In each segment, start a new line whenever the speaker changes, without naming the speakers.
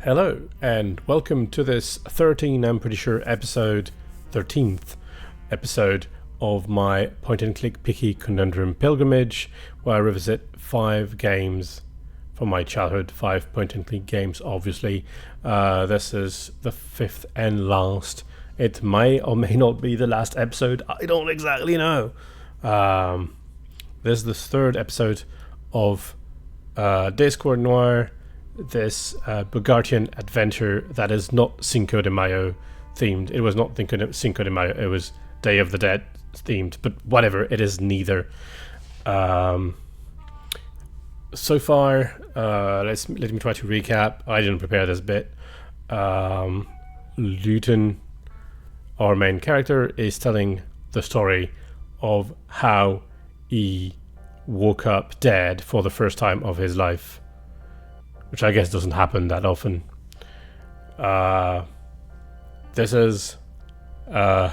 Hello, and welcome to this 13th episode of my point-and-click picky conundrum pilgrimage, where I revisit 5 games from my childhood, 5 point-and-click games, obviously. This is the 5th and last. It may or may not be the last episode, I don't exactly know. This is the 3rd episode of Discworld Noir, this Bogartian adventure that is not Cinco de Mayo themed. It was not Cinco de Mayo, it was Day of the Dead themed, but whatever, it is neither. So far, let me try to recap. I didn't prepare this bit. Luton, our main character, is telling the story of how he woke up dead for the first time of his life, which I guess doesn't happen that often. This is a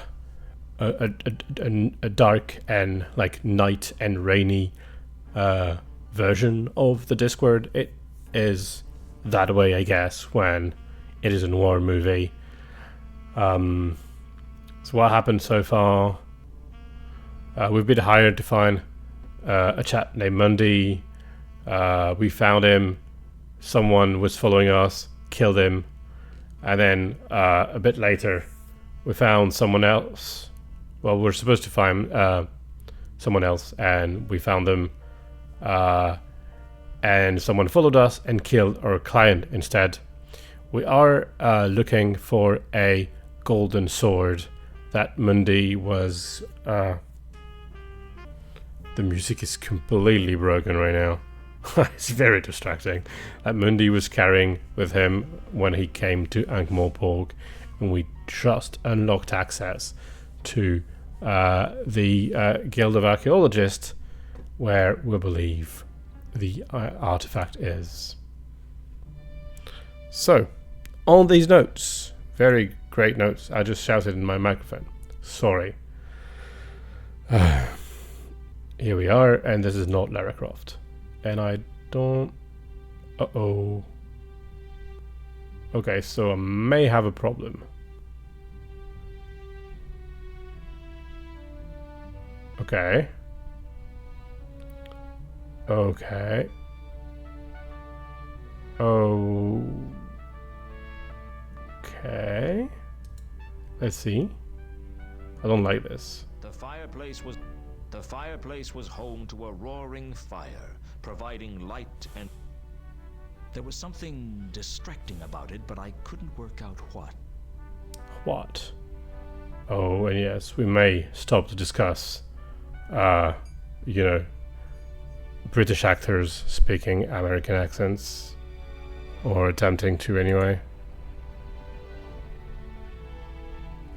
dark and like night and rainy version of the Discworld. It is that way, I guess, when it is a noir movie. So what happened so far? We've been hired to find a chap named Mundy. We found him. Someone was following us, killed him, and then a bit later we found someone else. Well, we're supposed to find someone else, and we found them, and someone followed us and killed our client instead. We are looking for a golden sword that Mundy was... the music is completely broken right now. It's very distracting. That Mundy was carrying with him when he came to Ankh-Morpork, and we just unlocked access to the Guild of Archaeologists, where we believe the artifact is. So, on these notes, very great notes. I just shouted in my microphone. Sorry. Here we are, and this is not Lara Croft. And I don't... Uh-oh. Okay, so I may have a problem. Okay. Okay. Okay. Let's see. I don't like this.
The fireplace was home to a roaring fire, providing light, and there was something distracting about it, but I couldn't work out what.
What? Oh, and yes, we may stop to discuss, British actors speaking American accents, or attempting to anyway.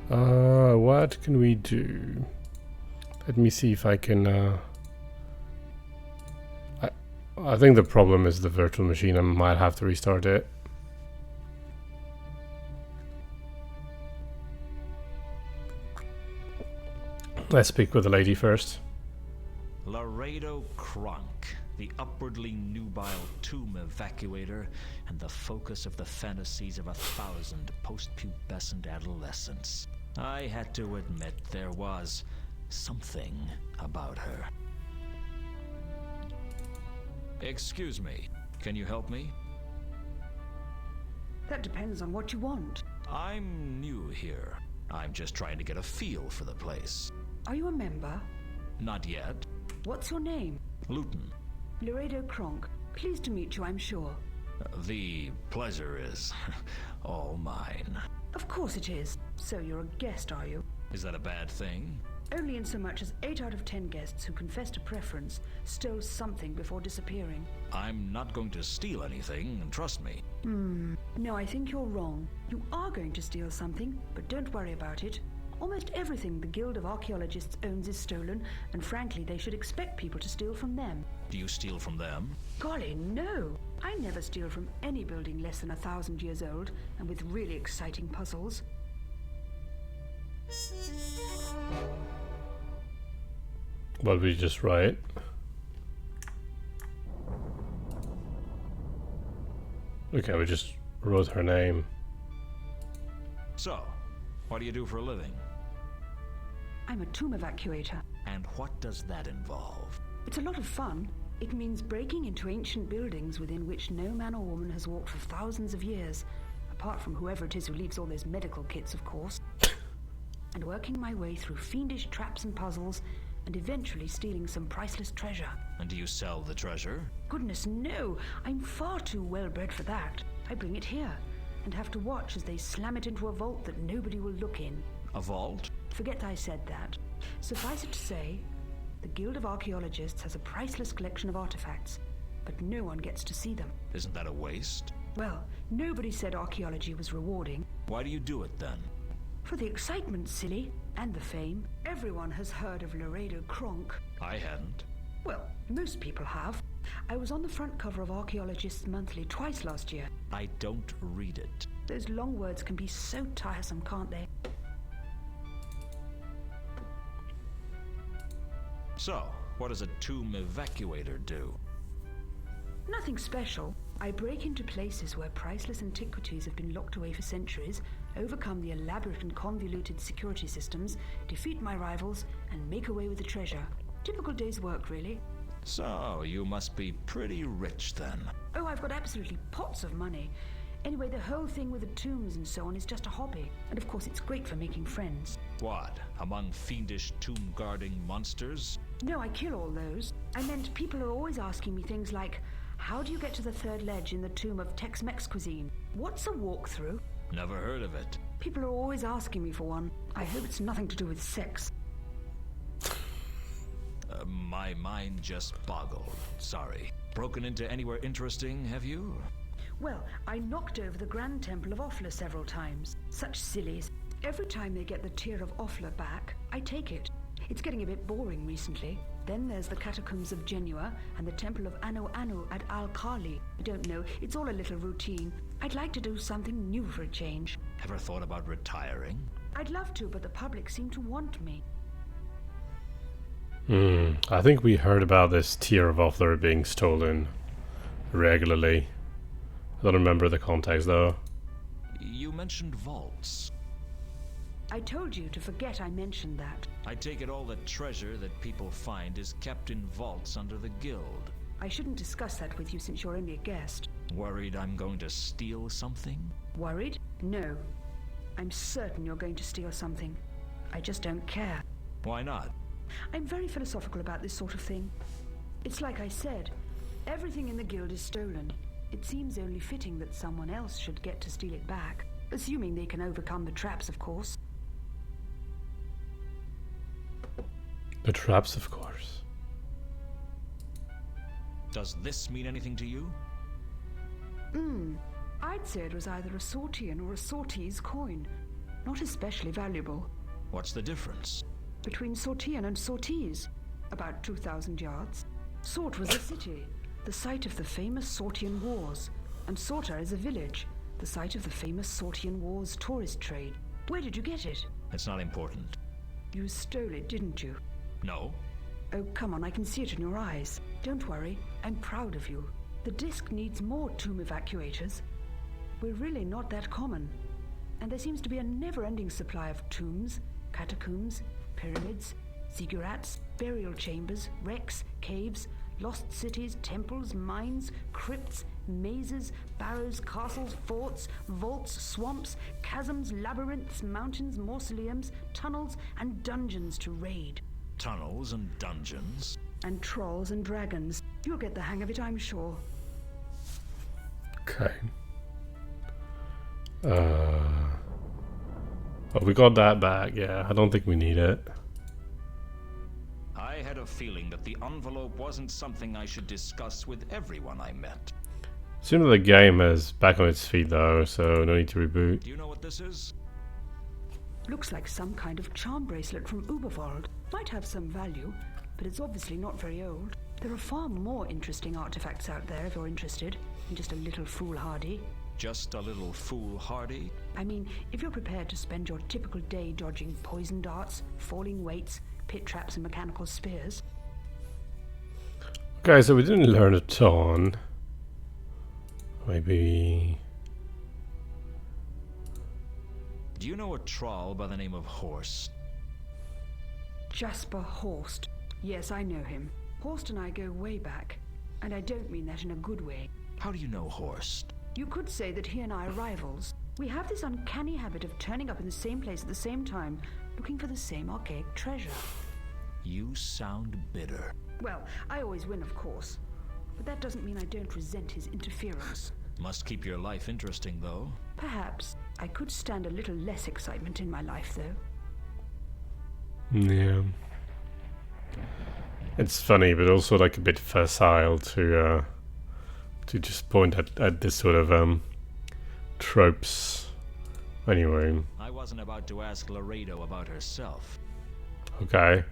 What can we do? Let me see if I can... I think the problem is the virtual machine. I might have to restart it. Let's speak with the lady first.
Laredo Kronk, the upwardly nubile tomb evacuator and the focus of the fantasies of 1,000 post-pubescent adolescents. I had to admit there was something about her. Excuse me, can you help me?
That depends on what you want.
I'm new here. I'm just trying to get a feel for the place.
Are you a member?
Not yet.
What's your name?
Luton.
Laredo Kronk. Pleased to meet you, I'm sure.
The pleasure is all mine.
Of course it is. So you're a guest, are you?
Is that a bad thing?
Only in so much as 8 out of 10 guests who confessed a preference stole something before disappearing.
I'm not going to steal anything, trust me.
No, I think you're wrong. You are going to steal something, but don't worry about it. Almost everything the Guild of Archaeologists owns is stolen, and frankly, they should expect people to steal from them.
Do you steal from them?
Golly, no! I never steal from any building less than 1,000 years old, and with really exciting puzzles.
Well, we just write. Okay, we just wrote her name.
So, what do you do for a living?
I'm a tomb evacuator.
And what does that involve?
It's a lot of fun. It means breaking into ancient buildings within which no man or woman has walked for thousands of years, apart from whoever it is who leaves all those medical kits, of course, and working my way through fiendish traps and puzzles, and eventually stealing some priceless treasure.
And do you sell the treasure?
Goodness, no! I'm far too well-bred for that. I bring it here, and have to watch as they slam it into a vault that nobody will look in.
A vault?
Forget I said that. Suffice it to say, the Guild of Archaeologists has a priceless collection of artifacts, but no one gets to see them.
Isn't that a waste?
Well, nobody said archaeology was rewarding.
Why do you do it then?
For the excitement, silly, and the fame. Everyone has heard of Laredo Kronk.
I hadn't.
Well, most people have. I was on the front cover of Archaeologists Monthly twice last year.
I don't read it.
Those long words can be so tiresome, can't they?
So, what does a tomb evacuator do?
Nothing special. I break into places where priceless antiquities have been locked away for centuries, overcome the elaborate and convoluted security systems, defeat my rivals, and make away with the treasure. Typical day's work, really.
So, you must be pretty rich then.
Oh, I've got absolutely pots of money. Anyway, the whole thing with the tombs and so on is just a hobby. And of course, it's great for making friends.
What? Among fiendish tomb-guarding monsters?
No, I kill all those. I meant people are always asking me things like, how do you get to the third ledge in the tomb of Tex-Mex cuisine? What's a walkthrough?
Never heard of it.
People are always asking me for one. I hope it's nothing to do with sex.
My mind just boggled. Sorry. Broken into anywhere interesting, have you?
Well, I knocked over the Grand Temple of Offla several times. Such sillies. Every time they get the Tear of Offla back, I take it. It's getting a bit boring recently. Then there's the Catacombs of Genua and the Temple of Anu Anu at Al-Khali. I don't know, it's all a little routine. I'd like to do something new for a change.
Ever thought about retiring?
I'd love to, but the public seem to want me.
I think we heard about this Tear of Offler being stolen regularly. I don't remember the context though.
You mentioned vaults.
I told you to forget I mentioned that.
I take it all the treasure that people find is kept in vaults under the guild.
I shouldn't discuss that with you since you're only a guest.
Worried I'm going to steal something?
Worried? No. I'm certain you're going to steal something. I just don't care.
Why not?
I'm very philosophical about this sort of thing. It's like I said, everything in the guild is stolen. It seems only fitting that someone else should get to steal it back. Assuming they can overcome the traps, of course.
The traps, of course.
Does this mean anything to you?
I'd say it was either a Sortian or a Sortese coin. Not especially valuable.
What's the difference?
Between Sortian and Sortese, about 2,000 yards. Sort was a city, the site of the famous Sortian Wars, and Sorta is a village, the site of the famous Sortian Wars tourist trade. Where did you get it?
It's not important.
You stole it, didn't you?
No.
Oh, come on, I can see it in your eyes. Don't worry, I'm proud of you. The disc needs more tomb evacuators. We're really not that common. And there seems to be a never-ending supply of tombs, catacombs, pyramids, ziggurats, burial chambers, wrecks, caves, lost cities, temples, mines, crypts, mazes, barrows, castles, forts, vaults, swamps, chasms, labyrinths, mountains, mausoleums, tunnels, and dungeons to raid.
Tunnels and dungeons?
And trolls and dragons. You'll get the hang of it, I'm sure.
Okay. Well, we got that back, yeah. I don't think we need it.
I had a feeling that the envelope wasn't something I should discuss with everyone I met.
Seems like the game is back on its feet though, so no need to reboot.
Do you know what this is?
Looks like some kind of charm bracelet from Uberwald. Might have some value, but it's obviously not very old. There are far more interesting artifacts out there if you're interested, and just a little foolhardy.
Just a little foolhardy?
I mean, if you're prepared to spend your typical day dodging poison darts, falling weights, pit traps and mechanical spears.
Okay, so we didn't learn a ton. Maybe
Do you know a troll by the name of Horst?
Jasper Horst. Yes, I know him. Horst and I go way back. And I don't mean that in a good way.
How do you know Horst?
You could say that he and I are rivals. We have this uncanny habit of turning up in the same place at the same time, looking for the same archaic treasure.
You sound bitter.
Well, I always win, of course. But that doesn't mean I don't resent his interference.
Must keep your life interesting, though.
Perhaps. I could stand a little less excitement in my life, though.
Yeah. It's funny, but also like a bit facile to just point at this sort of tropes. Anyway.
I wasn't about to ask Laredo about herself.
Okay.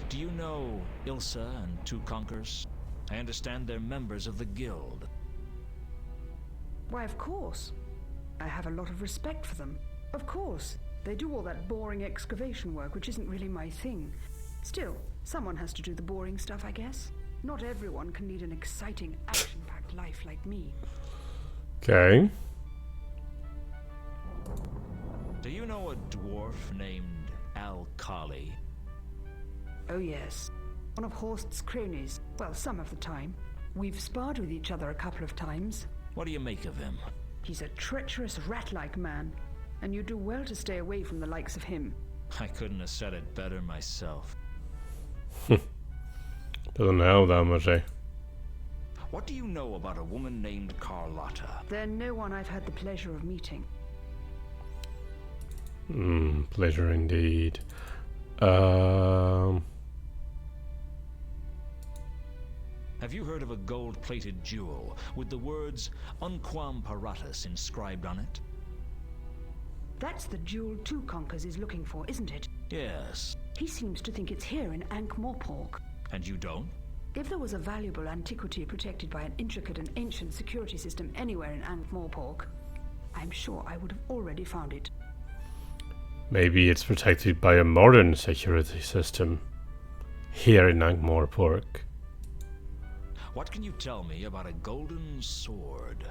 Do you know Ilsa and Two Conkers? I understand they're members of the guild.
Why, of course. I have a lot of respect for them. Of course. They do all that boring excavation work, which isn't really my thing. Still, someone has to do the boring stuff, I guess. Not everyone can lead an exciting, action-packed life like me.
Okay.
Do you know a dwarf named Al-Kali?
Oh yes. One of Horst's cronies. Well, some of the time. We've sparred with each other a couple of times.
What do you make of him?
He's a treacherous, rat-like man. And you do well to stay away from the likes of him.
I couldn't have said it better myself.
Doesn't help that much, eh?
What do you know about a woman named Carlotta?
They're no one I've had the pleasure of meeting.
Pleasure indeed.
Have you heard of a gold-plated jewel with the words Unquam Paratus inscribed on it?
That's the jewel Two Conkers is looking for, isn't it?
Yes.
He seems to think it's here in Ankh-Morpork.
And you don't?
If there was a valuable antiquity protected by an intricate and ancient security system anywhere in Ankh-Morpork, I'm sure I would have already found it.
Maybe it's protected by a modern security system here in Ankh-Morpork.
What can you tell me about a golden sword?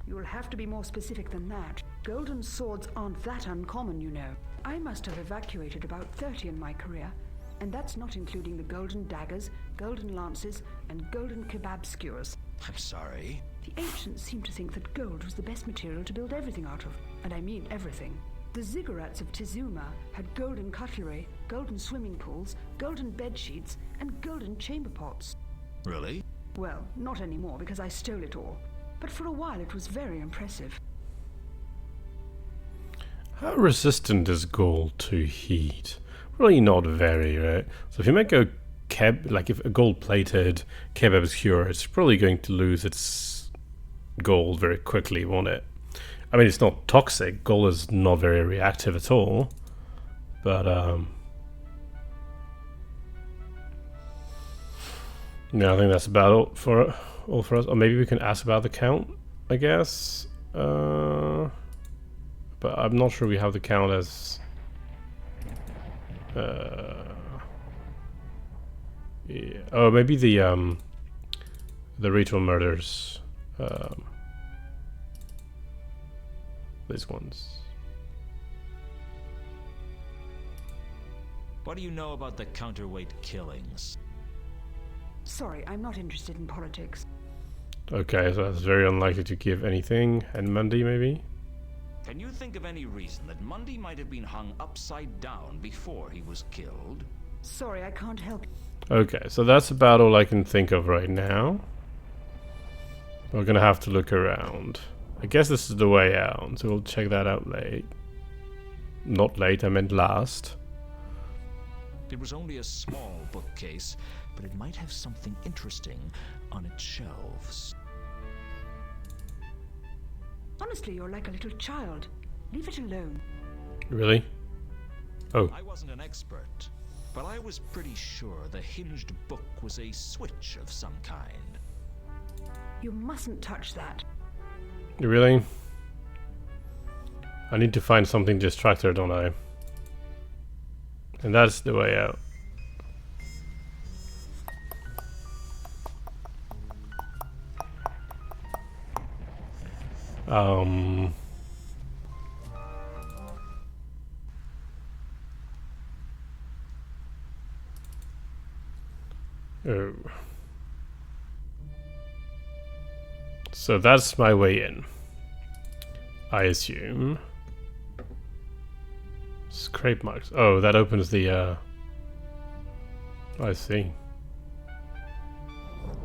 You'll have to be more specific than that. Golden swords aren't that uncommon, you know. I must have evacuated about 30 in my career, and that's not including the golden daggers, golden lances, and golden kebab skewers.
I'm sorry.
The ancients seemed to think that gold was the best material to build everything out of, and I mean everything. The ziggurats of Tizuma had golden cutlery, golden swimming pools, golden bed sheets, and golden chamber pots.
Really?
Well, not anymore because I stole it all. But for a while it was very impressive.
How resistant is gold to heat? Really not very, right? So if you make a if a gold-plated kebab skewer, it's probably going to lose its gold very quickly, won't it? I mean, it's not toxic. Gold is not very reactive at all. But, yeah, I think that's about all for us. Or maybe we can ask about the count, I guess. But I'm not sure we have the count as... yeah. Oh, maybe the ritual murders. These ones.
What do you know about the counterweight killings?
Sorry, I'm not interested in politics.
Okay, so that's very unlikely to give anything. And Mundy, maybe?
Can you think of any reason that Mundy might have been hung upside down before he was killed?
Sorry, I can't help you.
Okay, so that's about all I can think of right now. We're gonna have to look around. I guess this is the way out, so we'll check that out late. Not late, I meant last.
It was only a small bookcase, but it might have something interesting on its shelves.
Honestly, you're like a little child. Leave it alone.
Really? Oh.
I wasn't an expert, but I was pretty sure the hinged book was a switch of some kind.
You mustn't touch that.
Really? I need to find something distractor, don't I? And that's the way out. Um. Oh. So that's my way in, I assume. Scrape marks. Oh, that opens the, I see.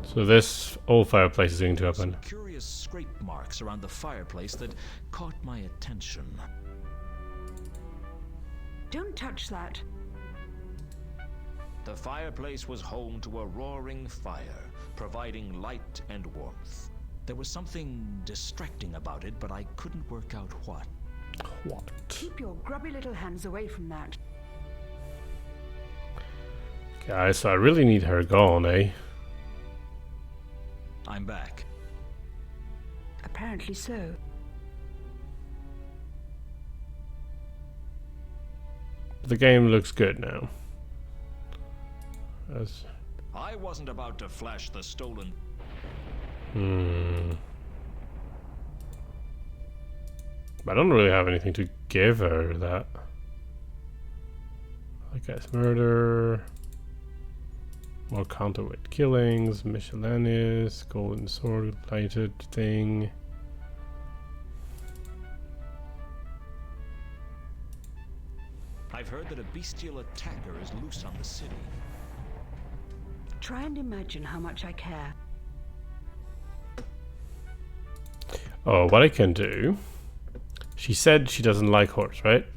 So this old fireplace is going to open.
Some curious scrape marks around the fireplace that caught my attention.
Don't touch that.
The fireplace was home to a roaring fire, providing light and warmth. There was something distracting about it, but I couldn't work out what.
What?
Keep your grubby little hands away from that.
Guys, so I really need her gone, eh?
I'm back.
Apparently so.
The game looks good now. As
I wasn't about to flash the stolen...
I don't really have anything to give her that. I guess murder. More counterweight killings, miscellaneous, golden sword lighted thing.
I've heard that a bestial attacker is loose on the city.
Try and imagine how much I care.
Oh, what I can do. She said she doesn't like horse, right?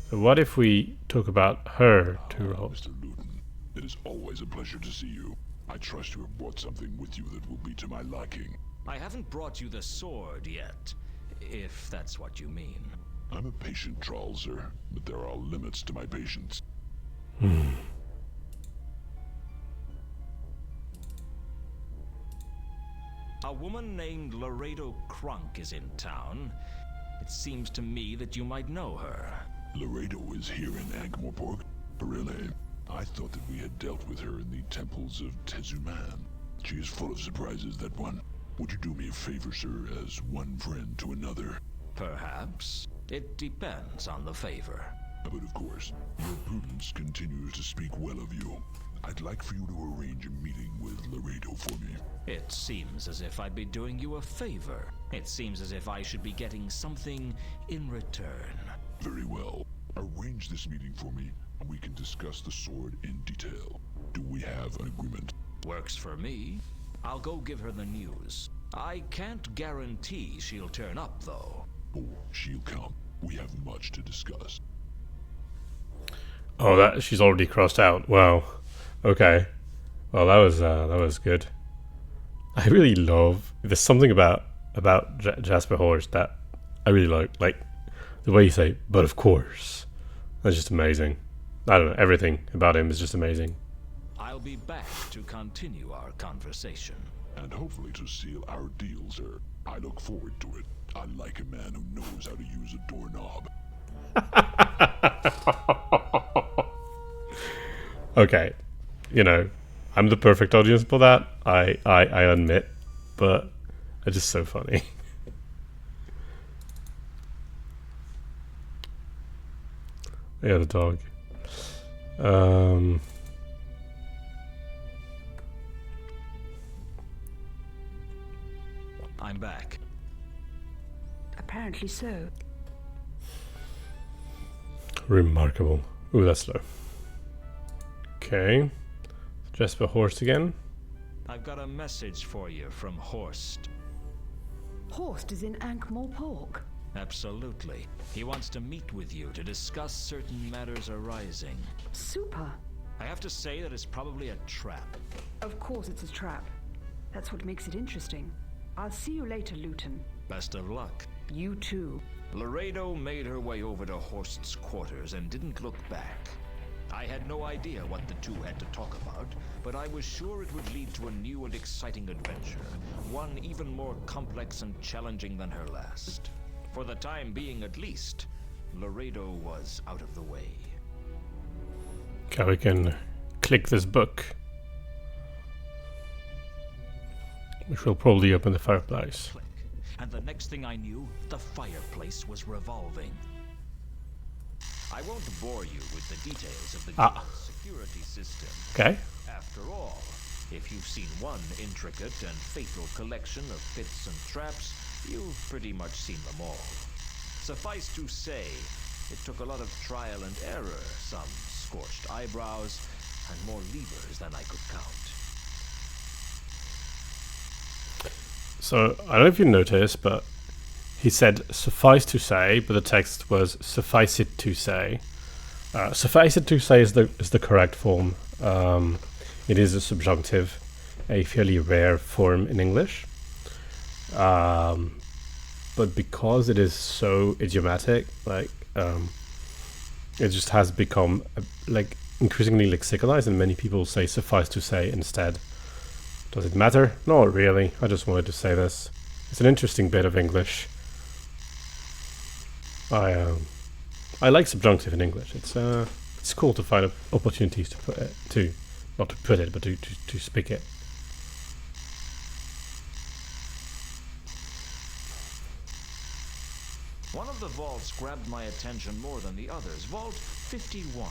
So what if we talk about her to roles?
Mr. Luton, it is always a pleasure to see you. I trust you have brought something with you that will be to my liking.
I haven't brought you the sword yet, if that's what you mean.
I'm a patient troll, sir, but there are limits to my patience.
A woman named Laredo Crunk is in town. It seems to me that you might know her.
Laredo is here in Ankh-Morpork? Really? I thought that we had dealt with her in the temples of Tezuman. She is full of surprises, that one. Would you do me a favor, sir, as one friend to another?
Perhaps. It depends on the favor.
But of course, your prudence continues to speak well of you. I'd like for you to arrange a meeting with Laredo for me.
It seems as if I'd be doing you a favor. It seems as if I should be getting something in return.
Very well. Arrange this meeting for me, and we can discuss the sword in detail. Do we have an agreement?
Works for me. I'll go give her the news. I can't guarantee she'll turn up, though.
Oh, she'll come. We have much to discuss.
Oh, that she's already crossed out. Wow. Okay. Well, that was good. I really love. There's something about Jasper Horse that I really like the way you say, "But of course." That's just amazing. I don't know. Everything about him is just amazing.
I'll be back to continue our conversation.
And hopefully to seal our deal, sir. I look forward to it. I like a man who knows how to use a doorknob.
Okay, you know, I'm the perfect audience for that. I admit, but it's just so funny. Yeah, the dog.
I'm back.
Apparently so.
Remarkable. Ooh, that's slow. Okay. Jasper Horst again.
I've got a message for you from Horst.
Horst is in Ankh-Morpork.
Absolutely. He wants to meet with you to discuss certain matters arising.
Super.
I have to say that it's probably a trap.
Of course it's a trap. That's what makes it interesting. I'll see you later, Luton.
Best of luck.
You too.
Laredo made her way over to Horst's quarters and didn't look back. I had no idea what the two had to talk about, but I was sure it would lead to a new and exciting adventure, one even more complex and challenging than her last. For the time being, at least, Laredo was out of the way.
Okay, we can click this book, which will probably open the fireplace.
Click. and the next thing I knew, the fireplace was revolving. I won't bore you with the details of the guild's security system.
Okay.
After all, if you've seen one intricate and fatal collection of pits and traps, you've pretty much seen them all. Suffice to say, it took a lot of trial and error, some scorched eyebrows, and more levers than I could count.
So, I don't know if you noticed, but he said suffice to say, but the text was suffice it to say. Suffice it to say is the correct form. It is a subjunctive, a fairly rare form in English. But because it is so idiomatic, like it just has become like increasingly lexicalized, and many people say suffice to say instead. Does it matter? Not really. I just wanted to say this. It's an interesting bit of English. I like subjunctive in English. It's cool to find opportunities to put it not to put it, but to speak it.
One of the vaults grabbed my attention more than the others, Vault 51.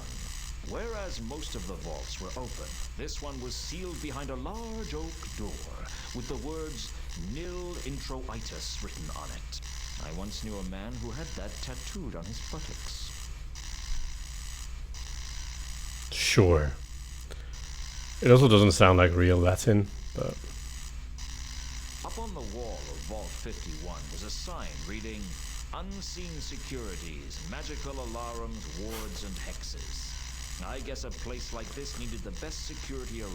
Whereas most of the vaults were open, this one was sealed behind a large oak door with the words Nil Introitus written on it. I once knew a man who had that tattooed on his buttocks.
Sure. It also doesn't sound like real Latin, but...
Up on the wall of Vault 51 was a sign reading, Unseen Securities, Magical Alarums, Wards, and Hexes. I guess a place like this needed the best security around.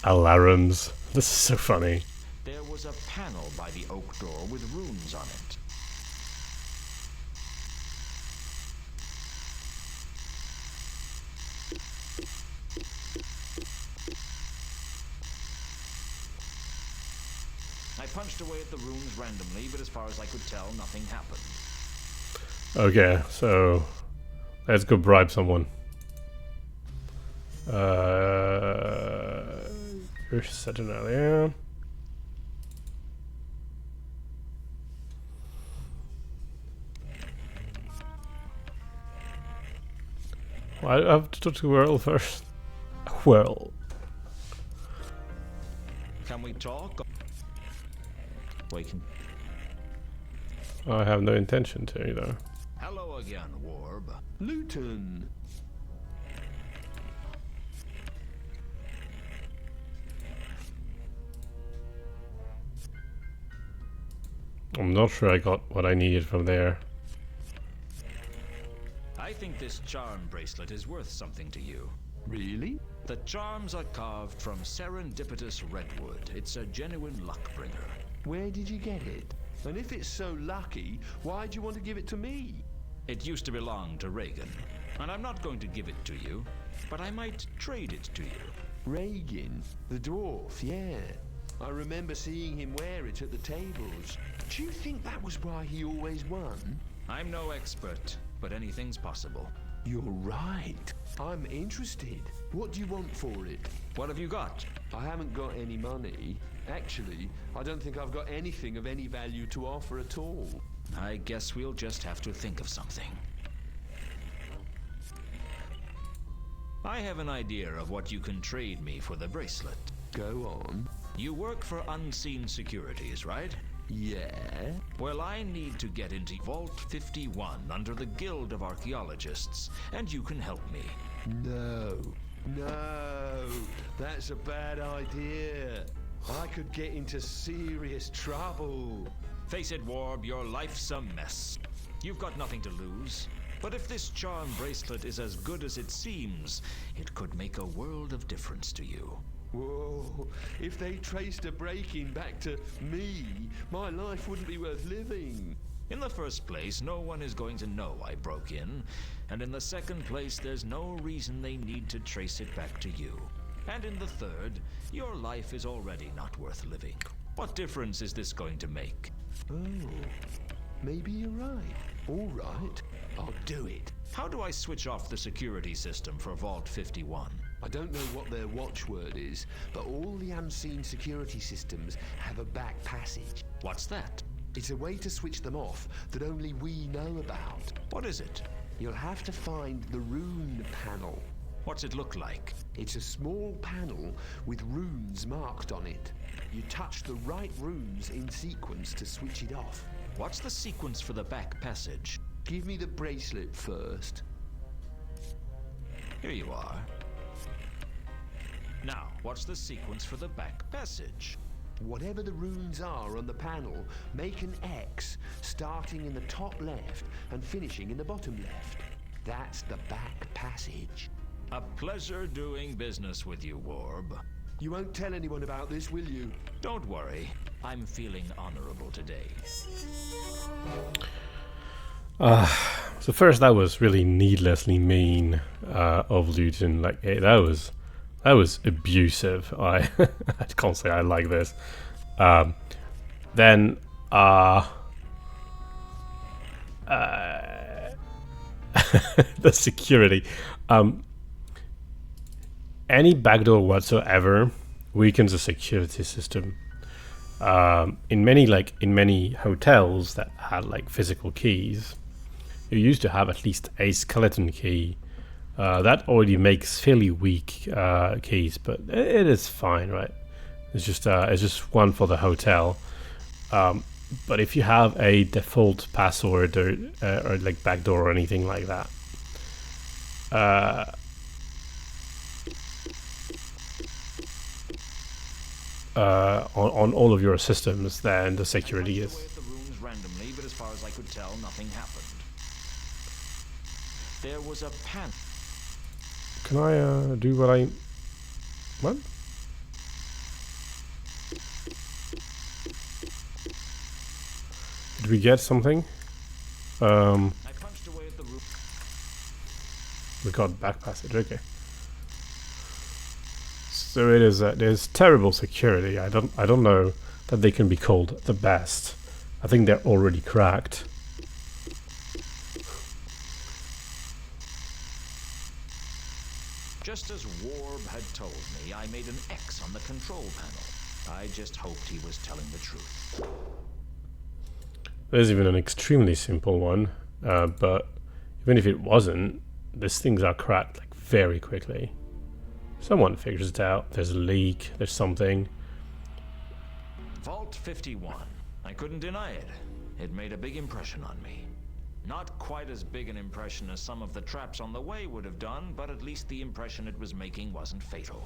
Alarums. This is so funny.
There was a panel by the oak door with runes on it. I punched away at the runes randomly, but as far as I could tell, nothing happened.
Okay, so let's go bribe someone. You're Saturnalia. Well, I have to talk to Whirl first. Whirl.
Can we talk? We can.
I have no intention to, though.
Hello again, Warb.
Luton.
I'm not sure I got what I needed from there.
I think this charm bracelet is worth something to you.
Really?
The charms are carved from serendipitous redwood. It's a genuine luck bringer.
Where did you get it? And if it's so lucky, why do you want to give it to me?
It used to belong to Reagan, and I'm not going to give it to you, but I might trade it to you.
Reagan, the dwarf, yeah. I remember seeing him wear it at the tables. Do you think that was why he always won?
I'm no expert, but anything's possible.
You're right. I'm interested. What do you want for it?
What have you got?
I haven't got any money. Actually, I don't think I've got anything of any value to offer at all.
I guess we'll just have to think of something. I have an idea of what you can trade me for the bracelet.
Go on.
You work for Unseen Securities, right?
Yeah?
Well, I need to get into Vault 51 under the Guild of Archaeologists, and you can help me.
No. That's a bad idea. I could get into serious trouble.
Face it, Warb, your life's a mess. You've got nothing to lose. But if this charm bracelet is as good as it seems, it could make a world of difference to you.
Whoa, if they traced a break-in back to me, my life wouldn't be worth living.
In the first place, no one is going to know I broke in. And in the second place, there's no reason they need to trace it back to you. And in the third, your life is already not worth living. What difference is this going to make?
Oh, maybe you're right. All right, I'll do it.
How do I switch off the security system for Vault 51?
I don't know what their watchword is, but all the unseen security systems have a back passage.
What's that?
It's a way to switch them off that only we know about.
What is it?
You'll have to find the rune panel.
What's it look like?
It's a small panel with runes marked on it. You touch the right runes in sequence to switch it off.
What's the sequence for the back passage?
Give me the bracelet first.
Here you are. Now, what's the sequence for the back passage?
Whatever the runes are on the panel, make an X, starting in the top left and finishing in the bottom left. That's the back passage.
A pleasure doing business with you, Warb.
You won't tell anyone about this, will you?
Don't worry. I'm feeling honorable today.
So first, that was really needlessly mean of Luton. Like, that was abusive. I can't say I like this. Then the security. Any backdoor whatsoever weakens the security system. In many hotels that had like physical keys, you used to have at least a skeleton key. That already makes fairly weak keys, but it is fine, right? It's just one for the hotel. But if you have a default password or like backdoor or anything like that, on all of your systems, then the security is.
The rooms randomly, but as far as I could tell, nothing happened. There was a pan.
Can I do what I... What? Did we get something?
I punched away at the room.
We got back passage, okay. So it is. There's terrible security. I don't know that they can be called the best. I think they're already cracked.
Just as Warb had told me, I made an X on the control panel. I just hoped he was telling the truth.
There's even an extremely simple one, but even if it wasn't, these things are cracked like very quickly. Someone figures it out. There's a leak. There's something.
Vault 51. I couldn't deny it. It made a big impression on me. Not quite as big an impression as some of the traps on the way would have done, but at least the impression it was making wasn't fatal.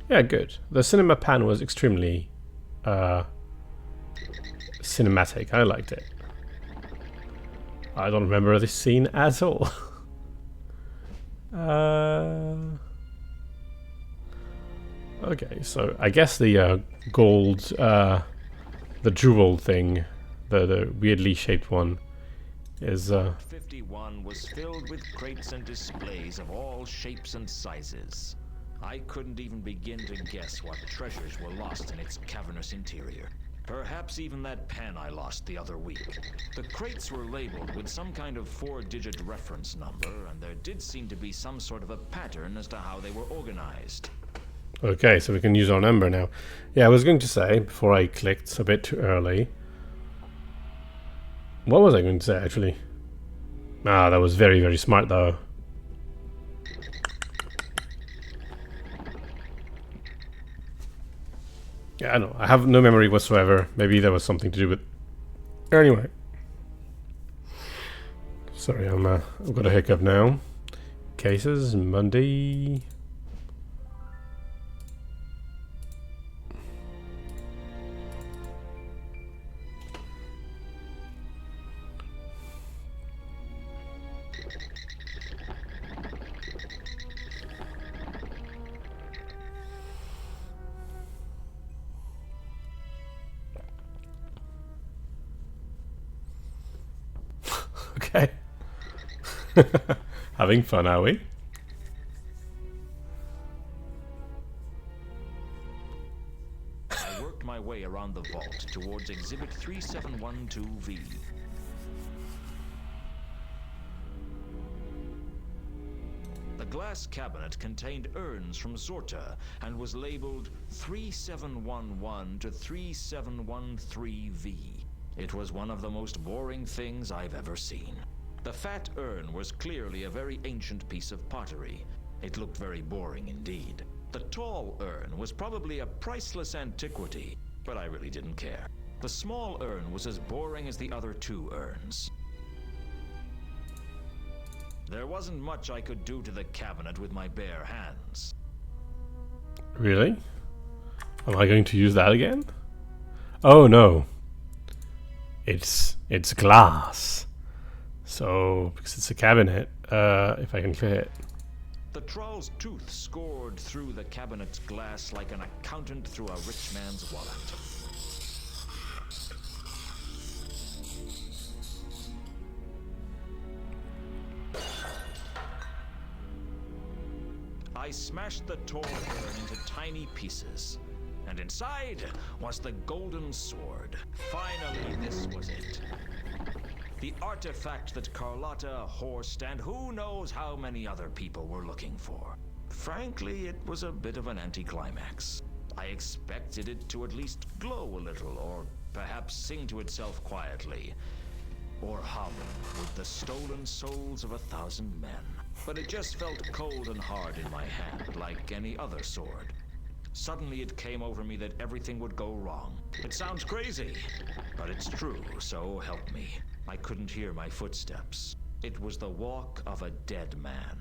Yeah, good. The cinema pan was extremely cinematic. I liked it. I don't remember this scene at all. Okay, so I guess the gold, the jewel thing, the weirdly shaped one, is
51 was filled with crates and displays of all shapes and sizes. I couldn't even begin to guess what treasures were lost in its cavernous interior. Perhaps even that pen I lost the other week. The crates were labeled with some kind of 4-digit reference number, and there did seem to be some sort of a pattern as to how they were organized.
Okay, so we can use our number now. Yeah, I was going to say, before I clicked a bit too early. What was I going to say, actually? Ah, that was very, very smart, though. Yeah, I know. I have no memory whatsoever. Maybe there was something to do with... Anyway. Sorry, I've got a hiccup now. Cases, Monday... Okay. Having fun, are we?
I worked my way around the vault towards Exhibit 3712V. The glass cabinet contained urns from Zorta and was labeled 3711 to 3713V. It was one of the most boring things I've ever seen. The fat urn was clearly a very ancient piece of pottery. It looked very boring indeed. The tall urn was probably a priceless antiquity, but I really didn't care. The small urn was as boring as the other two urns. There wasn't much I could do to the cabinet with my bare hands.
Really? Am I going to use that again? Oh no. It's glass. So, because it's a cabinet, if I can fit.
The troll's tooth scored through the cabinet's glass like an accountant through a rich man's wallet. I smashed the tall urn into tiny pieces, and inside was the golden sword. Finally, this was it. The artifact that Carlotta, Horst, and who knows how many other people were looking for. Frankly, it was a bit of an anticlimax. I expected it to at least glow a little, or perhaps sing to itself quietly, or hum with the stolen souls of 1,000 men. But it just felt cold and hard in my hand, like any other sword. Suddenly it came over me that everything would go wrong. It sounds crazy, but it's true, so help me. I couldn't hear my footsteps. It was the walk of a dead man.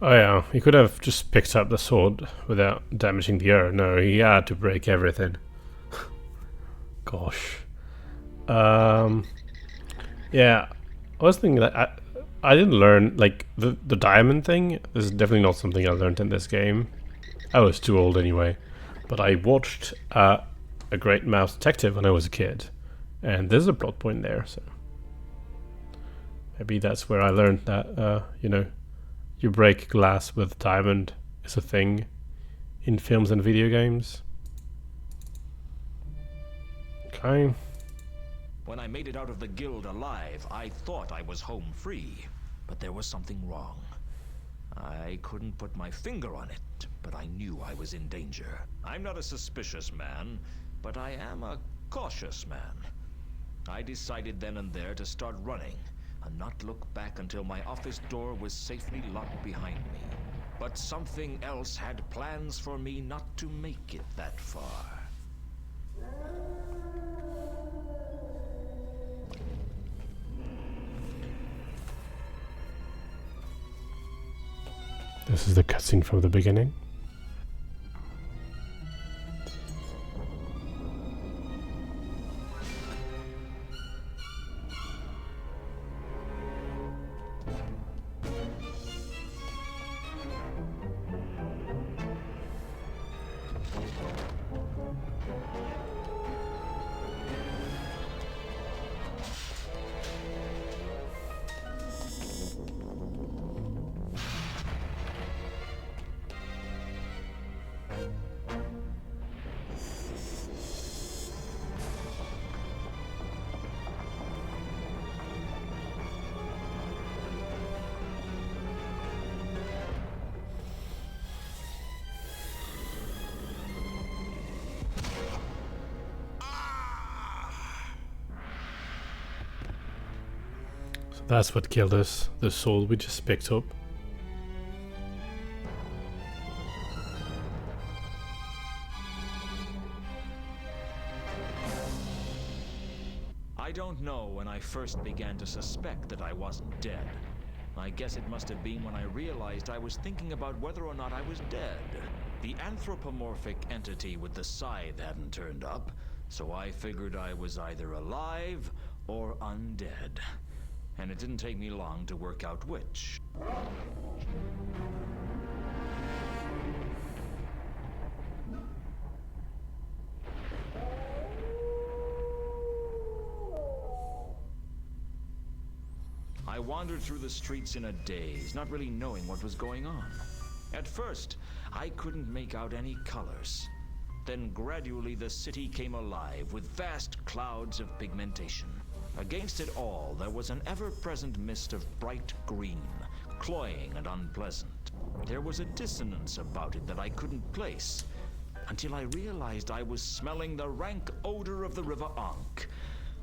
Oh yeah, he could have just picked up the sword without damaging the urn. No, he had to break everything. Gosh. Yeah, I was thinking that I didn't learn, like, the diamond thing. This is definitely not something I learned in this game. I was too old anyway. But I watched A Great Mouse Detective when I was a kid. And there's a plot point there, so... maybe that's where I learned that, you know, you break glass with diamond is a thing in films and video games. Okay.
When I made it out of the guild alive, I thought I was home free. But there was something wrong. I couldn't put my finger on it, but I knew I was in danger. I'm not a suspicious man, but I am a cautious man. I decided then and there to start running, and not look back until my office door was safely locked behind me. But something else had plans for me not to make it that far.
This is the cutscene from the beginning. That's what killed us, the soul we just picked up.
I don't know when I first began to suspect that I wasn't dead. I guess it must have been when I realized I was thinking about whether or not I was dead. The anthropomorphic entity with the scythe hadn't turned up, so I figured I was either alive or undead. And it didn't take me long to work out which. I wandered through the streets in a daze, not really knowing what was going on. At first, I couldn't make out any colors. Then gradually the city came alive with vast clouds of pigmentation. Against it all, there was an ever-present mist of bright green, cloying and unpleasant. There was a dissonance about it that I couldn't place. until I realized I was smelling the rank odor of the River Ankh.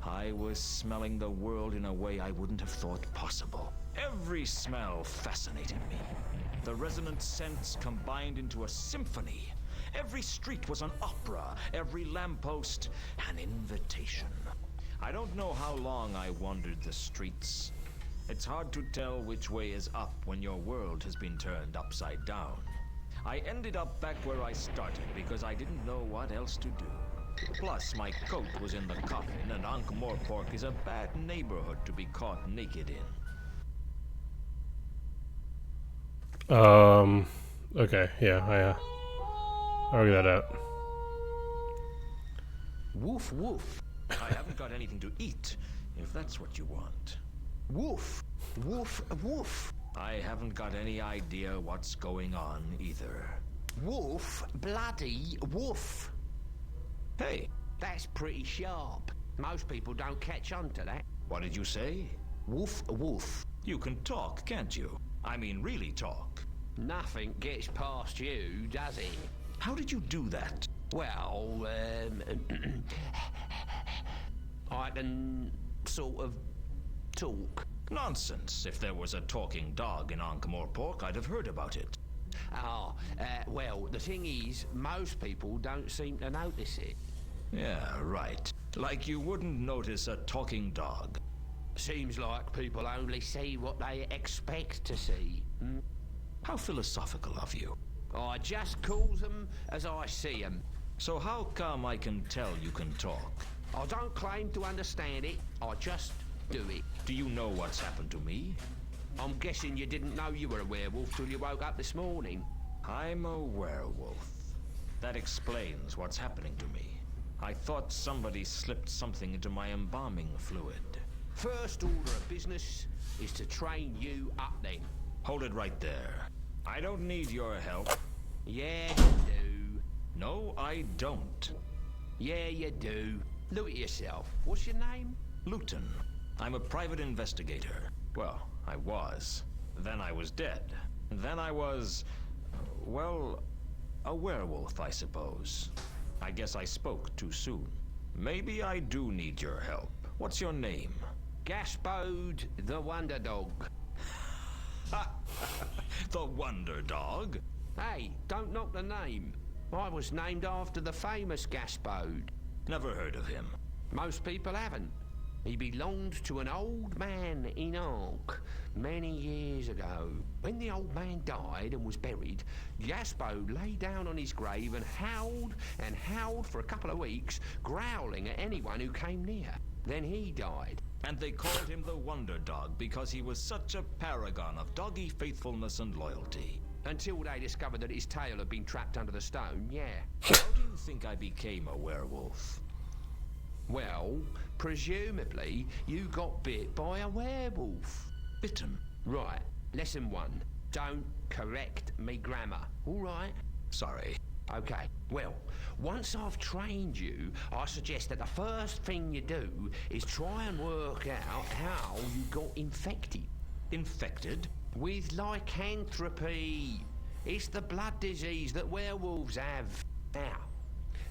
I was smelling the world in a way I wouldn't have thought possible. Every smell fascinated me. The resonant scents combined into a symphony. Every street was an opera, every lamppost an invitation. I don't know how long I wandered the streets. It's hard to tell which way is up when your world has been turned upside down. I ended up back where I started because I didn't know what else to do. Plus, my coat was in the coffin, and Ankh-Morpork is a bad neighborhood to be caught naked in.
Okay, yeah, I worked that out.
Woof, woof.
I haven't got anything to eat, if that's what you want.
Woof, woof, woof.
I haven't got any idea what's going on either.
Woof, bloody woof.
Hey,
That's pretty sharp. Most people don't catch on to that.
what did you say?
Woof, woof.
You can talk, can't you? I mean, really talk.
Nothing gets past you, does it?
How did you do that?
Well, I can sort of talk.
Nonsense. If there was a talking dog in Ankh-Morpork, I'd have heard about it.
Well, the thing is, most people don't seem to notice it.
Yeah, right. Like you wouldn't notice a talking dog.
Seems like people only see what they expect to see.
How philosophical of you.
I just calls them as I see them.
So how come I can tell you can talk?
I don't claim to understand it, I just do it.
Do you know what's happened to me?
I'm guessing you didn't know you were a werewolf till you woke up this morning.
I'm a werewolf. That explains what's happening to me. I thought somebody slipped something into my embalming fluid.
First order of business is to train you up then.
Hold it right there. I don't need your help.
Yeah, you do.
No, I don't.
Yeah, you do. Look at yourself. What's your name?
Luton. I'm a private investigator. Well, I was. Then I was dead. Then I was... well, a werewolf, I suppose. I guess I spoke too soon. Maybe I do need your help. What's your name?
Gaspode the Wonder Dog.
The Wonder Dog?
Hey, don't knock the name. I was named after the famous Gaspode.
Never heard of him.
Most people haven't. He belonged to an old man in Ankh many years ago. When the old man died and was buried, Gaspode lay down on his grave and howled for a couple of weeks, growling at anyone who came near. Then he died.
And they called him the Wonder Dog because he was such a paragon of doggy faithfulness and loyalty.
Until they discovered that his tail had been trapped under the stone, yeah.
How do you think I became a werewolf?
Well, presumably, you got bit by a werewolf.
Bitten?
Right, lesson 1. Don't correct me grammar, all right?
Sorry.
Okay, well, once I've trained you, I suggest that the first thing you do is try and work out how you got infected.
Infected?
With lycanthropy. It's the blood disease that werewolves have. Now,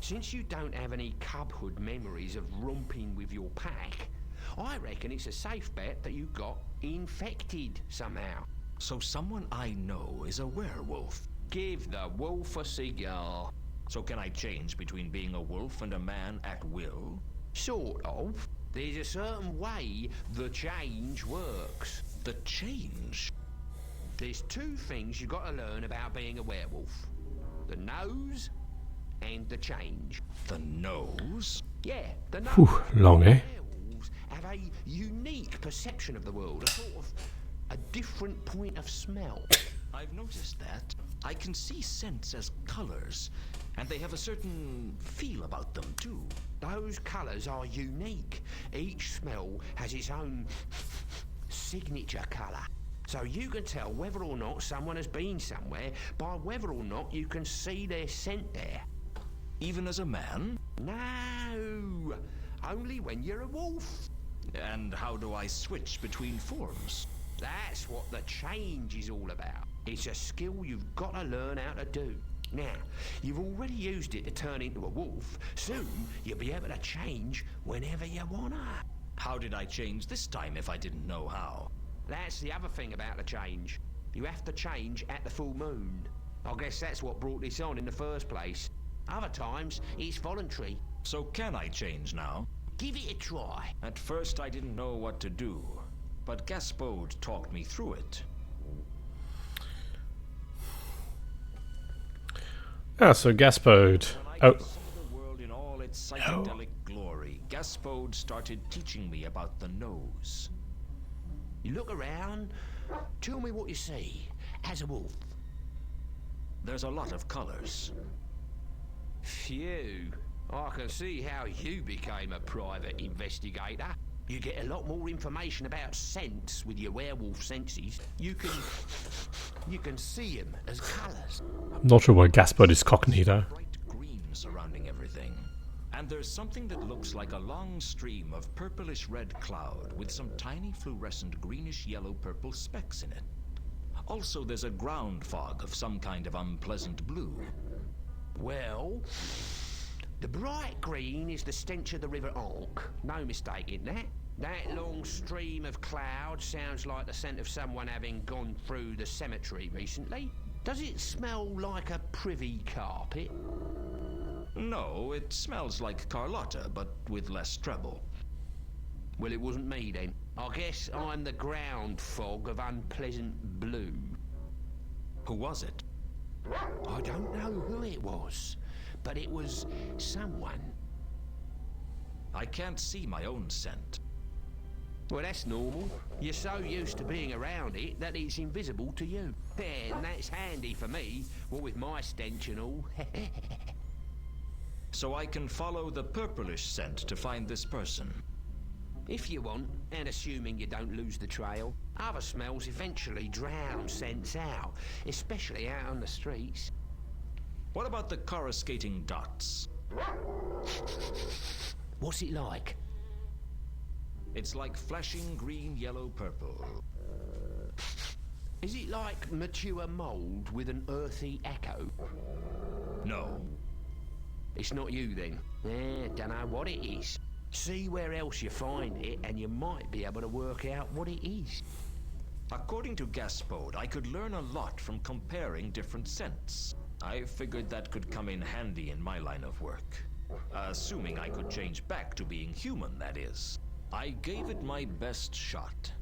since you don't have any cubhood memories of romping with your pack, I reckon it's a safe bet that you got infected somehow.
So someone I know is a werewolf.
Give the wolf a cigar.
So can I change between being a wolf and a man at will?
Sort of. There's a certain way the change works.
The change?
There's 2 things you got to learn about being a werewolf. The nose and the change.
The nose?
Yeah, the nose.
Whew, long, eh?
Werewolves have a unique perception of the world, a sort of a different point of smell.
I've noticed that. I can see scents as colors, and they have a certain feel about them, too.
Those colours are unique. Each smell has its own signature colour. So you can tell whether or not someone has been somewhere by whether or not you can see their scent there.
Even as a man?
No, only when you're a wolf.
And how do I switch between forms?
That's what the change is all about. It's a skill you've got to learn how to do. Now, you've already used it to turn into a wolf. Soon, you'll be able to change whenever you wanna.
How did I change this time if I didn't know how?
That's the other thing about the change. You have to change at the full moon. I guess that's what brought this on in the first place. Other times, it's voluntary.
So can I change now?
Give it a try.
At first I didn't know what to do, but Gaspode talked me through it.
Ah, so Gaspode.
When I
Oh,
could see the world in all its psychedelic glory, Gaspode started teaching me about the nose.
You look around, tell me what you see as a wolf.
There's a lot of colors.
Phew. I can see how you became a private investigator. You get a lot more information about scents with your werewolf senses. You can see them as colours.
I'm not sure why Gaspode is Cockney though.
Bright green surrounding everything. And there's something that looks like a long stream of purplish red cloud with some tiny fluorescent greenish yellow purple specks in it. Also, there's a ground fog of some kind of unpleasant blue.
Well, the bright green is the stench of the River Onk. No mistaking that. That long stream of cloud sounds like the scent of someone having gone through the cemetery recently. Does it smell like a privy carpet?
No, it smells like Carlotta, but with less treble.
Well, it wasn't me then. I guess I'm the ground fog of unpleasant blue.
Who was it?
I don't know who it was, but it was someone.
I can't see my own scent.
Well, that's normal. You're so used to being around it that it's invisible to you. And that's handy for me, what with my stench and all.
So I can follow the purplish scent to find this person.
If you want, and assuming you don't lose the trail, other smells eventually drown scents out, especially out on the streets.
What about the coruscating dots?
What's it like?
It's like flashing green, yellow, purple.
Is it like mature mould with an earthy echo?
No.
It's not you then. Dunno what it is. See where else you find it and you might be able to work out what it is.
According to Gaspode, I could learn a lot from comparing different scents. I figured that could come in handy in my line of work. Assuming I could change back to being human, that is. I gave it my best shot.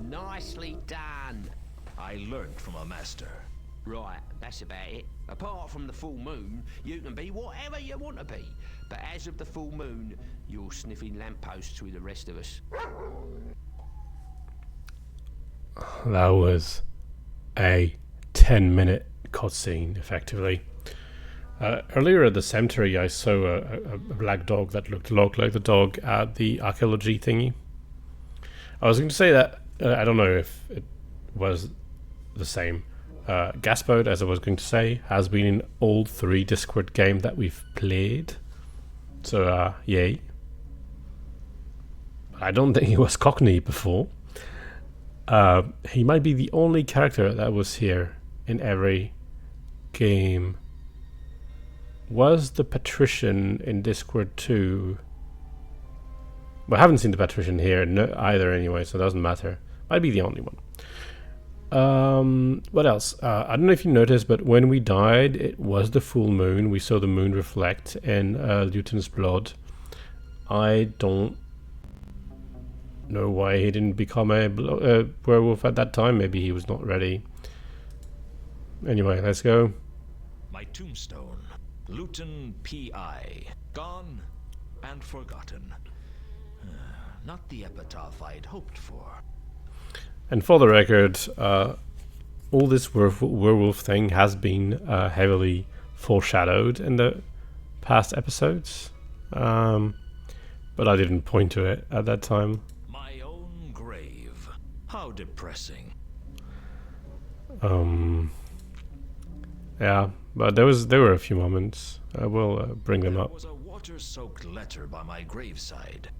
Nicely done.
I learned from a master.
Right, that's about it. Apart from the full moon, you can be whatever you want to be. But as of the full moon, you're sniffing lampposts with the rest of us.
that was a 10-minute cutscene, effectively. Earlier at the cemetery, I saw a black dog that looked a lot like the dog at the archaeology thingy. I was going to say that, I don't know if it was the same. Gaspode, as I was going to say, has been in all 3 Discworld games that we've played. So, yay. I don't think he was Cockney before. He might be the only character that was here in every game. Was the Patrician in Discworld 2? Well, I haven't seen the Patrician here either anyway, so it doesn't matter. Might be the only one. What else? I don't know if you noticed, but when we died, it was the full moon. We saw the moon reflect in Luton's blood. I don't know why he didn't become a werewolf at that time. Maybe he was not ready. Anyway, let's go.
My tombstone. Luton P.I. Gone and forgotten. Not the epitaph I'd hoped for.
And for the record, all this werewolf thing has been heavily foreshadowed in the past episodes. But I didn't point to it at that time.
My own grave. How depressing.
Yeah, but there were a few moments. I will bring them
There
up.
was a water-soaked letter by my graveside.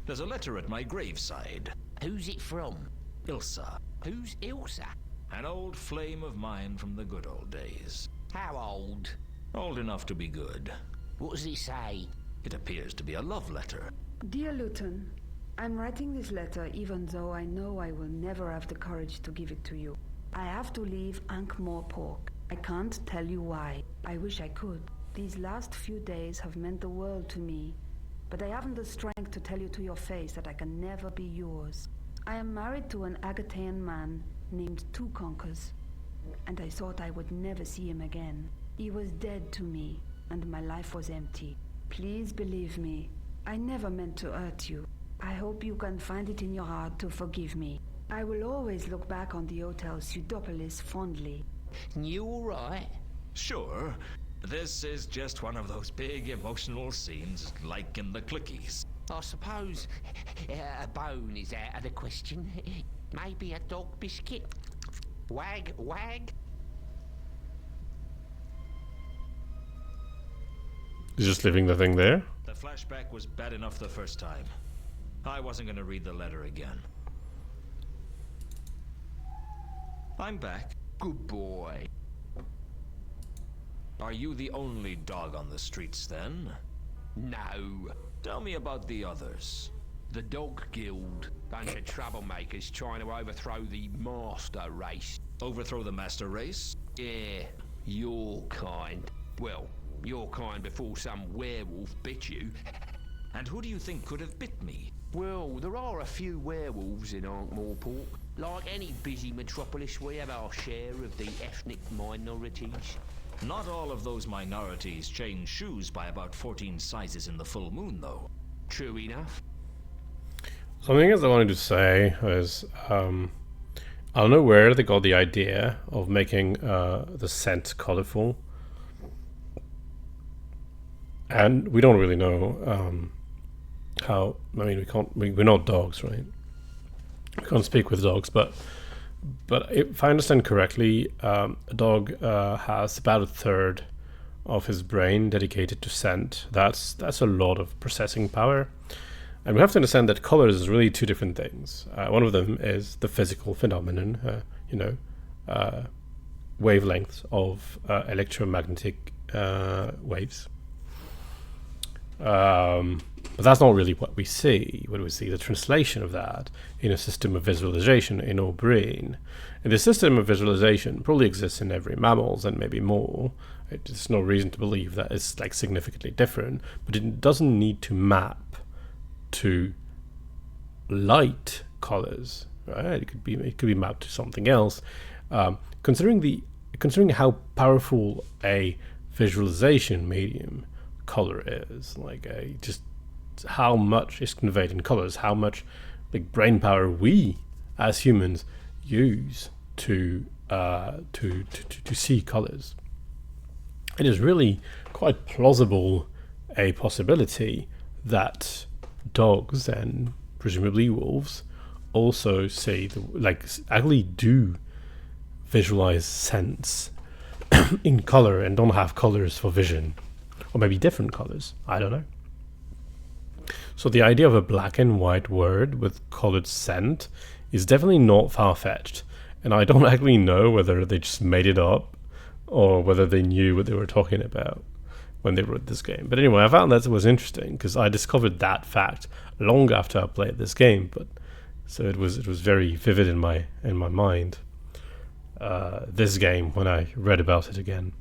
There's a letter at my graveside.
Who's it from?
Ilsa,
Who's Ilsa?
an old flame of mine from the good old days.
How old?
Old enough to be good.
What does it say?
It appears to be a love letter.
Dear Luton, I'm writing this letter even though I know I will never have the courage to give it to you. I have to leave Ankh-Morpork. I can't tell you why. I wish I could. These last few days have meant the world to me, but I haven't the strength to tell you to your face that I can never be yours. I am married to an Agatean man named Two Conkers, and I thought I would never see him again. He was dead to me, and my life was empty. Please believe me, I never meant to hurt you. I hope you can find it in your heart to forgive me. I will always look back on the Hotel Pseudopolis fondly.
You alright?
Sure. This is just one of those big emotional scenes like in the Clickies.
I suppose a bone is out of the question. Maybe a dog biscuit? Wag, wag?
He's just leaving the thing there.
The flashback was bad enough the first time. I wasn't going to read the letter again. I'm back.
Good boy.
Are you the only dog on the streets then?
No.
Tell me about the others.
The Dog Guild. Bunch of troublemakers trying to overthrow the master race.
Overthrow the master race?
Yeah, your kind. Well, your kind before some werewolf bit you.
And who do you think could have bit me?
Well, there are a few werewolves in Ankh-Morpork. Like any busy metropolis, we have our share of the ethnic minorities.
Not all of those minorities change shoes by about 14 sizes in the full moon, though.
True enough.
Something else I wanted to say is, I don't know where they got the idea of making the scent colorful. And we don't really know how, I mean, we're not dogs, right? We can't speak with dogs, but if I understand correctly, a dog has about a third of his brain dedicated to scent. That's a lot of processing power. And we have to understand that colors is really two different things. One of them is the physical phenomenon, wavelengths of electromagnetic waves. But that's not really what we see. What we see, the translation of that in a system of visualization in our brain. And the system of visualization probably exists in every mammals and maybe more. There's no reason to believe that it's like significantly different, but it doesn't need to map to light colors, right? It could be mapped to something else. Considering how powerful a visualization medium color is, just how much is conveyed in colors, how much like brain power we as humans use to see colors. It is really quite plausible a possibility that dogs and presumably wolves also see actually do visualize scents in color and don't have colors for vision, or maybe different colors. I don't know. So the idea of a black and white word with colored scent is definitely not far-fetched, and I don't actually know whether they just made it up or whether they knew what they were talking about when they wrote this game. But anyway, I found that it was interesting because I discovered that fact long after I played this game. But so it was very vivid in my mind. This game when I read about it again.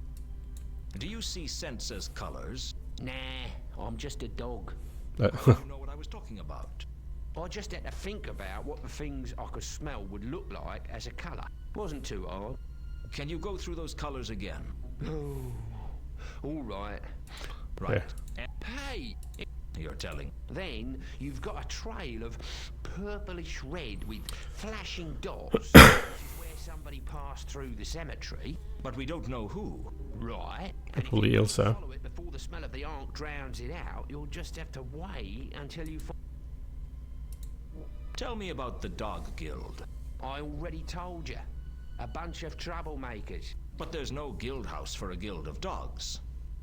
Do you see scents as colors?
Nah, I'm just a dog.
How do you know what I was talking about?
I just had to think about what the things I could smell would look like as a colour. Wasn't too hard.
Can you go through those colors again?
Oh, all right.
Right.
Yeah.
Hey!
You're telling.
Then you've got a trail of purplish red with flashing dots, which is where somebody passed through the cemetery.
But we don't know who.
Right. And if
Probably
you
Ilsa.
don't follow it before the smell of the ankh drowns it out, you'll just have to wait until you find...
Tell me about the Dog Guild.
I already told you. A bunch of troublemakers.
But there's no guild house for a guild of dogs.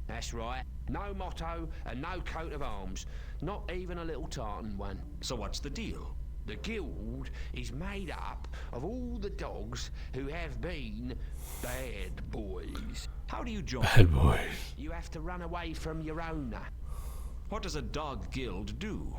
That's right. No motto and no coat of arms. Not even a little tartan one.
So what's the deal?
The guild is made up of all the dogs who have been bad boys.
How do you join?
Bad boys.
You have to run away from your owner.
What does a dog guild do?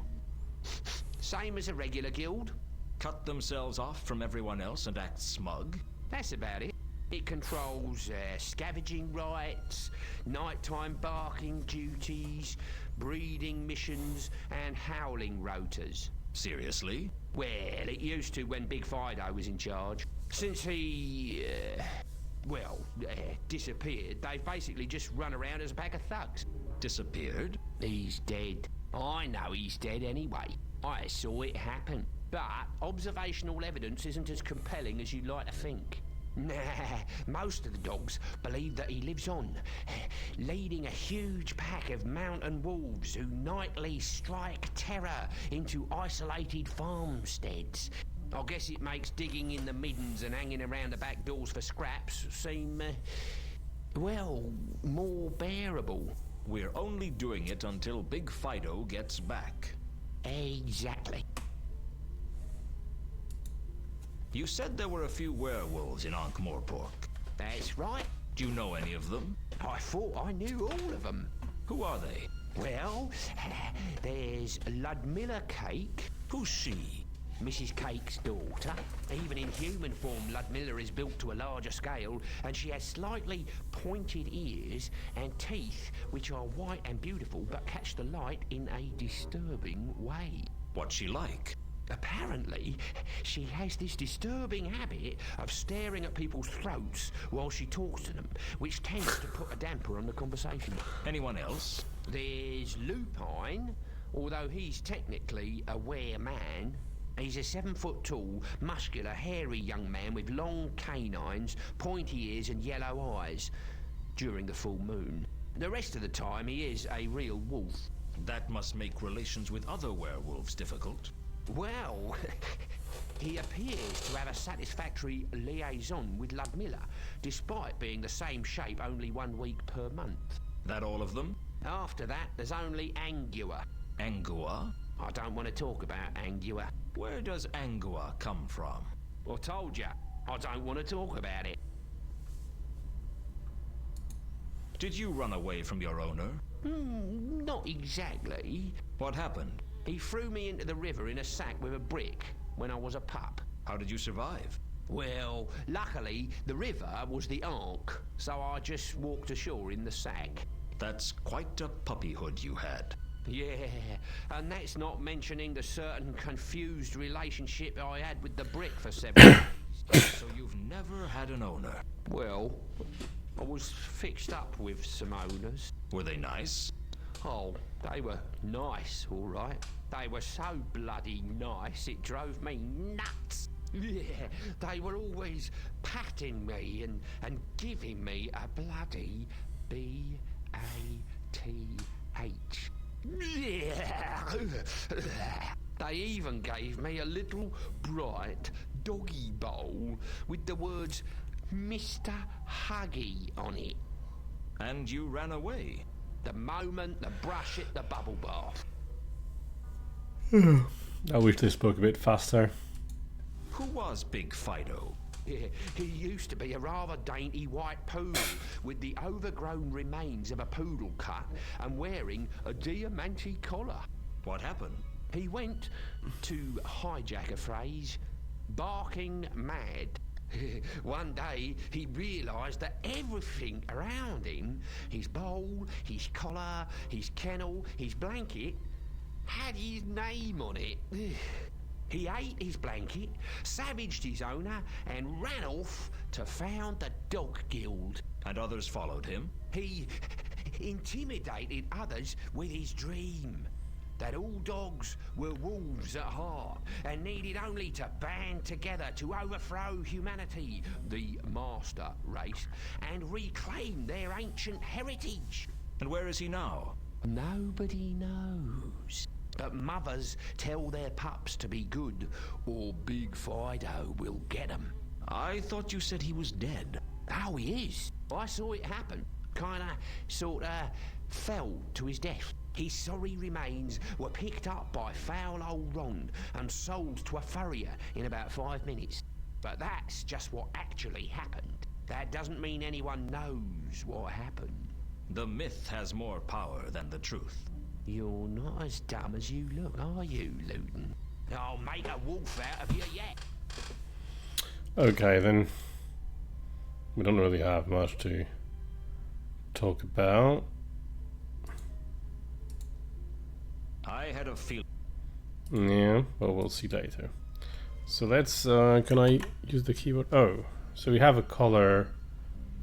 Same as a regular guild.
Cut themselves off from everyone else and act smug?
That's about it. It controls scavenging rights, nighttime barking duties, breeding missions, and howling rotas.
Seriously?
Well, it used to when Big Fido was in charge. Since he, disappeared, they've basically just run around as a pack of thugs.
Disappeared?
He's dead. I know he's dead anyway. I saw it happen. But observational evidence isn't as compelling as you'd like to think. Nah, most of the dogs believe that he lives on, leading a huge pack of mountain wolves who nightly strike terror into isolated farmsteads. I guess it makes digging in the middens and hanging around the back doors for scraps seem, more bearable.
We're only doing it until Big Fido gets back.
Exactly.
You said there were a few werewolves in Ankh-Morpork.
That's right.
Do you know any of them?
I thought I knew all of them.
Who are they?
Well, there's Ludmilla Cake.
Who's she?
Mrs. Cake's daughter. Even in human form, Ludmilla is built to a larger scale, and she has slightly pointed ears and teeth which are white and beautiful but catch the light in a disturbing way.
What's she like?
Apparently, she has this disturbing habit of staring at people's throats while she talks to them, which tends to put a damper on the conversation.
Anyone else?
There's Lupine, although he's technically a were-man. He's a 7-foot-tall, muscular, hairy young man with long canines, pointy ears and yellow eyes during the full moon. The rest of the time, he is a real wolf.
That must make relations with other werewolves difficult.
Well, he appears to have a satisfactory liaison with Ludmilla, despite being the same shape only 1 week per month.
That all of them?
After that, there's only Angua.
Angua?
I don't want to talk about Angua.
Where does Angua come from?
I told ya, I don't want to talk about it.
Did you run away from your owner?
Not exactly.
What happened?
He threw me into the river in a sack with a brick when I was a pup.
How did you survive?
Well, luckily, the river was the Ankh, so I just walked ashore in the sack.
That's quite a puppyhood you had.
Yeah, and that's not mentioning the certain confused relationship I had with the brick for 7 years.
So you've never had an owner?
Well, I was fixed up with some owners.
Were they nice?
Oh, they were nice, all right. They were so bloody nice, it drove me nuts. Yeah, they were always patting me and giving me a bloody B-A-T-H. They even gave me a little bright doggy bowl with the words Mr. Huggy on it.
And you ran away?
The moment the brush hit the bubble bath.
I wish they spoke a bit faster.
Who was Big Fido?
Yeah, he used to be a rather dainty white poodle with the overgrown remains of a poodle cut and wearing a diamante collar.
What happened?
He went, to hijack a phrase, barking mad. One day he realised that everything around him, his bowl, his collar, his kennel, his blanket, had his name on it. He ate his blanket, savaged his owner, and ran off to found the Dog Guild.
And others followed him?
He intimidated others with his dream that all dogs were wolves at heart and needed only to band together to overthrow humanity, the master race, and reclaim their ancient heritage.
And where is he now?
Nobody knows. But mothers tell their pups to be good, or Big Fido will get them.
I thought you said he was dead.
Oh, he is. I saw it happen. Kinda, sorta, fell to his death. His sorry remains were picked up by foul old Ron and sold to a furrier in about 5 minutes. But that's just what actually happened. That doesn't mean anyone knows what happened.
The myth has more power than the truth.
You're not as dumb as you look, are you, Luton? I'll make a wolf out of you yet.
Okay, then. We don't really have much to talk about.
I had a feeling.
Yeah, well, we'll see later. So let's, can I use the keyword? Oh, so we have a color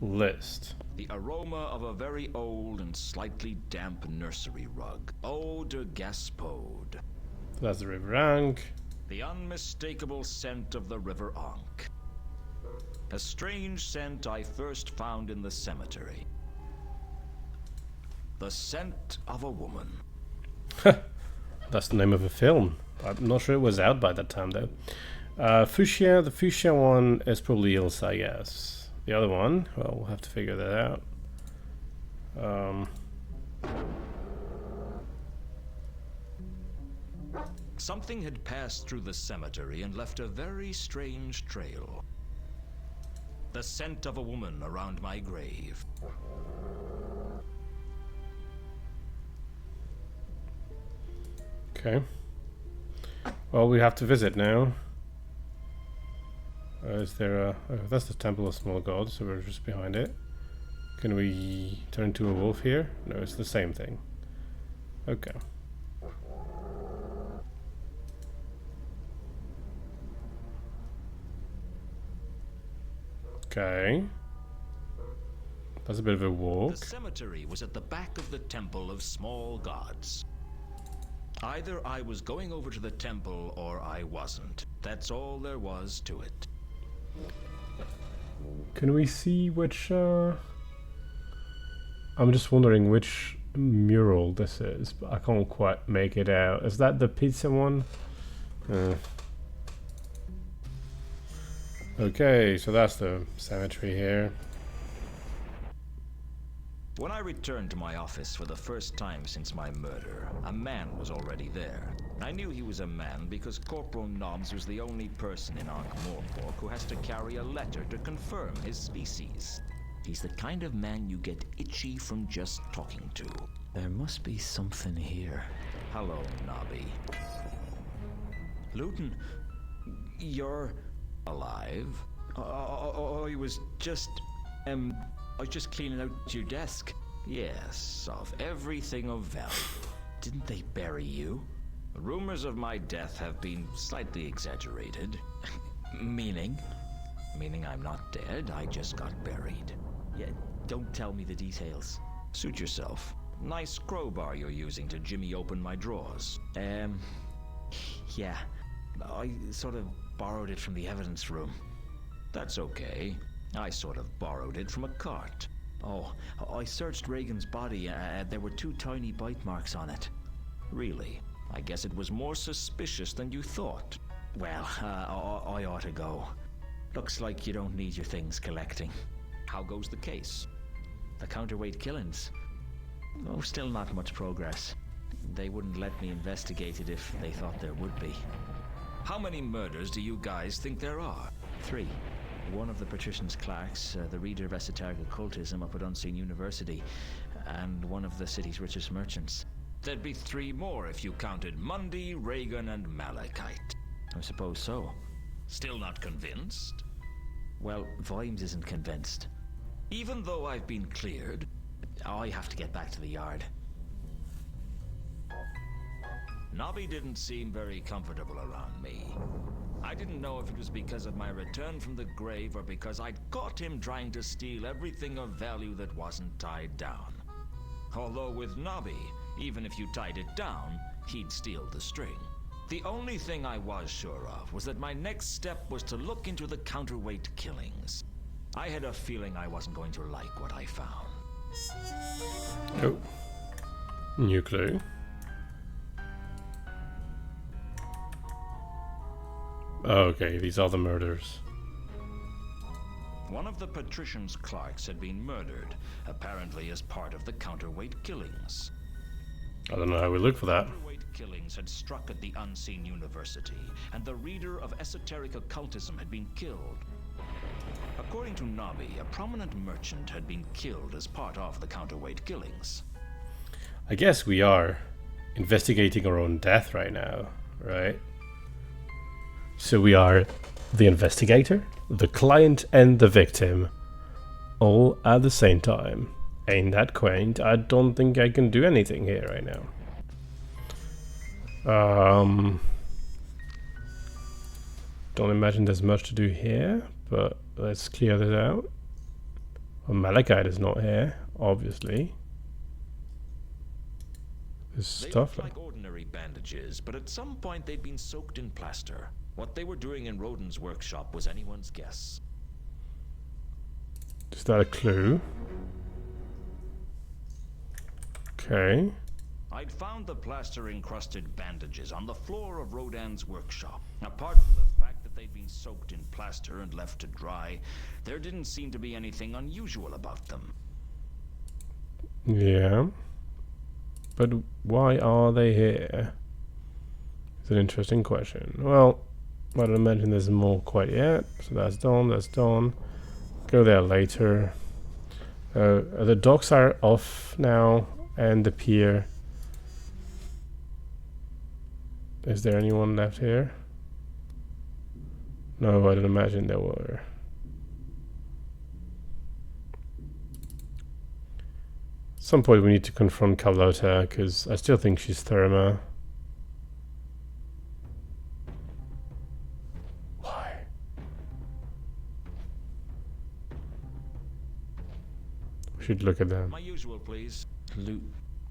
list.
The aroma of a very old and slightly damp nursery rug. Eau de Gaspode.
So that's the River Ankh.
The unmistakable scent of the River Ankh. A strange scent I first found in the cemetery. The scent of a woman.
That's the name of a film. I'm not sure it was out by that time, though. Fuchsia, the fuchsia one is probably Ilsa, I guess. The other one, well, we'll have to figure that out.
Something had passed through the cemetery and left a very strange trail. The scent of a woman around my grave.
Okay. Well, we have to visit now. Is there a... Oh, that's the Temple of Small Gods, so we're just behind it. Can we turn into a wolf here? No, it's the same thing. Okay. Okay. That's a bit of a walk.
The cemetery was at the back of the Temple of Small Gods. Either I was going over to the temple or I wasn't. That's all there was to it.
Can we see which... I'm just wondering which mural this is, but I can't quite make it out. Is that the pizza one? Okay, so that's the cemetery here.
When I returned to my office for the first time since my murder, a man was already there. I knew he was a man because Corporal Nobbs was the only person in Ankh-Morpork who has to carry a letter to confirm his species. He's the kind of man you get itchy from just talking to. There must be something here. Hello, Nobby. Luton, you're alive? I was just cleaning out your desk. Yes, of everything of value. Didn't they bury you? Rumors of my death have been slightly exaggerated. Meaning? Meaning I'm not dead, I just got buried. Yeah, don't tell me the details. Suit yourself. Nice crowbar you're using to jimmy open my drawers. Yeah. I sort of borrowed it from the evidence room. That's okay. I sort of borrowed it from a cart. Oh, I searched Reagan's body. There were 2 tiny bite marks on it. Really? I guess it was more suspicious than you thought. Well, I ought to go. Looks like you don't need your things collecting. How goes the case? The counterweight killings? Oh, still not much progress. They wouldn't let me investigate it if they thought there would be. How many murders do you guys think there are? 3. One of the patrician's clerks, the reader of esoteric occultism up at Unseen University, and one of the city's richest merchants. There'd be 3 more if you counted Mundy, Reagan, and Malachite. I suppose so. Still not convinced? Well, Vimes isn't convinced. Even though I've been cleared, I have to get back to the yard. Nobby didn't seem very comfortable around me. I didn't know if it was because of my return from the grave or because I'd caught him trying to steal everything of value that wasn't tied down. Although with Nobby, even if you tied it down, he'd steal the string. The only thing I was sure of was that my next step was to look into the counterweight killings. I had a feeling I wasn't going to like what I found.
Oh. New clue. Okay, these are the murders.
One one of the patrician's clerks had been murdered, apparently as part of the counterweight killings.
I don't know how we look for that.
Counterweight killings had struck at the Unseen University, and the reader of esoteric occultism had been killed. According to Nabi, a prominent merchant had been killed as part of the counterweight killings.
I guess we are investigating our own death right now, right? So we are the investigator, the client, and the victim, all at the same time. Ain't that quaint? I don't think I can do anything here right now. Don't imagine there's much to do here, but let's clear this out. Well, Malachite is not here, obviously. There's
They
stuff
looked like ordinary bandages, but at some point they'd been soaked in plaster. What they were doing in Rodin's workshop was anyone's guess.
Is that a clue? Okay.
I'd found the plaster-encrusted bandages on the floor of Rodin's workshop. Apart from the fact that they'd been soaked in plaster and left to dry, there didn't seem to be anything unusual about them.
Yeah. But why are they here? It's an interesting question. Well, I don't imagine there's more quite yet. So that's done, that's done. Go there later. The docks are off now, and the pier. Is there anyone left here? No, I don't imagine there were. At some point we need to confront Carlotta, because I still think she's Therma. Why? We should look at them.
My usual, please.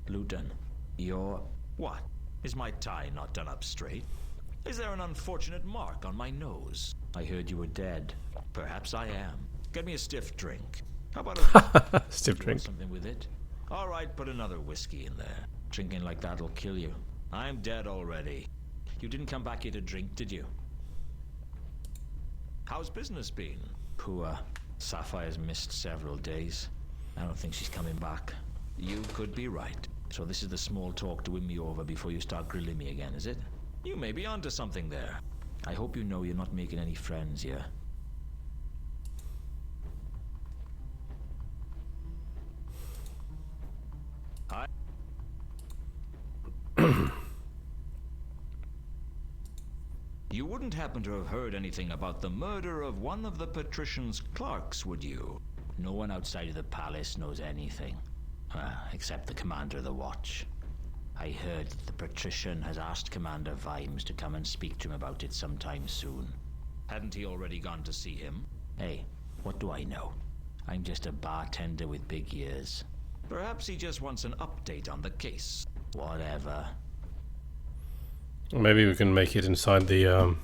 Luton, you're... What? Is my tie not done up straight? Is there an unfortunate mark on my nose? I heard you were dead. Perhaps I am. Get me a stiff drink. How about a...
Stiff
You want
drink.
something with it? All right, put another whiskey in there. Drinking like that'll kill you. I'm dead already. You didn't come back here to drink, did you? How's business been? Poor. Sapphire's missed several days. I don't think she's coming back. You could be right. So this is the small talk to win me over before you start grilling me again, is it? You may be onto something there. I hope you know you're not making any friends here. You wouldn't happen to have heard anything about the murder of one of the patrician's clerks, would you? No one outside of the palace knows anything. Except the commander of the watch. I heard that the patrician has asked Commander Vimes to come and speak to him about it sometime soon. Hadn't he already gone to see him? Hey, what do I know? I'm just a bartender with big ears. Perhaps he just wants an update on the case. Whatever.
Maybe we can make it inside the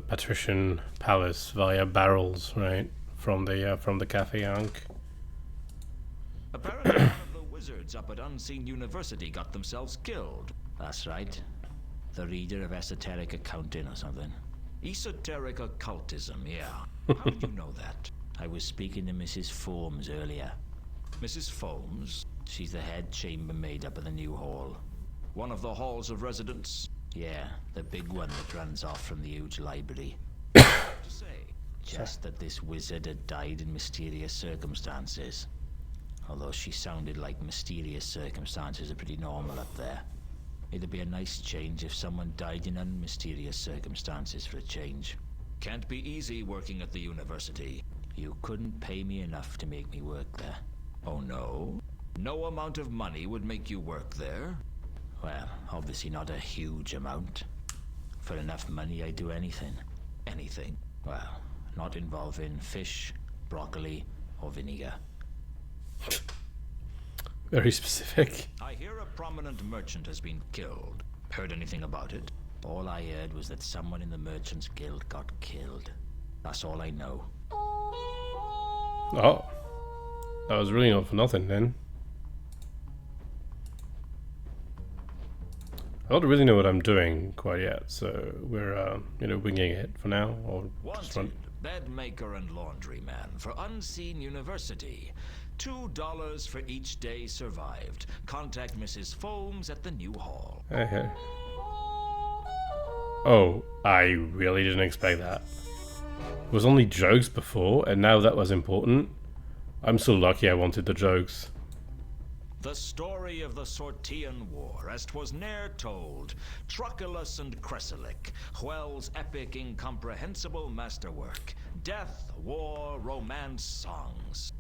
patrician palace via barrels, right? From the Cafe Ankh.
Apparently one of the wizards up at Unseen University got themselves killed. That's right. The reader of esoteric accounting or something. Esoteric occultism, yeah. How did you know that? I was speaking to Mrs. Foames earlier. Mrs. Foames? She's the head chambermaid up at the new hall. One of the halls of residence? Yeah, the big one that runs off from the huge library. To say, just that this wizard had died in mysterious circumstances. Although she sounded like mysterious circumstances are pretty normal up there. It'd be a nice change if someone died in unmysterious circumstances for a change. Can't be easy working at the university. You couldn't pay me enough to make me work there. Oh no? No amount of money would make you work there? Well, obviously not a huge amount. For enough money I'd do anything. Anything? Well, not involving fish, broccoli, or vinegar.
Very specific.
I hear a prominent merchant has been killed. Heard anything about it? All I heard was that someone in the Merchants Guild got killed. That's all I know.
Oh. That was really not for nothing then. I don't really know what I'm doing quite yet, so we're winging it for now, or just run.
Wanted, Bedmaker and laundryman for Unseen University. $2 for each day survived. Contact Mrs. Foames at the new hall.
Okay. Oh, I really didn't expect that. It was only jokes before, and now that was important. I'm so lucky I wanted the jokes.
The story of the Sortian War, as 'twas ne'er told. Truculus and Cresilic, Hwell's epic, incomprehensible masterwork. Death, war, romance songs.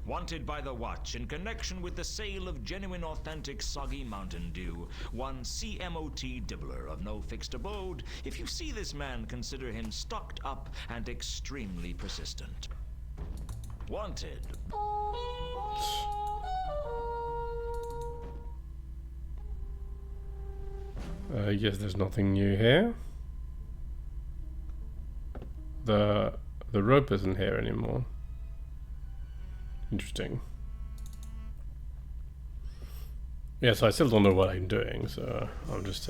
Wanted by the Watch in connection with the sale of genuine authentic soggy Mountain Dew. One CMOT Dibbler of no fixed abode. If you see this man, consider him stocked up and extremely persistent. Wanted.
Yes, there's nothing new here. The rope isn't here anymore. Interesting. Yeah, so I still don't know what I'm doing, so I'm just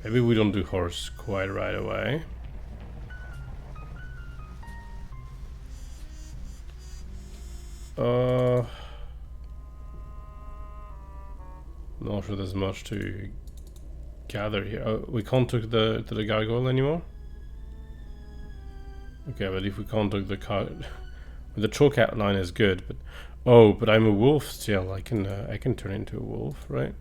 maybe we don't do horse quite right away. Not sure there's much to gather here. Oh, we can't talk to the gargoyle anymore? Okay, but if we can't talk the chalk outline is good, but but I'm a wolf still. I can turn into a wolf, right?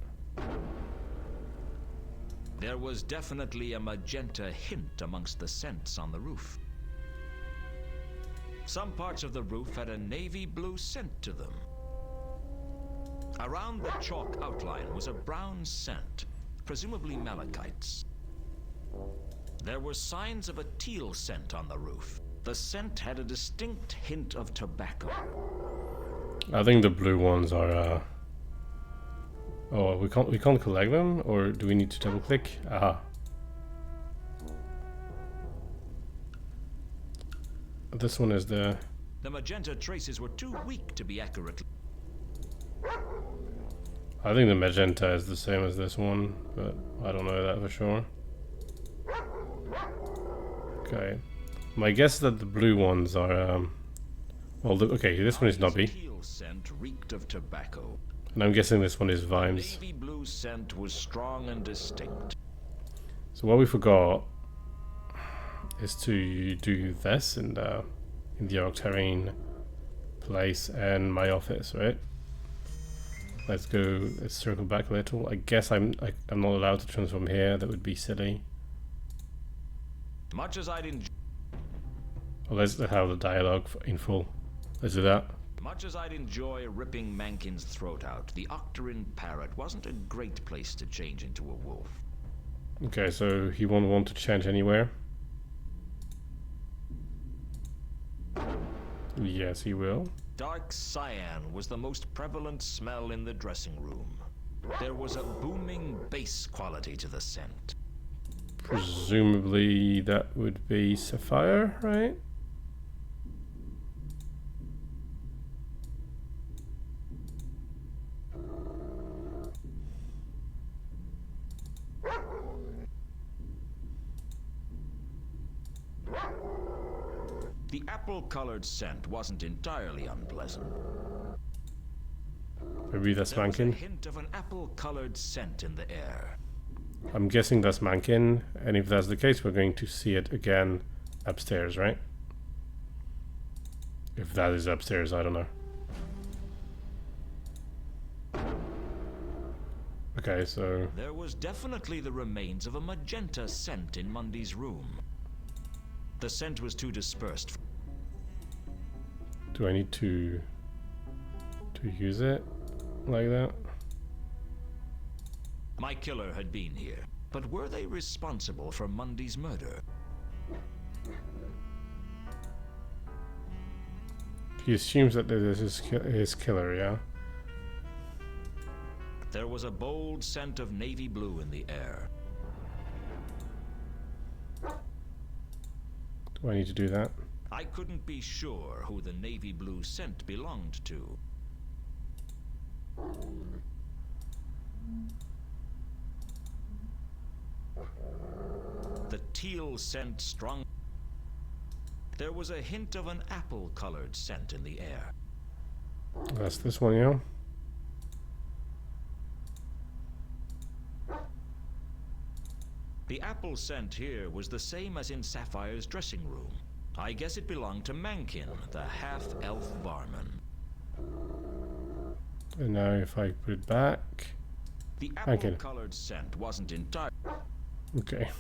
There was definitely a magenta hint amongst the scents on the roof. Some parts of the roof had a navy blue scent to them. Around the chalk outline was a brown scent, presumably malachites. There were signs of a teal scent on the roof. The scent had a distinct hint of tobacco.
I think the blue ones are oh, we can't collect them, or do we need to double click? Aha. This one is the
magenta traces were too weak to be accurate.
I think the magenta is the same as this one, but I don't know that for sure. Okay. My guess is that the blue ones are well, okay, this one is Nubby.
Teal scent reeked of tobacco.
And I'm guessing this one is Vimes.
Navy blue scent was strong and distinct.
So what we forgot is to do this in the Octarine place and my office, right? Let's circle back a little. I guess I'm not allowed to transform here. That would be silly.
Much as I'd enjoy.
Well, let's have the dialogue in full. Let's do that.
Much as I'd enjoy ripping Mankin's throat out, the Octarine parrot wasn't a great place to change into a wolf.
Okay, so he won't want to change anywhere. Yes, he will.
Dark cyan was the most prevalent smell in the dressing room. There was a booming bass quality to the scent.
Presumably that would be sapphire, right?
The apple-colored scent wasn't entirely unpleasant.
Maybe that's
There was a
Mankin.
hint of an apple-colored scent in the air.
I'm guessing that's Mankin, and if that's the case, we're going to see it again upstairs, right? If that is upstairs, I don't know. Okay, so
There was definitely the remains of a magenta scent in Mundy's room. The scent was too dispersed.
do I need to use it like that?
My killer had been here, but were they responsible for Mundy's murder?
He assumes that this is his killer, yeah?
There was a bold scent of navy blue in the air.
Do I need to do that?
I couldn't be sure who the navy blue scent belonged to. The teal scent strong. There was a hint of an apple-colored scent in the air.
That's this one, yeah.
The apple scent here was the same as in Sapphire's dressing room. I guess it belonged to Mankin, the half-elf barman.
And now if I put it back...
The apple-colored scent wasn't entirely...
Okay.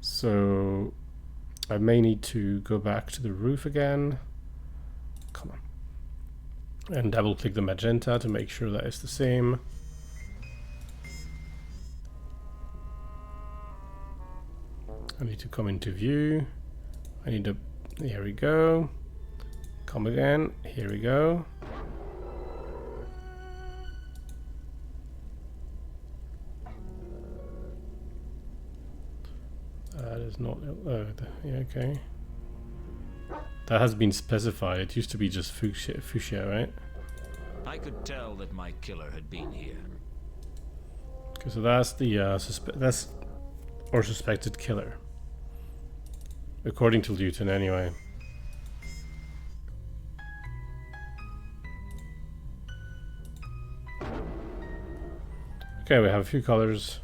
So... I may need to go back to the roof again. Come on. And double-click the magenta to make sure that it's the same. I need to come into view. I need to... Here we go. Come again. Here we go. That is not... yeah, okay. That has been specified. It used to be just fuchsia, right?
I could tell that my killer had been here.
Okay, so that's the that's our suspected killer. According to Luton, anyway. Okay, we have a few colors.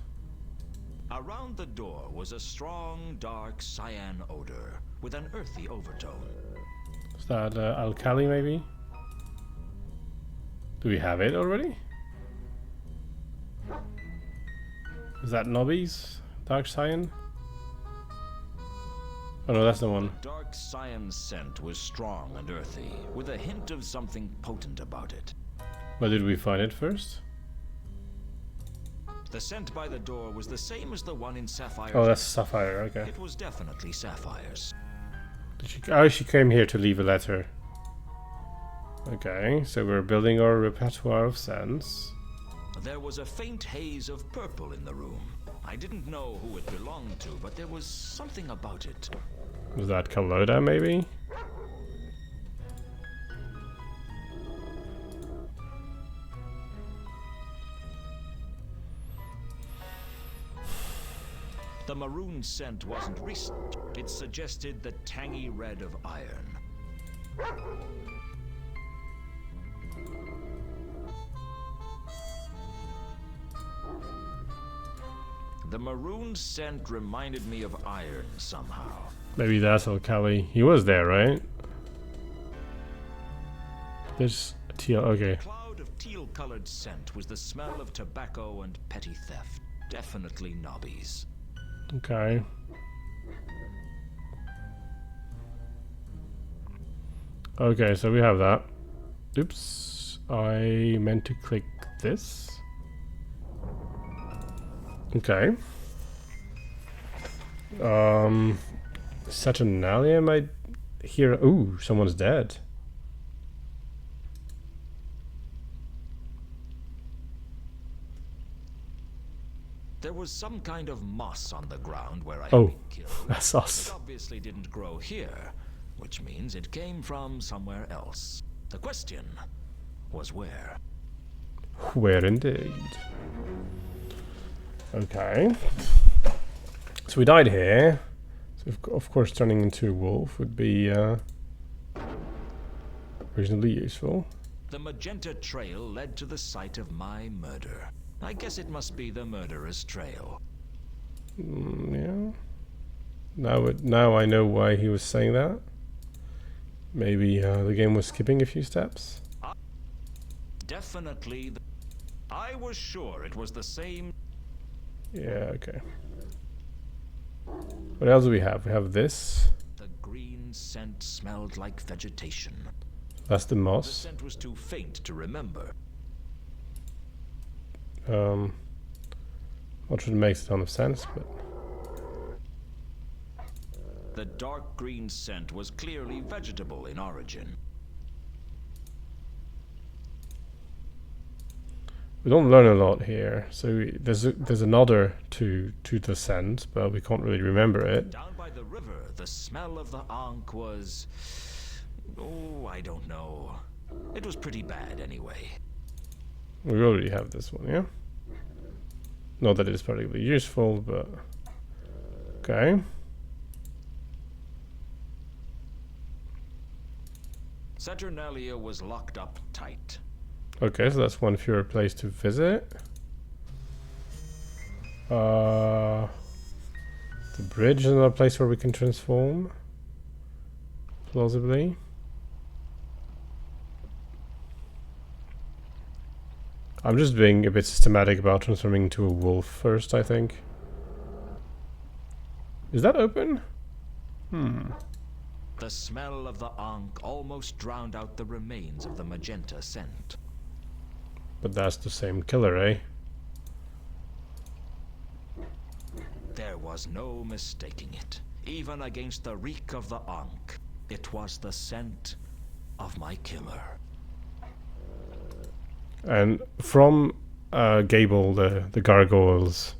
Around the door was a strong, dark cyan odor with an earthy overtone.
Is that alkali, maybe? Do we have it already? Is that Nobby's dark cyan? Oh no, that's the one.
Dark cyan scent was strong and earthy, with a hint of something potent about it.
Where did we find it first?
The scent by the door was the same as the one in Sapphire's.
Oh, that's Sapphire, okay.
It was definitely Sapphire's.
Did she, oh, she came here to leave a letter. Okay, so we're building our repertoire of scents.
There was a faint haze of purple in the room. I didn't know who it belonged to, but there was something about it.
Was that Kaloda, maybe?
The maroon scent wasn't recent. It suggested the tangy red of iron. The maroon scent reminded me of iron somehow.
Maybe that's alkali. He was there, right? There's a teal, okay.
A cloud of teal-colored scent was the smell of tobacco and petty theft. Definitely Nobby's.
Okay. Okay, so we have that. Oops. I meant to click this. Okay. Saturnalia might hear... Ooh, someone's dead.
There was some kind of moss on the ground where I had
Oh,
been killed.
that's us.
It obviously didn't grow here, which means it came from somewhere else. The question was where.
Where indeed. Okay. So we died here. So of course turning into a wolf would be reasonably useful.
The magenta trail led to the site of my murder. I guess it must be the murderer's trail.
Yeah. Now I know why he was saying that. Maybe the game was skipping a few steps.
Definitely. I was sure it was the same.
Yeah, okay. What else do we have? We have this.
The green scent smelled like vegetation.
That's the
The
moss.
scent was too faint to remember.
Not sure it makes a ton of sense, but...
The dark green scent was clearly vegetable in origin.
We don't learn a lot here, so there's another to the scent, but we can't really remember it.
Down by the river, the smell of the Ankh was... Oh, I don't know. It was pretty bad anyway.
We already have this one, yeah? Not that it's particularly useful, but... Okay.
Saturnalia was locked up tight.
Okay, so that's one fewer place to visit. The bridge is another place where we can transform. Plausibly. I'm just being a bit systematic about transforming into a wolf first, I think. Is that open?
The smell of the Ankh almost drowned out the remains of the magenta scent.
But that's the same killer, eh?
There was no mistaking it. Even against the reek of the Ankh, it was the scent of my killer.
And from Gable, the gargoyle's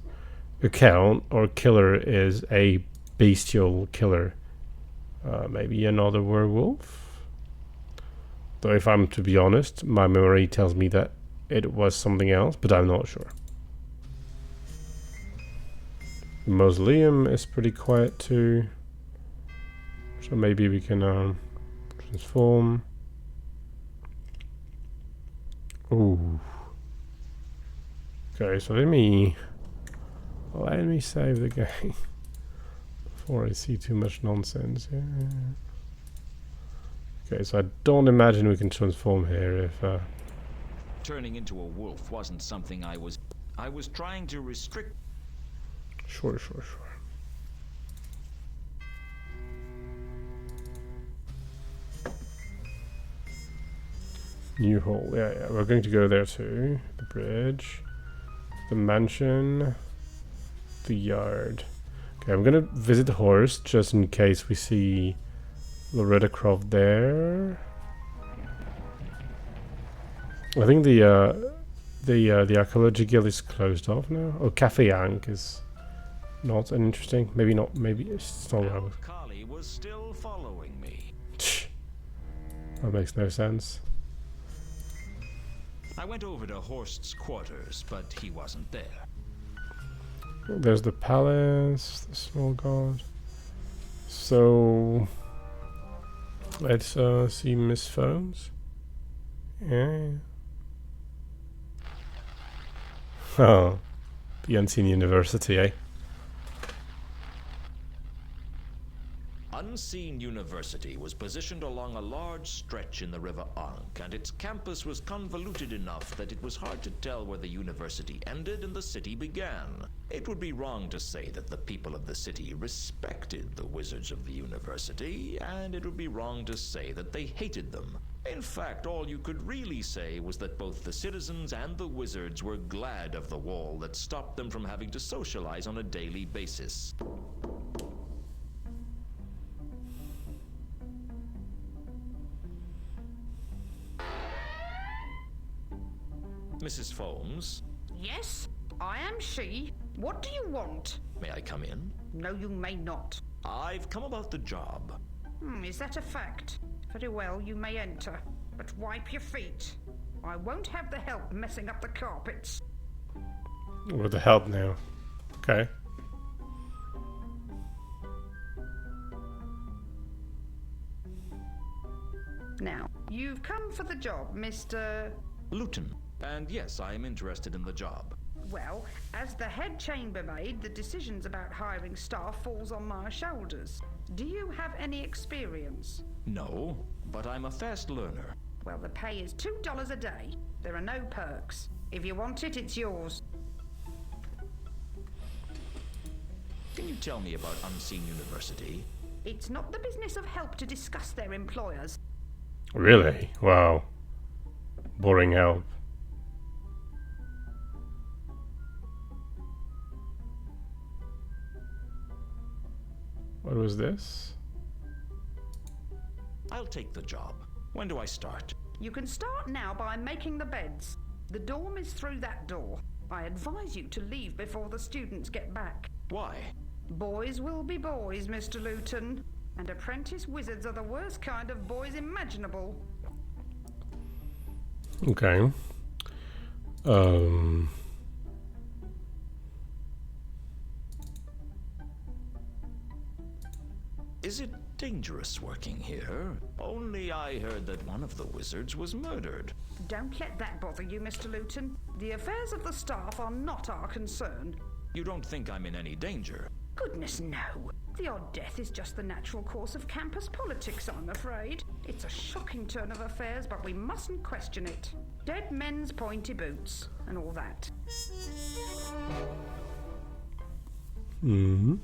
account, our killer is a bestial killer. Maybe another werewolf? Though if I'm to be honest, my memory tells me that it was something else, but I'm not sure. The mausoleum is pretty quiet too. So maybe we can transform. Ooh. Okay, so let me save the game before I see too much nonsense. Yeah. Okay, so I don't imagine we can transform here if
Turning into a wolf wasn't something I was trying to restrict.
Sure. New hall. Yeah. We're going to go there too. The bridge, the mansion, the yard. Okay, I'm gonna visit the horse just in case we see Loretta Croft there. I think the archaeology guild is closed off now. Oh, Cafe Yank is not an interesting. Maybe not. Maybe it's not.
Kali was still following me.
That makes no sense.
I went over to Horst's quarters, but he wasn't there.
There's the palace, the small god. So let's see Miss Foams. Yeah. Oh, the Unseen University, eh?
Unseen University was positioned along a large stretch in the River Ankh, and its campus was convoluted enough that it was hard to tell where the university ended and the city began. It would be wrong to say that the people of the city respected the wizards of the university, and it would be wrong to say that they hated them. In fact, all you could really say was that both the citizens and the wizards were glad of the wall that stopped them from having to socialize on a daily basis. Mrs. Foams,
Yes, I am she. What do you want?
may I come in?
No, you may not.
I've come about the job.
Is that a fact? Very well, you may enter, but wipe your feet. I won't have the help messing up the carpets.
With the help now. Okay.
Now, you've come for the job, Mr.
Luton. And yes, I am interested in the job.
Well, as the head chambermaid, the decisions about hiring staff falls on my shoulders. Do you have any experience?
No, but I'm a fast learner.
Well, the pay is $2 a day. There are no perks. If you want it, it's yours.
Can you tell me about Unseen University?
It's not the business of help to discuss their employers.
Really? Wow. Boring help. What was this?
I'll take the job. When do I start?
You can start now by making the beds. The dorm is through that door. I advise you to leave before the students get back.
Why?
Boys will be boys, Mr. Luton. And apprentice wizards are the worst kind of boys imaginable.
Okay.
Is it dangerous working here? Only I heard that one of the wizards was murdered.
Don't let that bother you, Mr. Luton. The affairs of the staff are not our concern.
You don't think I'm in any danger?
Goodness, no. The odd death is just the natural course of campus politics, I'm afraid. It's a shocking turn of affairs, but we mustn't question it. Dead men's pointy boots, and all that.
Mm-hmm.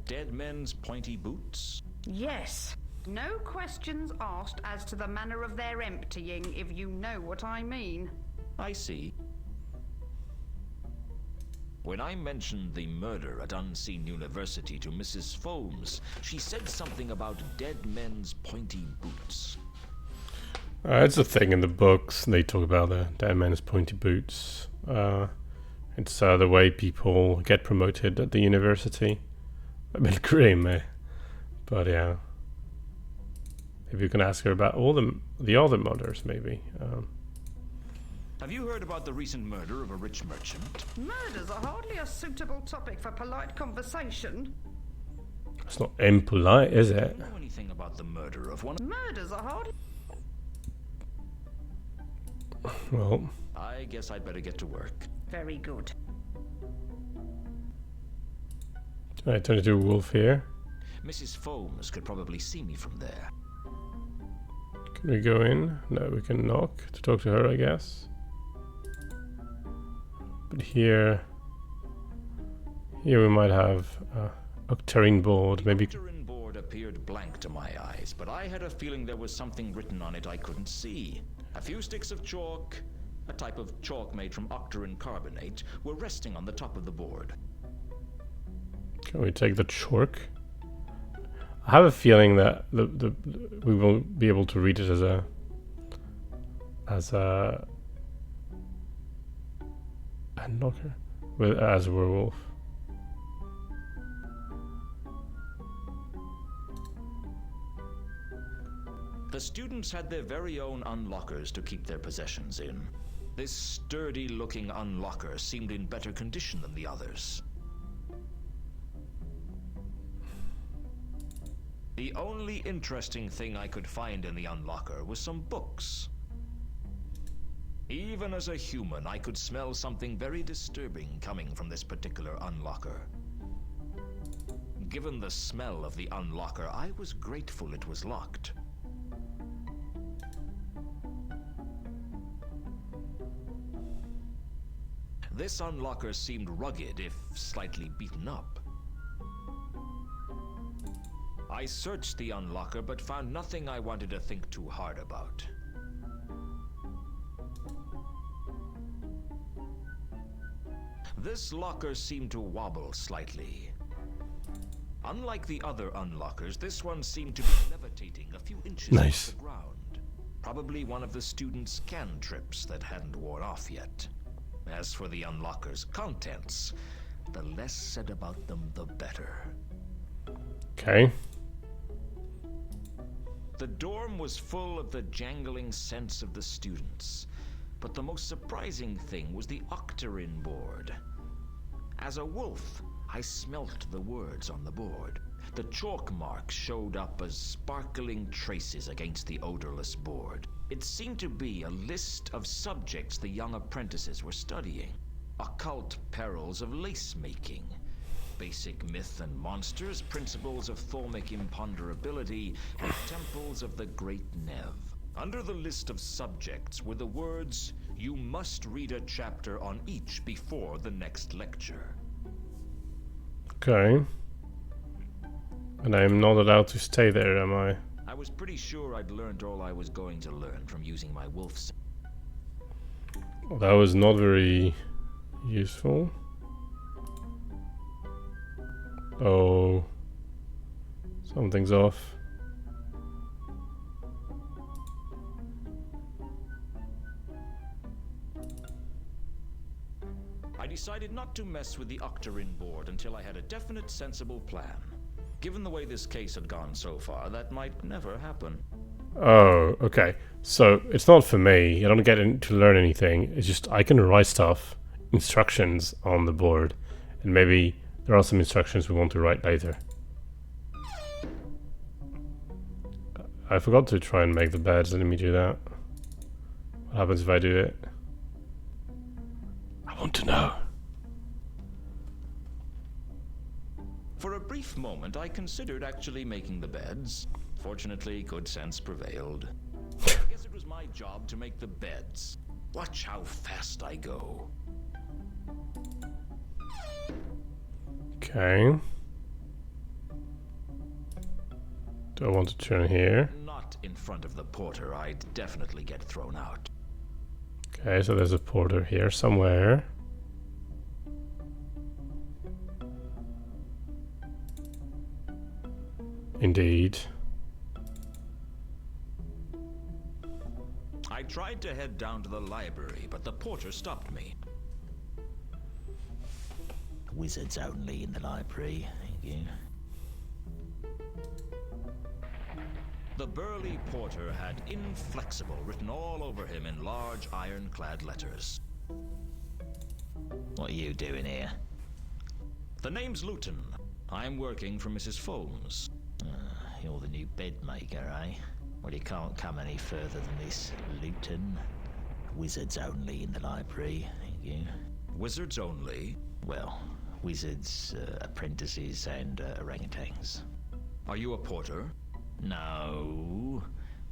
Dead men's pointy boots?
Yes. No questions asked as to the manner of their emptying, if you know what I mean.
I see. When I mentioned the murder at Unseen University to Mrs. Foames, she said something about dead men's pointy boots.
It's a thing in the books. They talk about the dead man's pointy boots. It's the way people get promoted at the university. A bit grim, but yeah. If you can ask her about all the other murders, maybe.
Have you heard about the recent murder of a rich merchant?
Murders are hardly a suitable topic for polite conversation.
It's not impolite, is it?
Do you know anything about the murder of one?
Murders are hardly...
Well,
I guess I'd better get to work.
Very good.
can I turn into a wolf here?
Mrs. Foames could probably see me from there.
Can we go in? No, we can knock to talk to her, I guess. But here we might have a terrain board, maybe.
The terrain board appeared blank to my eyes, but I had a feeling there was something written on it I couldn't see. A few sticks of chalk, a type of chalk made from octarine carbonate, were resting on the top of the board.
Can we take the chalk? I have a feeling that we will be able to read it as a knocker as a werewolf.
The students had their very own unlockers to keep their possessions in. This sturdy-looking unlocker seemed in better condition than the others. The only interesting thing I could find in the unlocker was some books. Even as a human, I could smell something very disturbing coming from this particular unlocker. Given the smell of the unlocker, I was grateful it was locked. This unlocker seemed rugged, if slightly beaten up. I searched the unlocker, but found nothing I wanted to think too hard about. This locker seemed to wobble slightly. Unlike the other unlockers, this one seemed to be levitating a few inches off the ground. Probably one of the students' cantrips that hadn't worn off yet. As for the unlocker's contents, the less said about them, the better.
Okay.
The dorm was full of the jangling scents of the students, but the most surprising thing was the octarine board. As a wolf, I smelt the words on the board. The chalk marks showed up as sparkling traces against the odorless board. It seemed to be a list of subjects the young apprentices were studying. Occult perils of lace-making, basic myth and monsters, principles of thaumic imponderability, and temples of the Great Nev. Under the list of subjects were the words, "You must read a chapter on each before the next lecture."
Okay. And I'm not allowed to stay there, am I?
I was pretty sure I'd learned all I was going to learn from using my wolf sense.
Well, that was not very useful. Oh. Something's off.
I decided not to mess with the octarine board until I had a definite, sensible plan. Given the way this case had gone so far, that might never happen.
Oh, okay. So it's not for me. I don't get to learn anything. It's just I can write stuff, instructions on the board, and maybe there are some instructions we want to write later. I forgot to try and make the beds. Let me do that. What happens if I do it? I want to know.
For a brief moment, I considered actually making the beds. Fortunately, good sense prevailed. I guess it was my job to make the beds. Watch how fast I go.
Okay. Do I want to turn here?
Not in front of the porter. I'd definitely get thrown out.
Okay, so there's a porter here somewhere. Indeed.
I tried to head down to the library, but the porter stopped me.
Wizards only in the library, thank you.
The burly porter had inflexible written all over him in large ironclad letters.
What are you doing here?
The name's Luton. I'm working for Mrs. Foames.
You're the new bed maker, eh? Well, you can't come any further than this, Luton. Wizards only in the library, thank you.
Wizards only?
Well, wizards, apprentices, and orangutans.
Are you a porter?
No,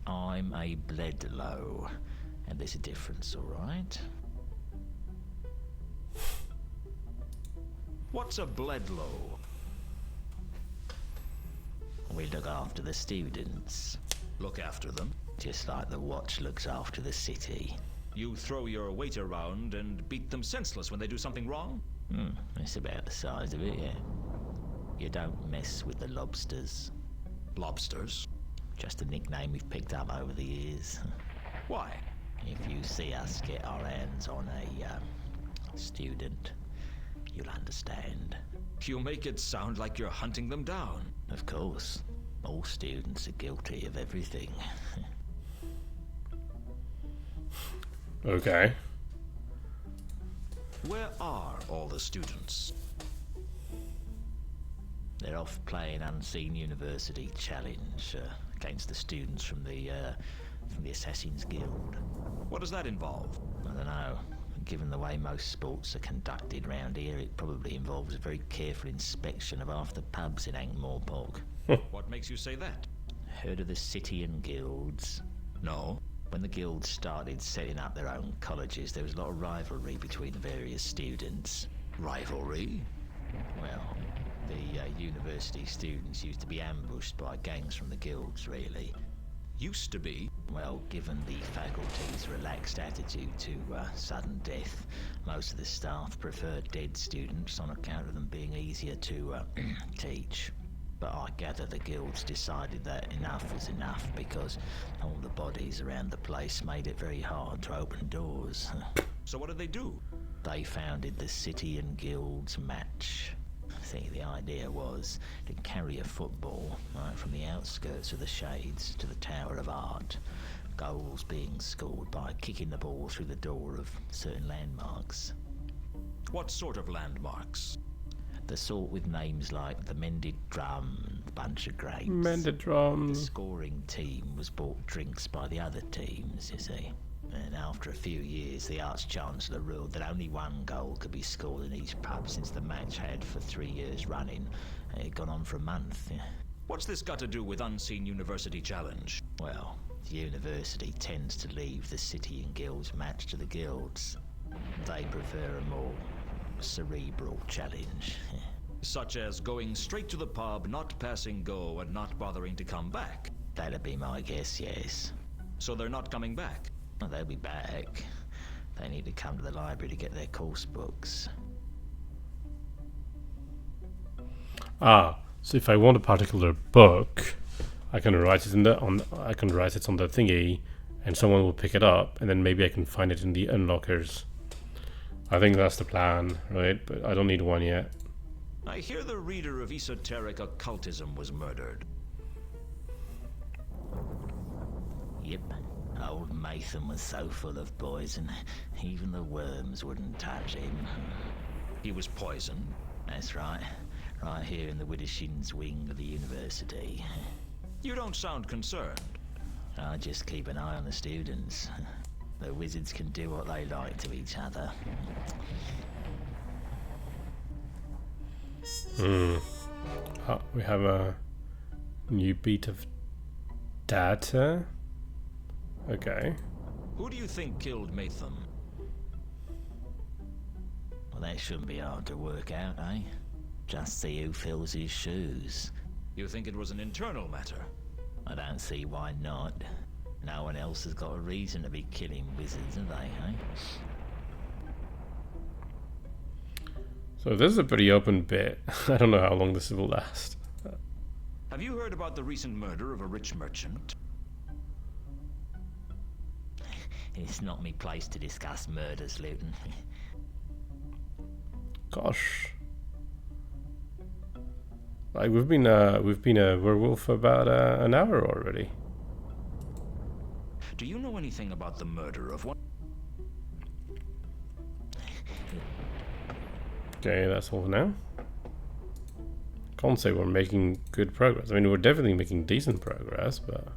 I'm a Bledlow, and there's a difference, all right?
What's a Bledlow?
We look after the students,
Look after them.
just like the watch looks after the city.
You throw your weight around and beat them senseless when they do something wrong?
It's about the size of it, yeah. You don't mess with the lobsters.
Lobsters?
Just a nickname we've picked up over the years.
Why?
If you see us get our hands on a student, you'll understand.
You make it sound like you're hunting them down.
Of course, all students are guilty of everything.
Okay.
Where are all the students?
They're off playing Unseen University Challenge against the students from the Assassin's Guild.
What does that involve?
I don't know. Given the way most sports are conducted round here, it probably involves a very careful inspection of half the pubs in Ankh-Morpork.
What makes you say that?
Heard of the City and Guilds?
No.
When the guilds started setting up their own colleges, there was a lot of rivalry between the various students.
Rivalry?
Well, the university students used to be ambushed by gangs from the guilds, really.
Used to be.
Well, given the faculty's relaxed attitude to sudden death, most of the staff preferred dead students on account of them being easier to teach. But I gather the guilds decided that enough was enough because all the bodies around the place made it very hard to open doors.
So what did they do?
They founded the City and Guilds Match. I think the idea was to carry a football from the outskirts of the Shades to the Tower of Art, goals being scored by kicking the ball through the door of certain landmarks.
What sort of landmarks?
The sort with names like the Mended Drum, the Bunch of Grapes.
Mended Drum.
The scoring team was bought drinks by the other teams, you see. And after a few years, the Arch-Chancellor ruled that only one goal could be scored in each pub since the match had, for 3 years running, it had gone on for a month.
What's this got to do with Unseen University Challenge?
Well, the university tends to leave the City and Guilds Match to the guilds. They prefer a more cerebral challenge.
Such as going straight to the pub, not passing go, and not bothering to come back.
That'd be my guess, yes.
So they're not coming back?
Well, they'll be back. They need to come to the library to get their course books.
So if I want a particular book, I can write it on the thingy, and someone will pick it up, and then maybe I can find it in the unlockers. I think that's the plan, right? But I don't need one yet.
I hear the reader of esoteric occultism was murdered.
Yep. Old Mason was so full of poison, even the worms wouldn't touch him.
He was poisoned.
That's right. Right here in the Widdershins wing of the university.
You don't sound concerned.
I just keep an eye on the students. The wizards can do what they like to each other.
Oh, we have a new beat of data. Okay.
Who do you think killed Matham?
Well, that shouldn't be hard to work out, eh? Just see who fills his shoes.
You think it was an internal matter?
I don't see why not. No one else has got a reason to be killing wizards, have they, eh?
So this is a pretty open bit. I don't know how long this will last.
Have you heard about the recent murder of a rich merchant?
It's not me place to discuss murders, Luton.
Gosh. Like we've been a werewolf for about an hour already.
Do you know anything about the murder of one?
Okay, that's all for now. Can't say we're making good progress. I mean, we're definitely making decent progress, but...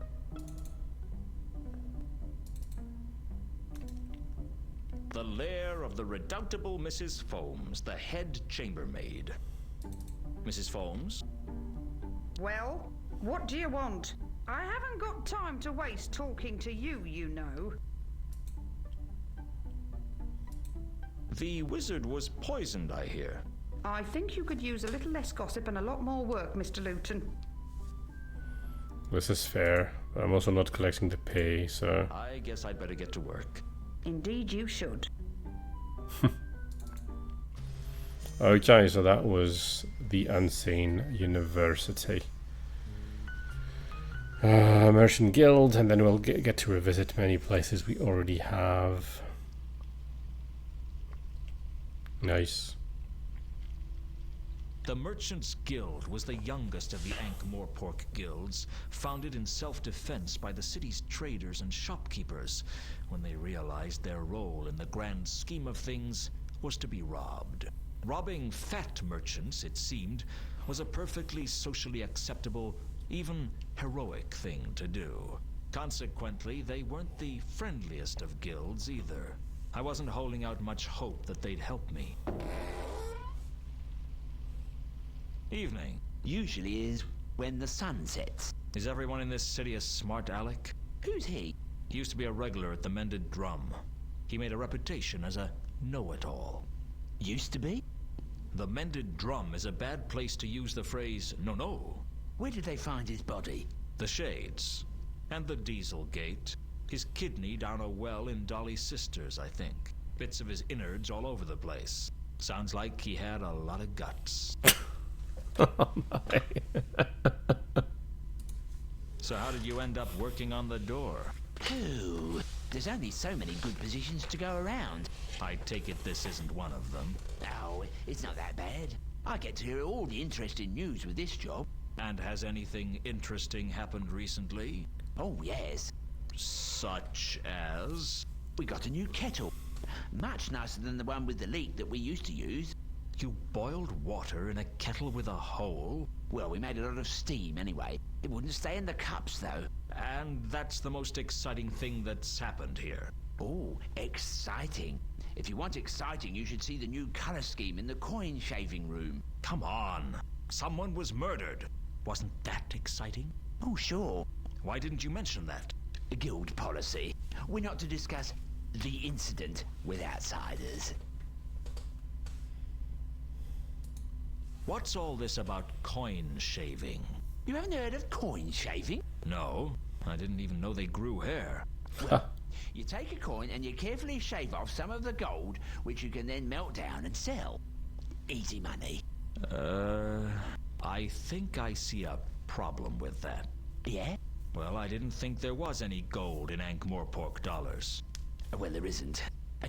The lair of the redoubtable Mrs. Foames, the head chambermaid. Mrs. Foames?
Well, what do you want? I haven't got time to waste talking to you, you know.
The wizard was poisoned, I hear.
I think you could use a little less gossip and a lot more work, Mr. Luton.
This is fair, but I'm also not collecting the pay, so...
I guess I'd better get to work.
Indeed you should.
Okay, so that was the Unseen University. Merchant Guild, and then we'll get to revisit many places we already have. Nice.
The Merchants Guild was the youngest of the Ankh-Morpork guilds, founded in self-defense by the city's traders and shopkeepers when they realized their role in the grand scheme of things was to be robbed. Robbing fat merchants, it seemed, was a perfectly socially acceptable, even heroic thing to do. Consequently, they weren't the friendliest of guilds either. I wasn't holding out much hope that they'd help me. Evening.
Usually is when the sun sets.
Is everyone in this city a smart aleck?
Who's he?
He used to be a regular at the Mended Drum. He made a reputation as a know-it-all.
Used to be?
The Mended Drum is a bad place to use the phrase no.
Where did they find his body?
The Shades. And the Diesel Gate. His kidney down a well in Dolly's sister's, I think. Bits of his innards all over the place. Sounds like he had a lot of guts.
Oh my.
So how did you end up working on the door?
Ooh, there's only so many good positions to go around.
I take it this isn't one of them.
Oh, it's not that bad. I get to hear all the interesting news with this job.
And has anything interesting happened recently?
Oh, yes.
Such as?
We got a new kettle. Much nicer than the one with the leak that we used to use.
You boiled water in a kettle with a hole?
Well, we made a lot of steam anyway. It wouldn't stay in the cups, though.
And that's the most exciting thing that's happened here.
Oh, exciting. If you want exciting, you should see the new color scheme in the coin shaving room.
Come on. Someone was murdered. Wasn't that exciting?
Oh, sure.
Why didn't you mention that?
Guild policy. We're not to discuss the incident with outsiders.
What's all this about coin shaving?
You haven't heard of coin shaving?
No, I didn't even know they grew hair.
Well, you take a coin and you carefully shave off some of the gold, which you can then melt down and sell. Easy money.
I think I see a problem with that.
Yeah?
Well, I didn't think there was any gold in Ankh-Morpork dollars.
Well, there isn't.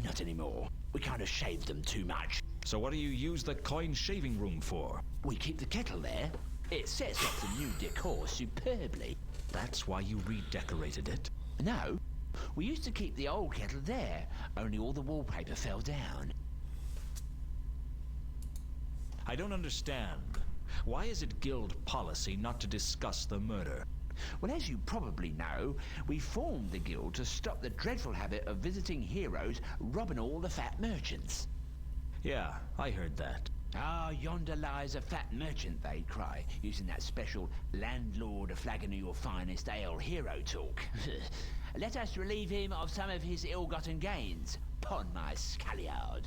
Not anymore. We kind of shaved them too much.
So what do you use the coin shaving room for?
We keep the kettle there. It sets off the new decor superbly.
That's why you redecorated it?
No. We used to keep the old kettle there, only all the wallpaper fell down.
I don't understand. Why is it guild policy not to discuss the murder?
Well, as you probably know, we formed the guild to stop the dreadful habit of visiting heroes robbing all the fat merchants.
Yeah, I heard that.
Ah, yonder lies a fat merchant, they cry, using that special landlord a flagon of your finest ale hero talk. Let us relieve him of some of his ill-gotten gains. Pon my scalliard.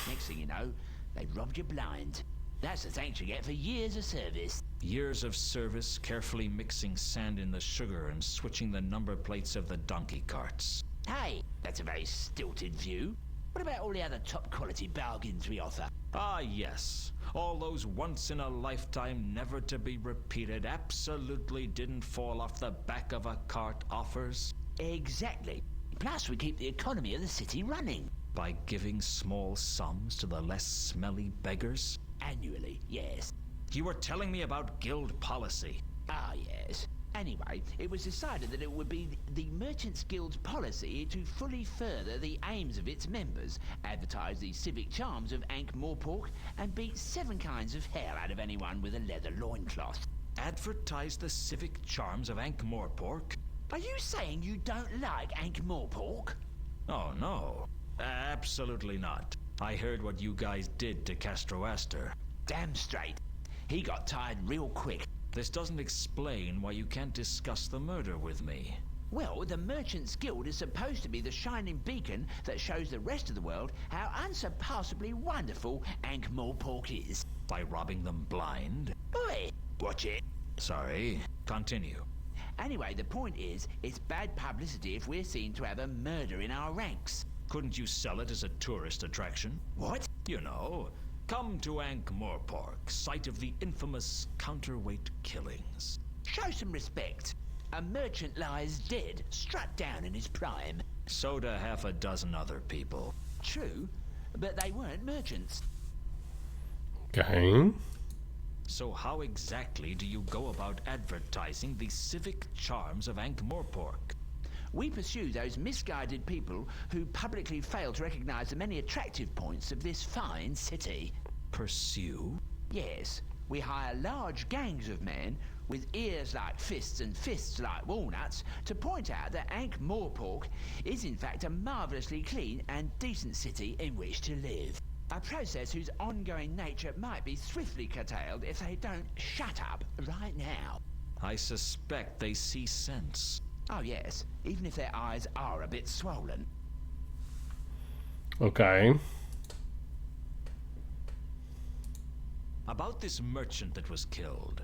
Next thing you know, they've robbed you blind. That's the thanks you get for years of service.
Years of service, carefully mixing sand in the sugar and switching the number plates of the donkey carts.
Hey, that's a very stilted view. What about all the other top-quality bargains we offer?
Ah, yes. All those once-in-a-lifetime, never-to-be-repeated, absolutely didn't fall off the back of a cart offers.
Exactly. Plus, we keep the economy of the city running.
By giving small sums to the less smelly beggars?
Annually, yes.
You were telling me about guild policy.
Ah, yes. Anyway, it was decided that it would be the Merchants Guild's policy to fully further the aims of its members, advertise the civic charms of Ankh-Morpork, and beat 7 kinds of hell out of anyone with a leather loincloth.
Advertise the civic charms of Ankh-Morpork?
Are you saying you don't like Ankh-Morpork?
Oh, no. Absolutely not. I heard what you guys did to Castroaster.
Damn straight. He got tired real quick.
This doesn't explain why you can't discuss the murder with me.
Well, the Merchants Guild is supposed to be the shining beacon that shows the rest of the world how unsurpassably wonderful Ankh-Morpork is.
By robbing them blind?
Oi! Watch it.
Sorry. Continue.
Anyway, the point is, it's bad publicity if we're seen to have a murder in our ranks.
Couldn't you sell it as a tourist attraction?
What?
You know, come to Ankh-Morpork, site of the infamous counterweight killings.
Show some respect. A merchant lies dead, struck down in his prime.
So do half a dozen other people.
True, but they weren't merchants.
Okay.
So how exactly do you go about advertising the civic charms of Ankh-Morpork?
We pursue those misguided people who publicly fail to recognize the many attractive points of this fine city.
Pursue?
Yes, we hire large gangs of men with ears like fists and fists like walnuts to point out that Ankh-Morpork is in fact a marvelously clean and decent city in which to live. A process whose ongoing nature might be swiftly curtailed if they don't shut up right now.
I suspect they see sense.
Oh yes, even if their eyes are a bit swollen.
Okay.
About this merchant that was killed.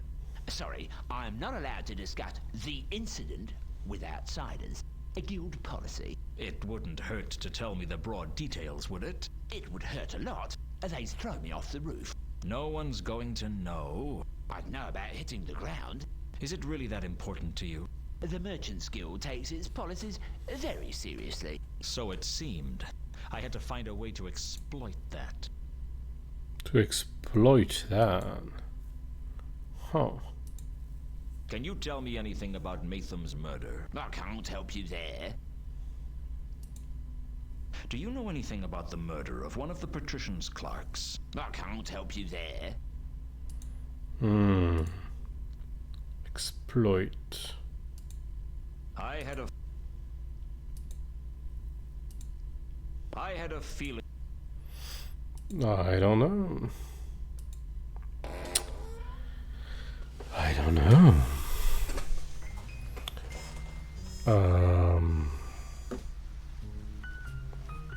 Sorry, I am not allowed to discuss the incident with outsiders. A guild policy.
It wouldn't hurt to tell me the broad details, would it?
It would hurt a lot. They'd throw me off the roof.
No one's going to know.
I'd know about hitting the ground.
Is it really that important to you?
The Merchants Guild takes its policies very seriously.
So it seemed. I had to find a way to exploit that.
To exploit that? Huh.
Can you tell me anything about Matham's murder?
I can't help you there.
Do you know anything about the murder of one of the patrician's clerks?
I can't help you there.
Exploit.
I had a feeling.
I don't know. I don't know.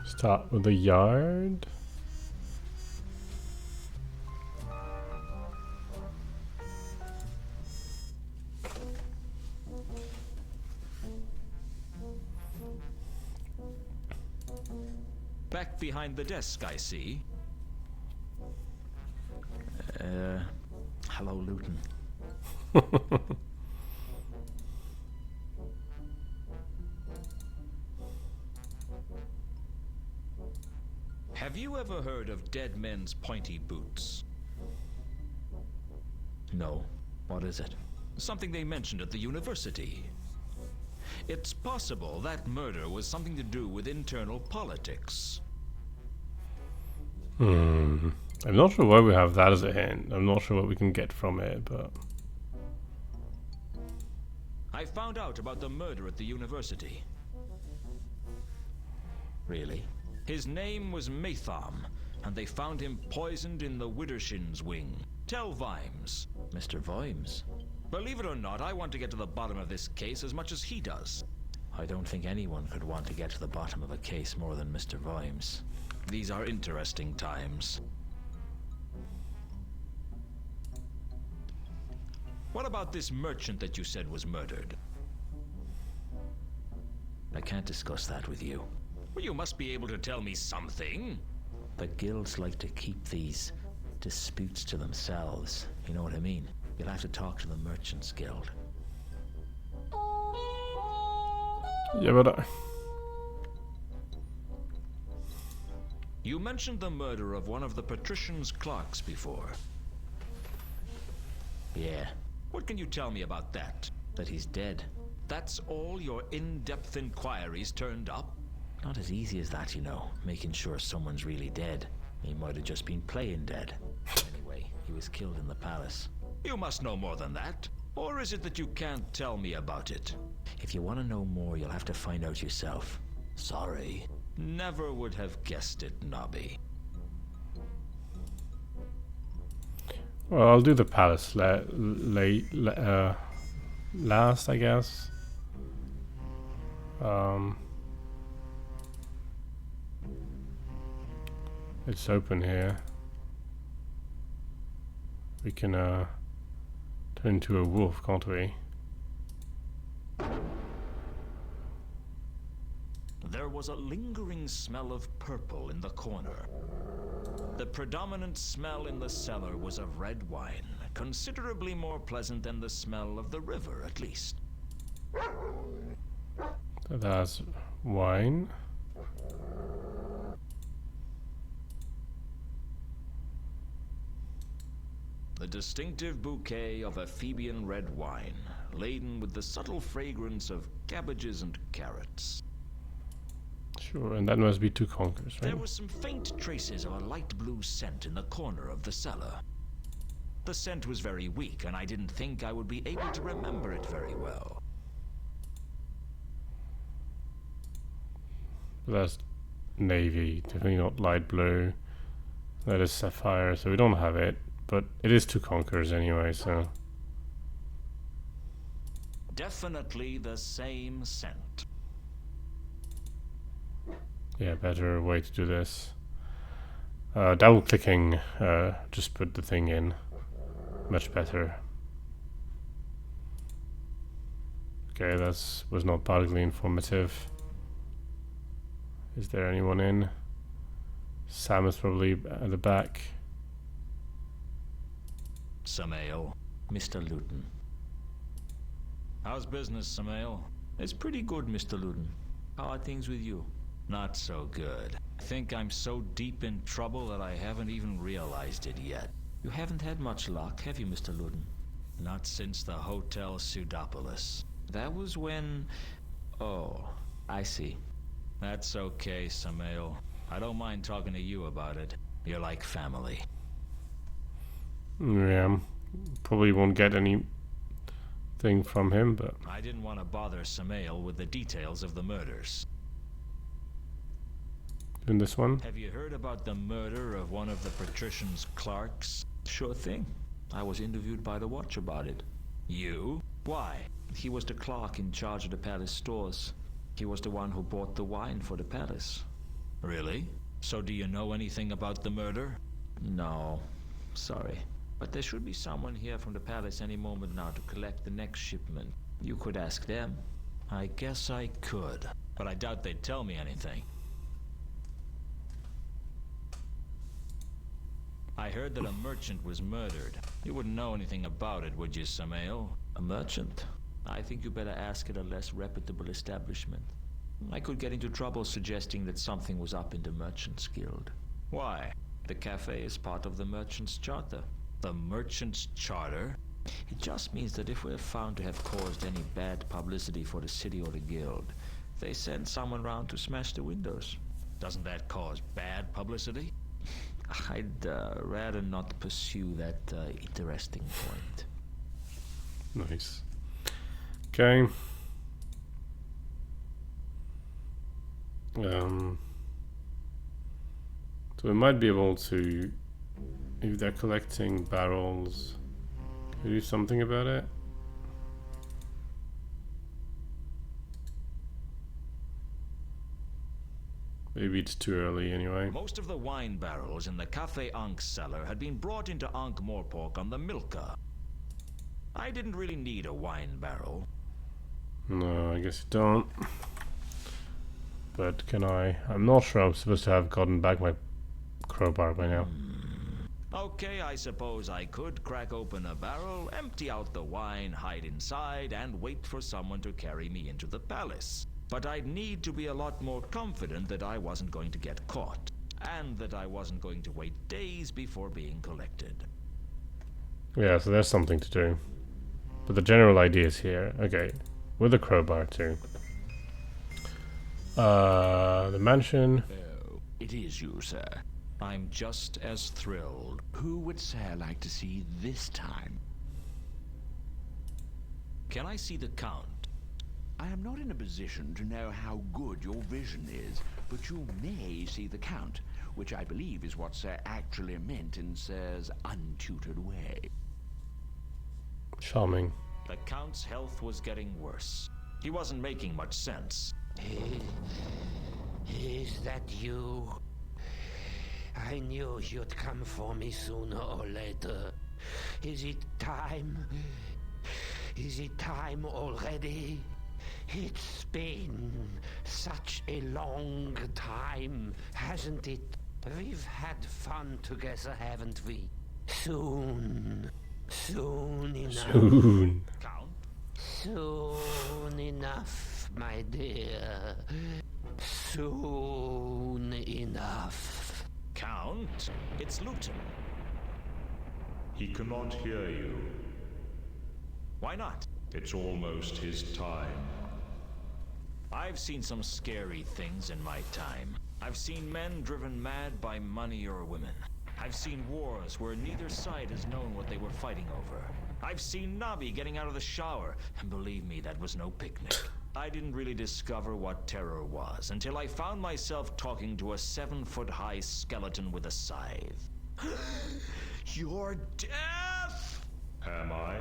Start with the yard.
Back behind the desk, I see. Hello, Luton. Have you ever heard of dead men's pointy boots? No. What is it? Something they mentioned at the university. It's possible that murder was something to do with internal politics.
I'm not sure why we have that as a hint. I'm not sure what we can get from it, but...
I found out about the murder at the university.
Really?
His name was Matham, and they found him poisoned in the Widdershin's wing. Tell Vimes.
Mr. Vimes?
Believe it or not, I want to get to the bottom of this case as much as he does.
I don't think anyone could want to get to the bottom of a case more than Mr. Vimes.
These are interesting times. What about this merchant that you said was murdered?
I can't discuss that with you.
Well, you must be able to tell me something.
The guilds like to keep these disputes to themselves. You know what I mean? You'll have to talk to the Merchants Guild.
Yeah, but...
You mentioned the murder of one of the patrician's clerks before.
Yeah,
What can you tell me about that?
that he's dead.
That's all your in-depth inquiries turned up?
Not as easy as that, you know, making sure someone's really dead. He might have just been playing dead. Anyway, he was killed in the palace.
You must know more than that. Or is it that you can't tell me about it?
If you want to know more, you'll have to find out yourself. Sorry.
Never would have guessed it, Nobby.
Well, I'll do the palace last, I guess. It's open here. We can turn into a wolf, can't we?
There was a lingering smell of purple in the corner. The predominant smell in the cellar was of red wine, considerably more pleasant than the smell of the river, at least.
So that's wine.
The distinctive bouquet of Ephebian red wine, laden with the subtle fragrance of cabbages and carrots.
Sure, and that must be 2 conkers, right?
There were some faint traces of a light blue scent in the corner of the cellar. The scent was very weak, and I didn't think I would be able to remember it very well.
That's navy, definitely not light blue. That is sapphire, so we don't have it. But it is 2 conkers anyway, so...
Definitely the same scent.
Yeah, better way to do this. Double clicking, just put the thing in. Much better. Okay, that was not particularly informative. Is there anyone in? Sam is probably at the back.
Samael.
Mr. Luton.
How's business, Samael?
It's pretty good, Mr. Luton. How are things with you?
Not so good. I think I'm so deep in trouble that I haven't even realized it yet.
You haven't had much luck, have you, Mr. Luton?
Not since the Hotel Pseudopolis.
That was when... Oh, I see.
That's okay, Samael. I don't mind talking to you about it. You're like family.
Yeah, probably won't get anything from him, but...
I didn't want to bother Samael with the details of the murders.
In this one?
Have you heard about the murder of one of the patrician's clerks?
Sure thing. I was interviewed by the Watch about it.
You? Why?
He was the clerk in charge of the palace stores. He was the one who bought the wine for the palace.
Really? So do you know anything about the murder?
No, sorry. But there should be someone here from the palace any moment now to collect the next shipment. You could ask them.
I guess I could, but I doubt they'd tell me anything. I heard that a merchant was murdered. You wouldn't know anything about it, would you, Samael?
A merchant? I think you better ask at a less reputable establishment. I could get into trouble suggesting that something was up in the Merchants Guild.
Why?
The cafe is part of the Merchants Charter.
The Merchants Charter?
It just means that if we're found to have caused any bad publicity for the city or the guild, they send someone round to smash the windows.
Doesn't that cause bad publicity? I'd rather not pursue that interesting point.
Nice. Okay. So we might be able to, if they're collecting barrels, do something about it. Maybe it's too early anyway.
Most of the wine barrels in the Café Ankh cellar had been brought into Ankh-Morpork on the Milka. I didn't really need a wine barrel.
No, I guess you don't. But can I? I'm not sure I'm supposed to have gotten back my crowbar by now.
Okay, I suppose I could crack open a barrel, empty out the wine, hide inside, and wait for someone to carry me into the palace. But I'd need to be a lot more confident that I wasn't going to get caught, and that I wasn't going to wait days before being collected.
Yeah, so there's something to do. But the general idea is here. Okay, with a crowbar too. The mansion.
Oh, it is you, sir.
I'm just as thrilled.
Who would Sir like to see this time?
Can I see the Count?
I am not in a position to know how good your vision is, but you may see the Count, which I believe is what Sir actually meant in Sir's untutored way.
Charming.
The Count's health was getting worse. He wasn't making much sense.
Is that you? I knew you'd come for me sooner or later. Is it time? Is it time already? It's been such a long time, hasn't it? We've had fun together, haven't we? Soon enough.
Soon.
Count?
Soon enough, my dear. Soon enough.
Count? It's Luton.
He cannot hear you.
Why not?
It's almost his time.
I've seen some scary things in my time. I've seen men driven mad by money or women. I've seen wars where neither side has known what they were fighting over. I've seen Navi getting out of the shower, and believe me, that was no picnic. I didn't really discover what terror was until I found myself talking to a 7-foot-high skeleton with a scythe. Your death!
Am I?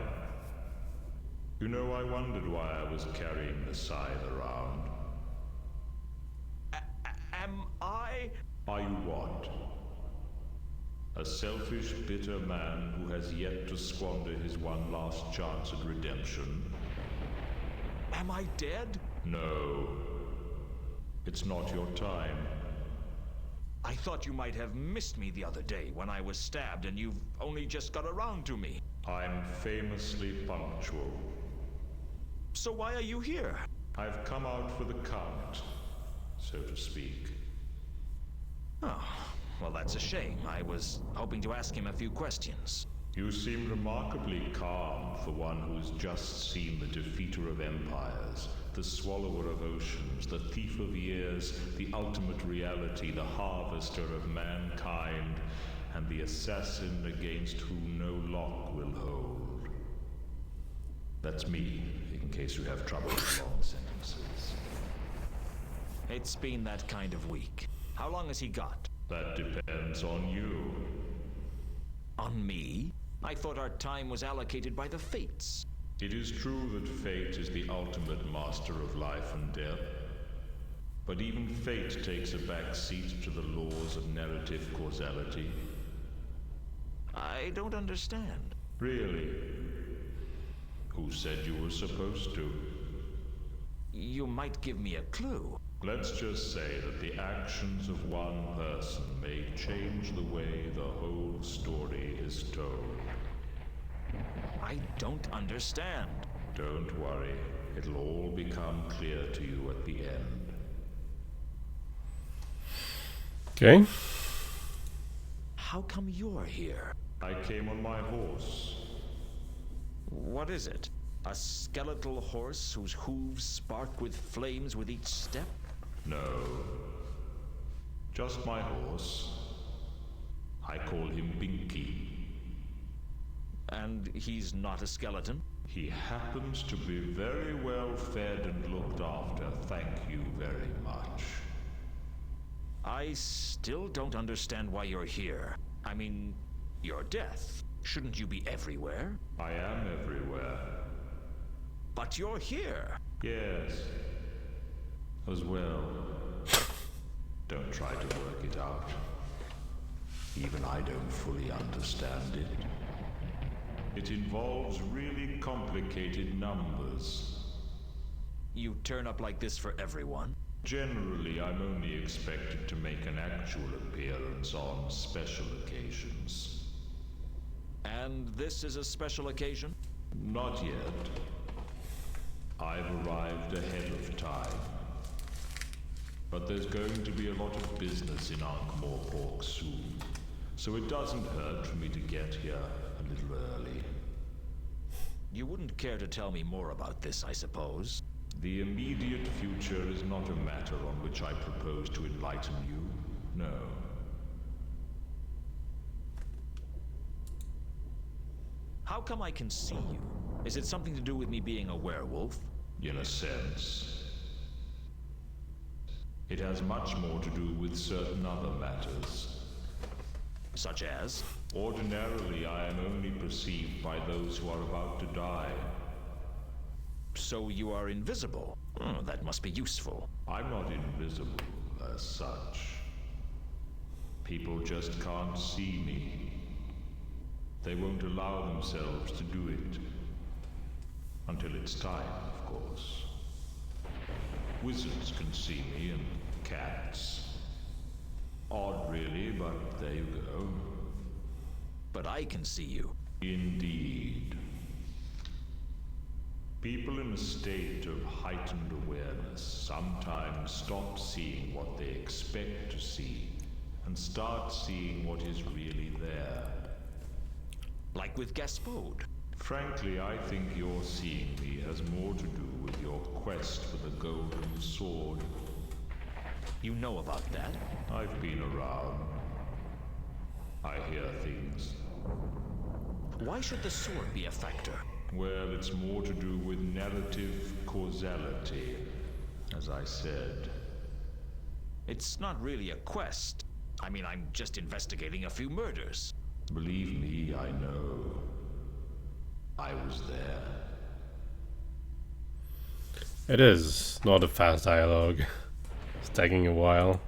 You know, I wondered why I was carrying the scythe around.
Am I?
Are you what? A selfish, bitter man who has yet to squander his one last chance at redemption?
Am I dead?
No. It's not your time.
I thought you might have missed me the other day when I was stabbed and you've only just got around to me.
I'm famously punctual.
So why are you here?
I've come out for the Count, so to speak.
Oh, well, that's a shame. I was hoping to ask him a few questions.
You seem remarkably calm for one who's just seen the defeater of empires, the swallower of oceans, the thief of years, the ultimate reality, the harvester of mankind, and the assassin against whom no lock will hold. That's me, in case you have trouble with long sentences.
It's been that kind of week. How long has he got?
That depends on you.
On me? I thought our time was allocated by the fates.
It is true that fate is the ultimate master of life and death. But even fate takes a back seat to the laws of narrative causality.
I don't understand.
Really? Who said you were supposed to?
You might give me a clue.
Let's just say that the actions of one person may change the way the whole story is told.
I don't understand.
Don't worry. It'll all become clear to you at the end.
Okay.
How come you're here?
I came on my horse.
What is it? A skeletal horse whose hooves spark with flames with each step?
No. Just my horse. I call him Binky.
And he's not a skeleton?
He happens to be very well fed and looked after, thank you very much.
I still don't understand why you're here. I mean, you're Death. Shouldn't you be everywhere?
I am everywhere.
But you're here.
Yes. As well. Don't try to work it out. Even I don't fully understand it. It involves really complicated numbers.
You turn up like this for everyone?
Generally, I'm only expected to make an actual appearance on special occasions.
And this is a special occasion?
Not yet. I've arrived ahead of time. But there's going to be a lot of business in Ankh-Morpork soon, so it doesn't hurt for me to get here a little early.
You wouldn't care to tell me more about this, I suppose?
The immediate future is not a matter on which I propose to enlighten you, no.
How come I can see you? Is it something to do with me being a werewolf?
In a sense. It has much more to do with certain other matters.
Such as?
Ordinarily, I am only perceived by those who are about to die.
So you are invisible? Oh, that must be useful.
I'm not invisible, as such. People just can't see me. They won't allow themselves to do it. Until it's time, of course. Wizards can see me, and cats. Odd, really, but there you go.
But I can see you.
Indeed. People in a state of heightened awareness sometimes stop seeing what they expect to see and start seeing what is really there.
Like with Gaspode.
Frankly, I think your seeing me has more to do with your quest for the golden sword.
You know about that?
I've been around. I hear things.
Why should the sword be a factor?
Well, it's more to do with narrative causality, as I said.
It's not really a quest. I mean, I'm just investigating a few murders.
Believe me, I know. I was there.
It is not a fast dialogue. It's taking a while.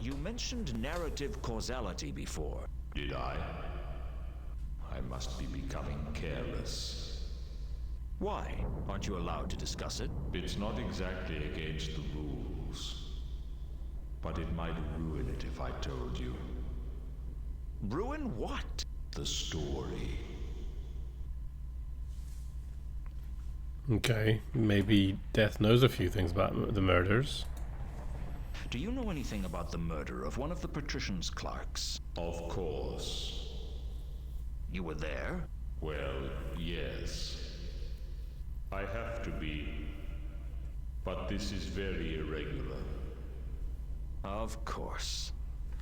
You mentioned narrative causality before.
Did I? I must be becoming careless.
Why? Aren't you allowed to discuss it?
It's not exactly against the rules. But it might ruin it if I told you.
Ruin what?
The story.
Okay, maybe Death knows a few things about the murders.
Do you know anything about the murder of one of the patrician's clerks?
Of course.
You were there?
Well, yes. I have to be. But this is very irregular.
Of course.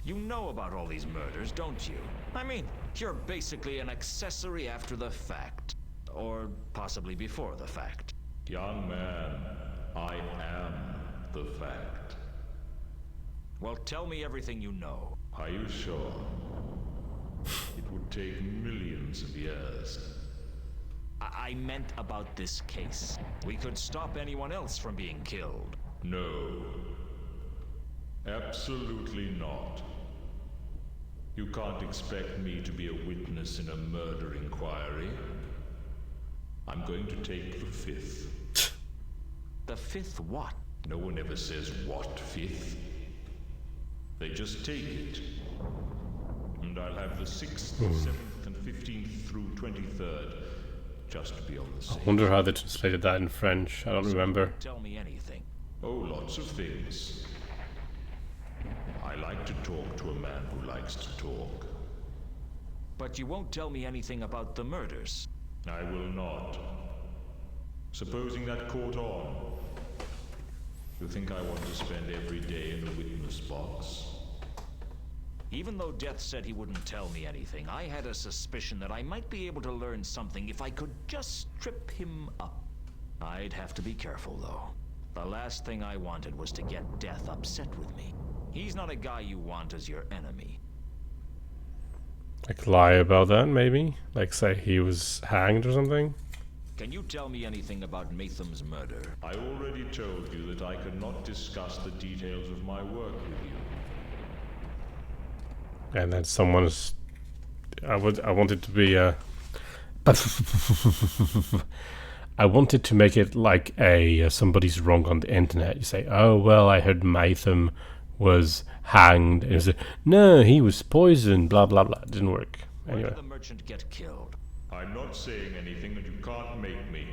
You know about all these murders, don't you? I mean, you're basically an accessory after the fact. Or possibly before the fact.
Young man, I am the fact.
Well, tell me everything you know.
Are you sure? It would take millions of years.
I meant about this case. We could stop anyone else from being killed.
No. Absolutely not. You can't expect me to be a witness in a murder inquiry. I'm going to take the fifth.
The fifth what?
No one ever says what fifth. They just take it. And I'll have the 6th, 7th, and 15th through 23rd, just to be on the
I
safe.
wonder how they translated that in French. I don't remember.
Tell me anything.
Oh, lots of things. I like to talk to a man who likes to talk.
But you won't tell me anything about the murders.
I will not. Supposing that caught on. You think I want to spend every day in a witness box?
Even though Death said he wouldn't tell me anything, I had a suspicion that I might be able to learn something if I could just trip him up. I'd have to be careful, though. The last thing I wanted was to get Death upset with me. He's not a guy you want as your enemy.
Like lie about that, maybe? Like say he was hanged or something?
Can you tell me anything about Matham's murder?
I already told you that I could not discuss the details of my work with you.
And then someone's... I wanted to be I wanted to make it like somebody's wrong on the internet. You say, oh, well, I heard Matham was hanged. And you say, no, he was poisoned, blah, blah, blah. It didn't work. Anyway.
Where did the merchant get killed?
I'm not saying anything and you can't make me.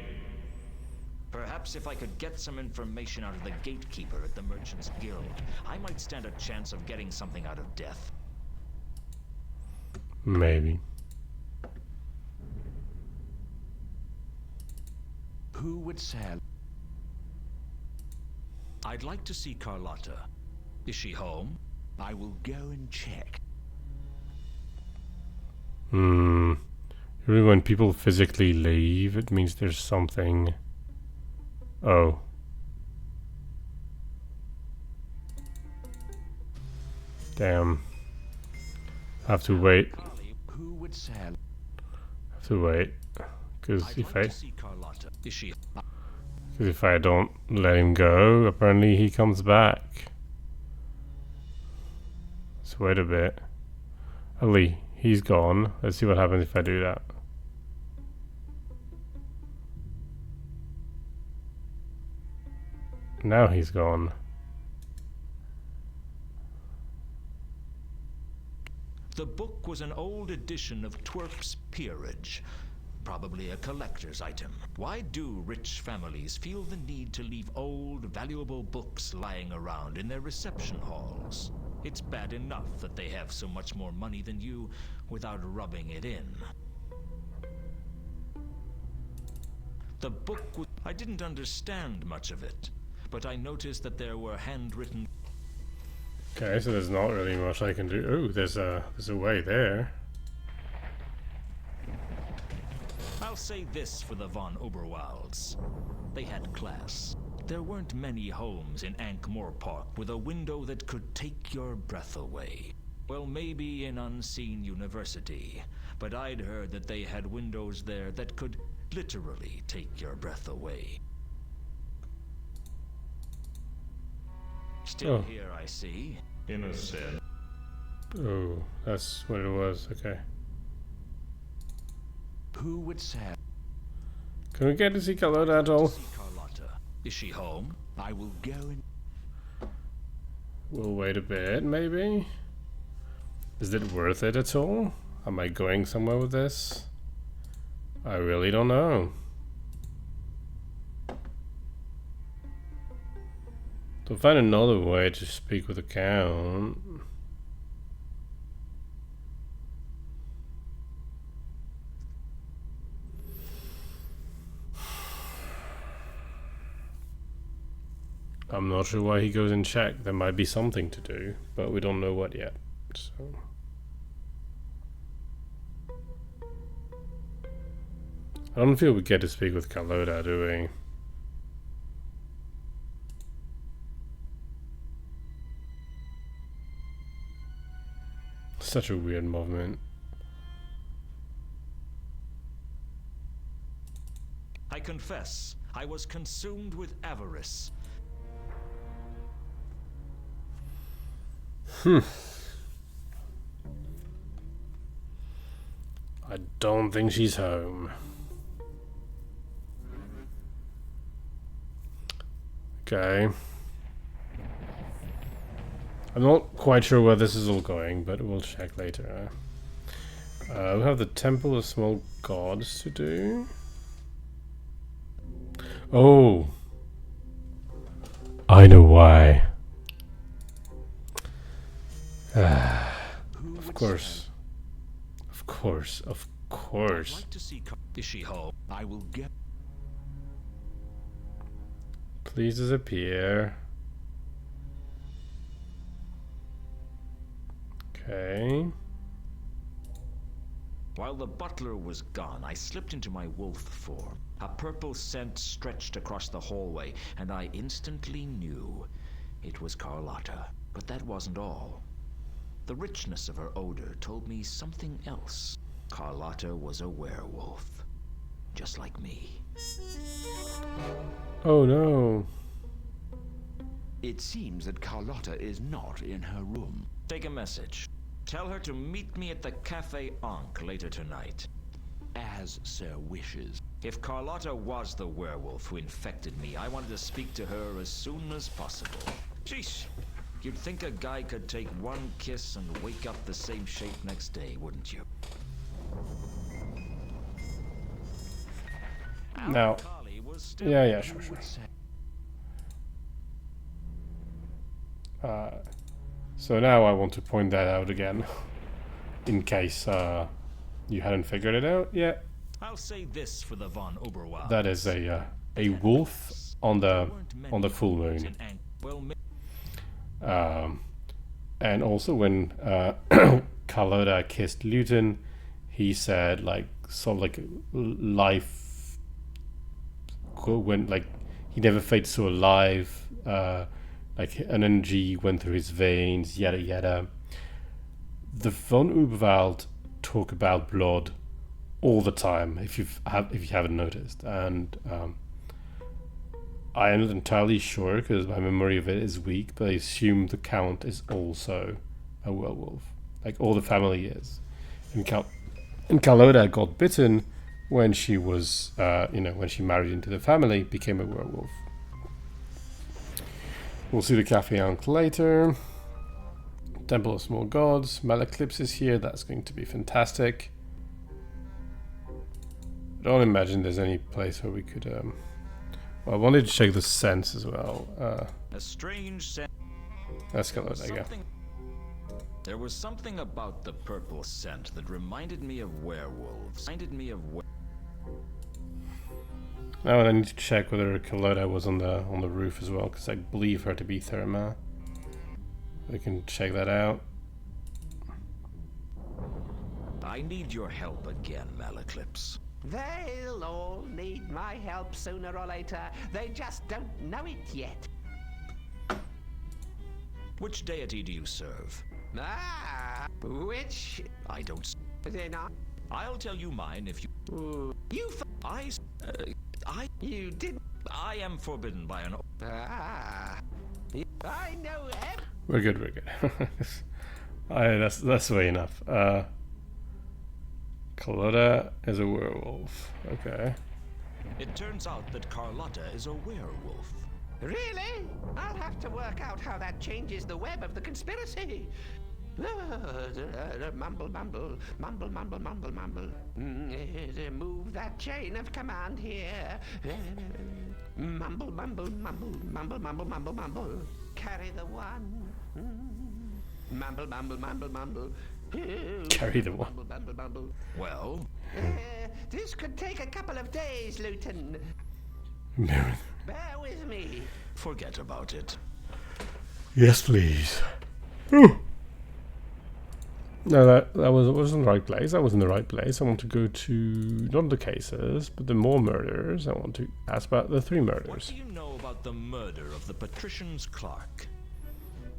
Perhaps if I could get some information out of the gatekeeper at the Merchant's Guild, I might stand a chance of getting something out of Death.
Maybe.
Who would sell?
I'd like to see Carlotta. Is she home?
I will go and check.
Really, when people physically leave, it means there's something... Oh. Damn. I have to wait.
Who would sell?
I have to wait. Because if I don't let him go, apparently he comes back. Let's wait a bit. Ali, he's gone. Let's see what happens if I do that. Now he's gone.
The book was an old edition of Twerp's Peerage. Probably a collector's item. Why do rich families feel the need to leave old, valuable books lying around in their reception halls? It's bad enough that they have so much more money than you without rubbing it in. The book I didn't understand much of it, but I noticed that there were handwritten...
Okay, so there's not really much I can do. Oh, there's a way there.
I'll say this for the von Oberwalds. They had class. There weren't many homes in Ankh-Morpork with a window that could take your breath away. Well, maybe in Unseen University, but I'd heard that they had windows there that could literally take your breath away. Still here, I see.
In a sense.
Oh, that's what it was. Okay.
Who would sell?
Can we get to see Carlotta at all?
Carlotta. Is she home?
I will go and...
We'll wait a bit, maybe? Is it worth it at all? Am I going somewhere with this? I really don't know. To find another way to speak with the Count. I'm not sure why he goes and check. There might be something to do, but we don't know what yet. So I don't feel we get to speak with Carlotta, do we? Such a weird movement.
I confess, I was consumed with avarice.
I don't think she's home. Okay. I'm not quite sure where this is all going, but we'll check later. We have the Temple of Small Gods to do. Oh! I know why. Of course. Of course. Of course.
I'd like to see is she home?
I will go.
Please disappear. Okay.
While the butler was gone, I slipped into my wolf form. A purple scent stretched across the hallway, and I instantly knew it was Carlotta. But that wasn't all. The richness of her odor told me something else. Carlotta was a werewolf, just like me.
Oh no.
It seems that Carlotta is not in her room.
Take a message. Tell her to meet me at the Café Ankh later tonight.
As Sir wishes.
If Carlotta was the werewolf who infected me, I wanted to speak to her as soon as possible. Sheesh. You'd think a guy could take one kiss and wake up the same shape next day, wouldn't you?
Now, yeah, sure. So now I want to point that out again, in case you hadn't figured it out yet.
I'll say this for the von Oberwald.
That is a wolf on the full moon. And also when Carlotta kissed Luton, he said like sort of like life went like he never felt so alive. Like an energy went through his veins, yada yada. The von Oberwald talk about blood all the time, if you haven't noticed, and I am not entirely sure because my memory of it is weak, but I assume the Count is also a werewolf, like all the family is. And Carlotta got bitten when she was, when she married into the family, became a werewolf. We'll see the Café Ankh later. Temple of Small Gods. Malaclips is here. That's going to be fantastic. I don't imagine there's any place where we could... Well, I wanted to check the sense as well.
A strange scent.
Let's go, there you go.
There was something about the purple scent that reminded me of werewolves.
Now I need to check whether Carlotta was on the roof as well, because I believe her to be Therma. We can check that out.
I need your help again, Malaclips.
They'll all need my help sooner or later. They just don't know it yet.
Which deity do you serve?
Which?
I don't.
Then
I'll tell you mine if you.
You didn't.
I am forbidden by an.
I know.
We're good. That's way enough. Carlotta is a werewolf. Okay.
It turns out that Carlotta is a werewolf.
Really? I'll have to work out how that changes the web of the conspiracy. Mumble. Move that chain of command here. Mumble. Carry the one. Mumble.
Carry the one.
Mumble.
Well?
This could take a couple of days, Luton.
Bear
with me.
Forget about it.
Yes, please. Ooh. No, that was in the right place. I was in the right place. I want to go to not the cases, but the more murders. I want to ask about the 3 murders.
What do you know about the murder of the patrician's clerk?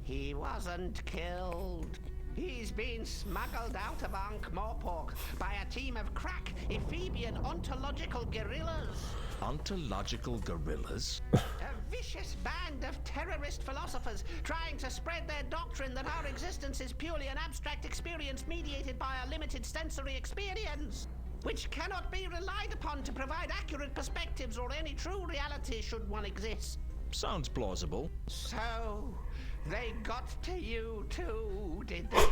He wasn't killed. He's been smuggled out of Ankh-Morpork by a team of crack Ephebian ontological guerrillas.
Ontological guerrillas?
A vicious band of terrorist philosophers trying to spread their doctrine that our existence is purely an abstract experience mediated by a limited sensory experience, which cannot be relied upon to provide accurate perspectives or any true reality should one exist.
Sounds plausible.
So, they got to you too, did they?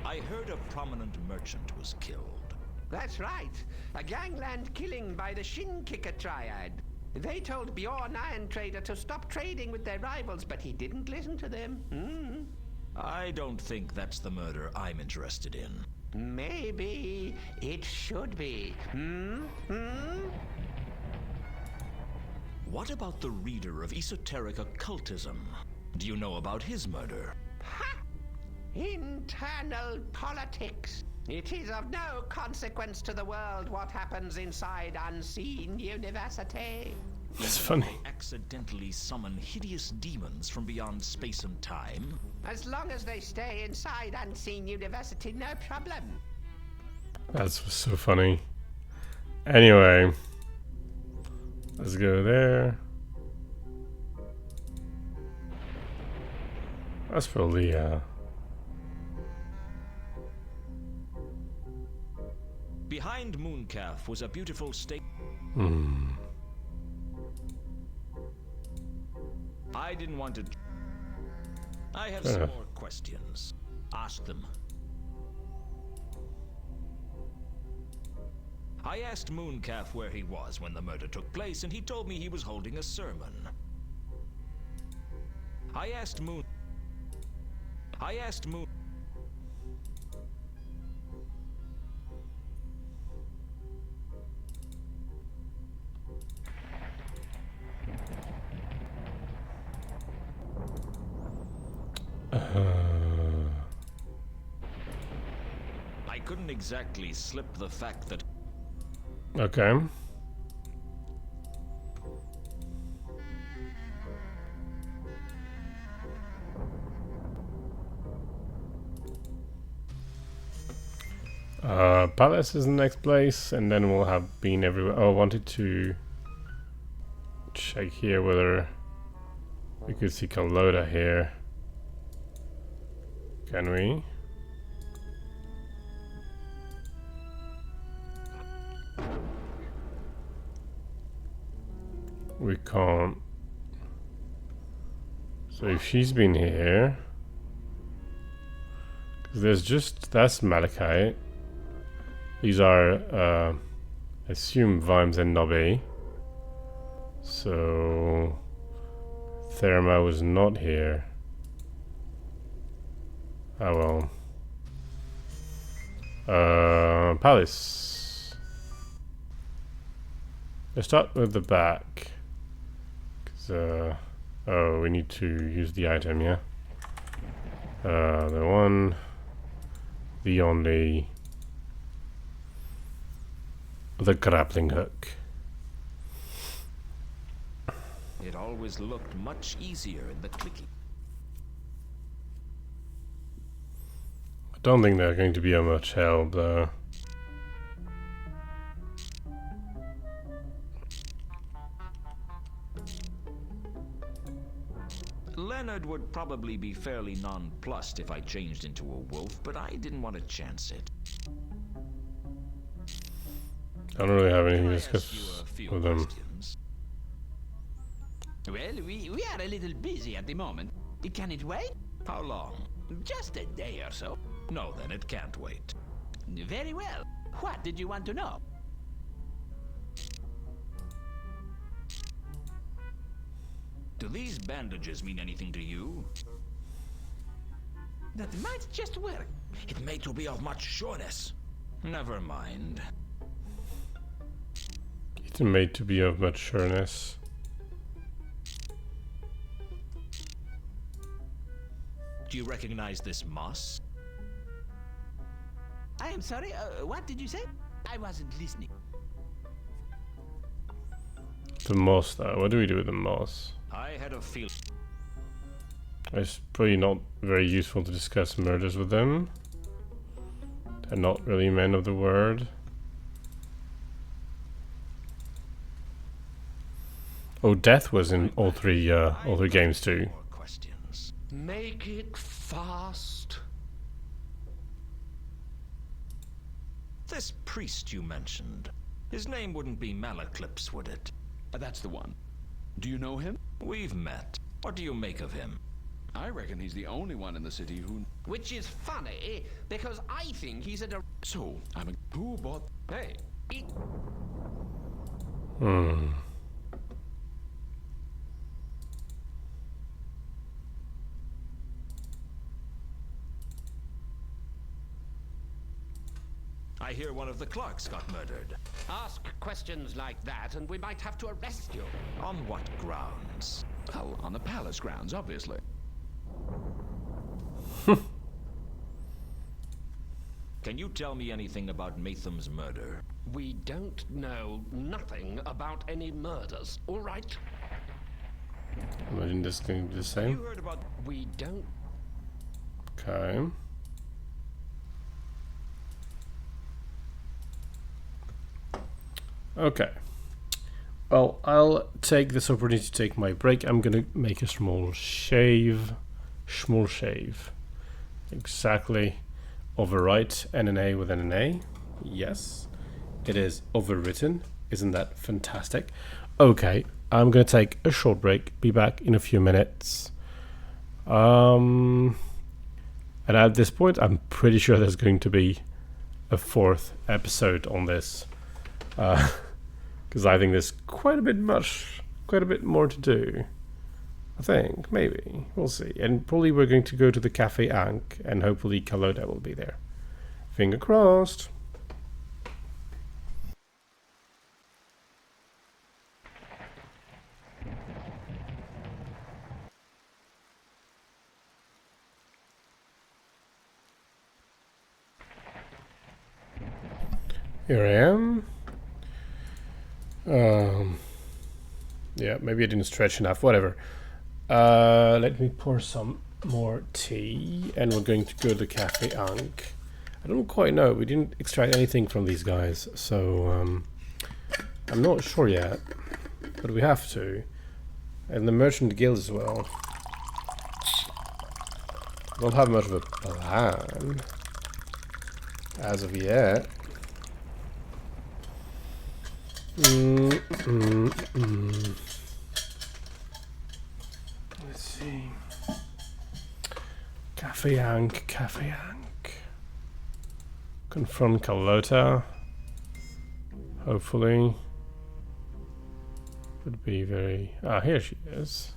I heard a prominent merchant was killed.
That's right. A gangland killing by the Shin-Kicker Triad. They told Bjorn Iron Trader to stop trading with their rivals, but he didn't listen to them.
I don't think that's the murder I'm interested in.
Maybe it should be.
What about the reader of esoteric occultism? Do you know about his murder?
Ha! Internal politics. It is of no consequence to the world what happens inside Unseen University.
That's funny.
Accidentally summon hideous demons from beyond space and time?
As long as they stay inside Unseen University, no problem.
That's so funny. Anyway, let's go there. That's probably
Behind Mooncalf was a beautiful state. I didn't want to. I have some more questions. Ask them. I asked Mooncalf where he was when the murder took place, and he told me he was holding a sermon. I asked Moon. I couldn't exactly slip the fact that.
okay. Palace is the next place, and then we'll have been everywhere. Oh, I wanted to check here whether we could see Carlota here. Can we? We can't. So if she's been here, because there's just, that's Malachite. These are, I assume, Vimes and Nobby. So Therma was not here. Oh well. Palace. Let's start with the back. Cause, oh, we need to use the item, yeah? The one, the only, the grappling hook.
It always looked much easier in the clicking.
I don't think they're going to be of much help, though.
Leonard would probably be fairly nonplussed if I changed into a wolf, but I didn't want to chance it.
I don't really have anything to
Can I ask you
discuss
a few
with them.
questions?
Well, we are a little busy at the moment. Can it wait?
How long?
Just a day or so.
No, then it can't wait.
Very well. What did you want to know?
Do these bandages mean anything to you?
That might just work.
It may to be of much sureness. Never mind.
It's made to be of much sureness.
Do you recognize this moss?
I am sorry, what did you say? I wasn't listening.
The moss, though. What do we do with the moss?
I had a feeling.
It's probably not very useful to discuss murders with them. They're not really men of the word. Oh, death was in all three games too.
More questions.
Make it fast.
This priest you mentioned, his name wouldn't be Malaclips, would it?
That's the one. Do you know him?
We've met. What do you make of him?
I reckon he's the only one in the city who...
Which is funny, because I think he's a...
So, who bought...
Hey,
I hear one of the Clarks got murdered.
ask questions like that and we might have to arrest you.
On what grounds?
Well, on the palace grounds, obviously.
Can you tell me anything about Matham's murder?
We don't know nothing about any murders, all right?
Imagine this going to be the
You
same.
heard about...
We don't...
Okay. Okay. Well, I'll take this opportunity to take my break. I'm gonna make a small shave. Exactly. Overwrite NNA with NNA. Yes. It is overwritten. Isn't that fantastic? Okay. I'm gonna take a short break. Be back in a few minutes. And at this point, I'm pretty sure there's going to be a 4th episode on this. Because I think there's quite a bit more to do. I think, maybe. We'll see. And probably we're going to go to the Cafe Ankh, and hopefully Kaloda will be there. Finger crossed. Here I am. Yeah, maybe I didn't stretch enough. Whatever. Let me pour some more tea, and we're going to go to the Cafe Ankh. I don't quite know. We didn't extract anything from these guys, so I'm not sure yet. But we have to. And the Merchant Guild as well. Don't have much of a plan as of yet. Let's see. Cafe Ankh. Confront Carlota. Hopefully. Would be very... Ah, here she is.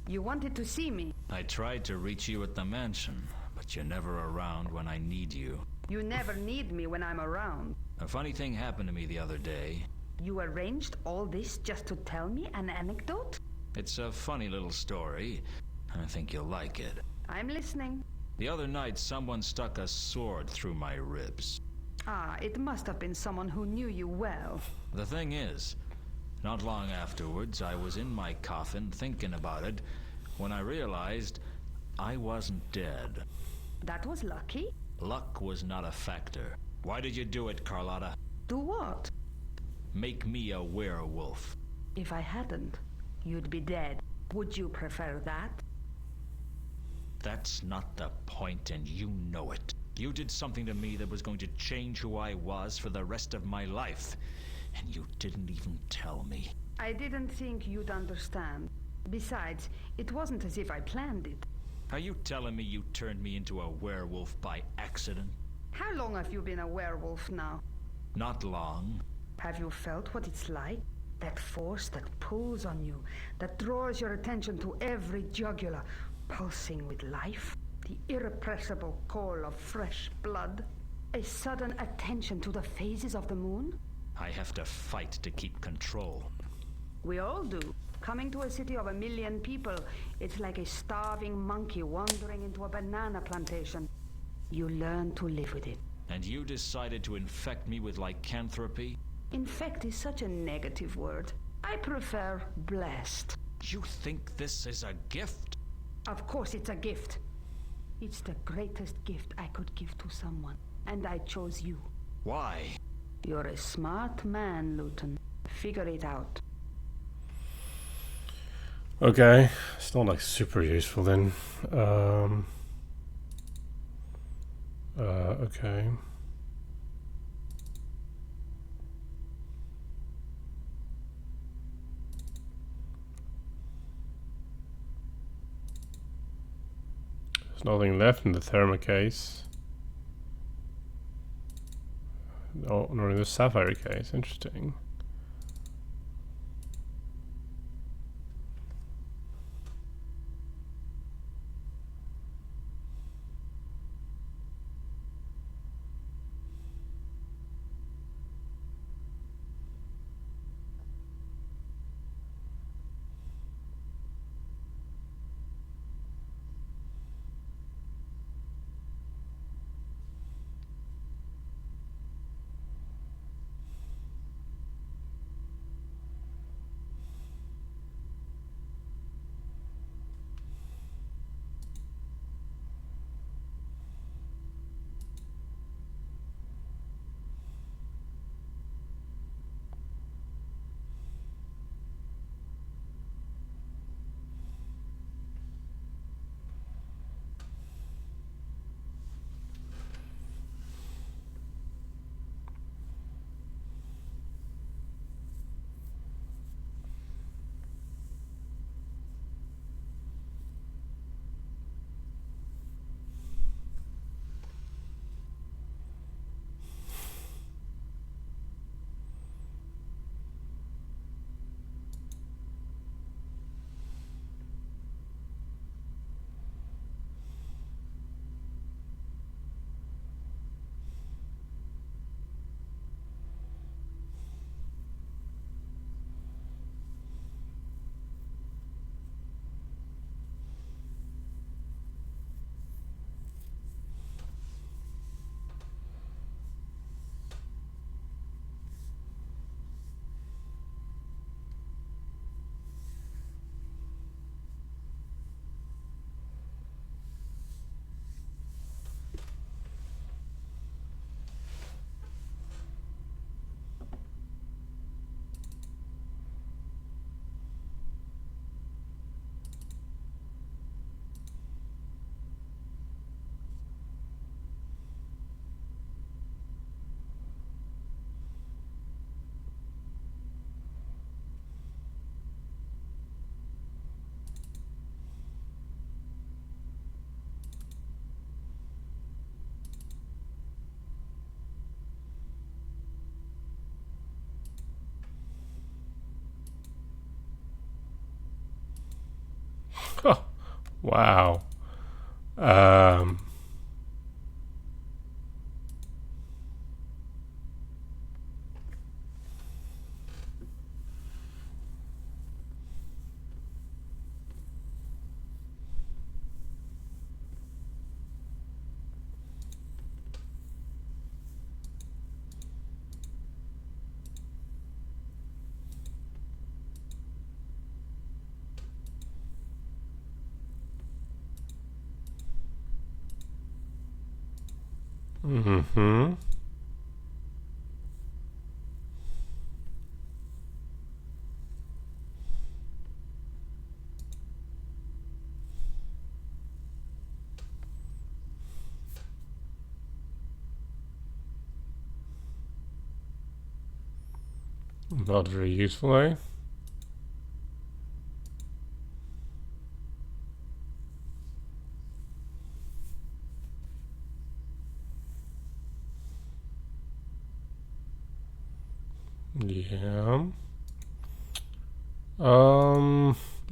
You wanted to see me.
I tried to reach you at the mansion, but you're never around when I need you.
You never need me when I'm around.
A funny thing happened to me the other day.
You arranged all this just to tell me an anecdote?
It's a funny little story. I think you'll like it.
I'm listening.
The other night, someone stuck a sword through my ribs.
Ah, it must have been someone who knew you well.
The thing is, not long afterwards, I was in my coffin thinking about it when I realized I wasn't dead.
That was lucky.
Luck was not a factor. Why did you do it, Carlotta?
Do what?
Make me a werewolf.
If I hadn't, you'd be dead. Would you prefer that?
That's not the point, and you know it. You did something to me that was going to change who I was for the rest of my life. And you didn't even tell me.
I didn't think you'd understand. Besides, it wasn't as if I planned it.
Are you telling me you turned me into a werewolf by accident?
How long have you been a werewolf now?
Not long.
Have you felt what it's like? That force that pulls on you, that draws your attention to every jugular, pulsing with life? The irrepressible call of fresh blood? A sudden attention to the phases of the moon?
I have to fight to keep control.
We all do. Coming to a city of 1 million people, it's like a starving monkey wandering into a banana plantation. You learn to live with it.
And you decided to infect me with lycanthropy?
Infect is such a negative word. I prefer blessed.
You think this is a gift?
Of course it's a gift. It's the greatest gift I could give to someone. And I chose you.
Why?
You're a smart man, Luton. Figure it out.
Okay. It's not like super useful then. Okay. There's nothing left in the therma case. Oh, nor in the sapphire case. Interesting. Oh, wow. Um, mm-hmm. Not very useful, eh? Yeah.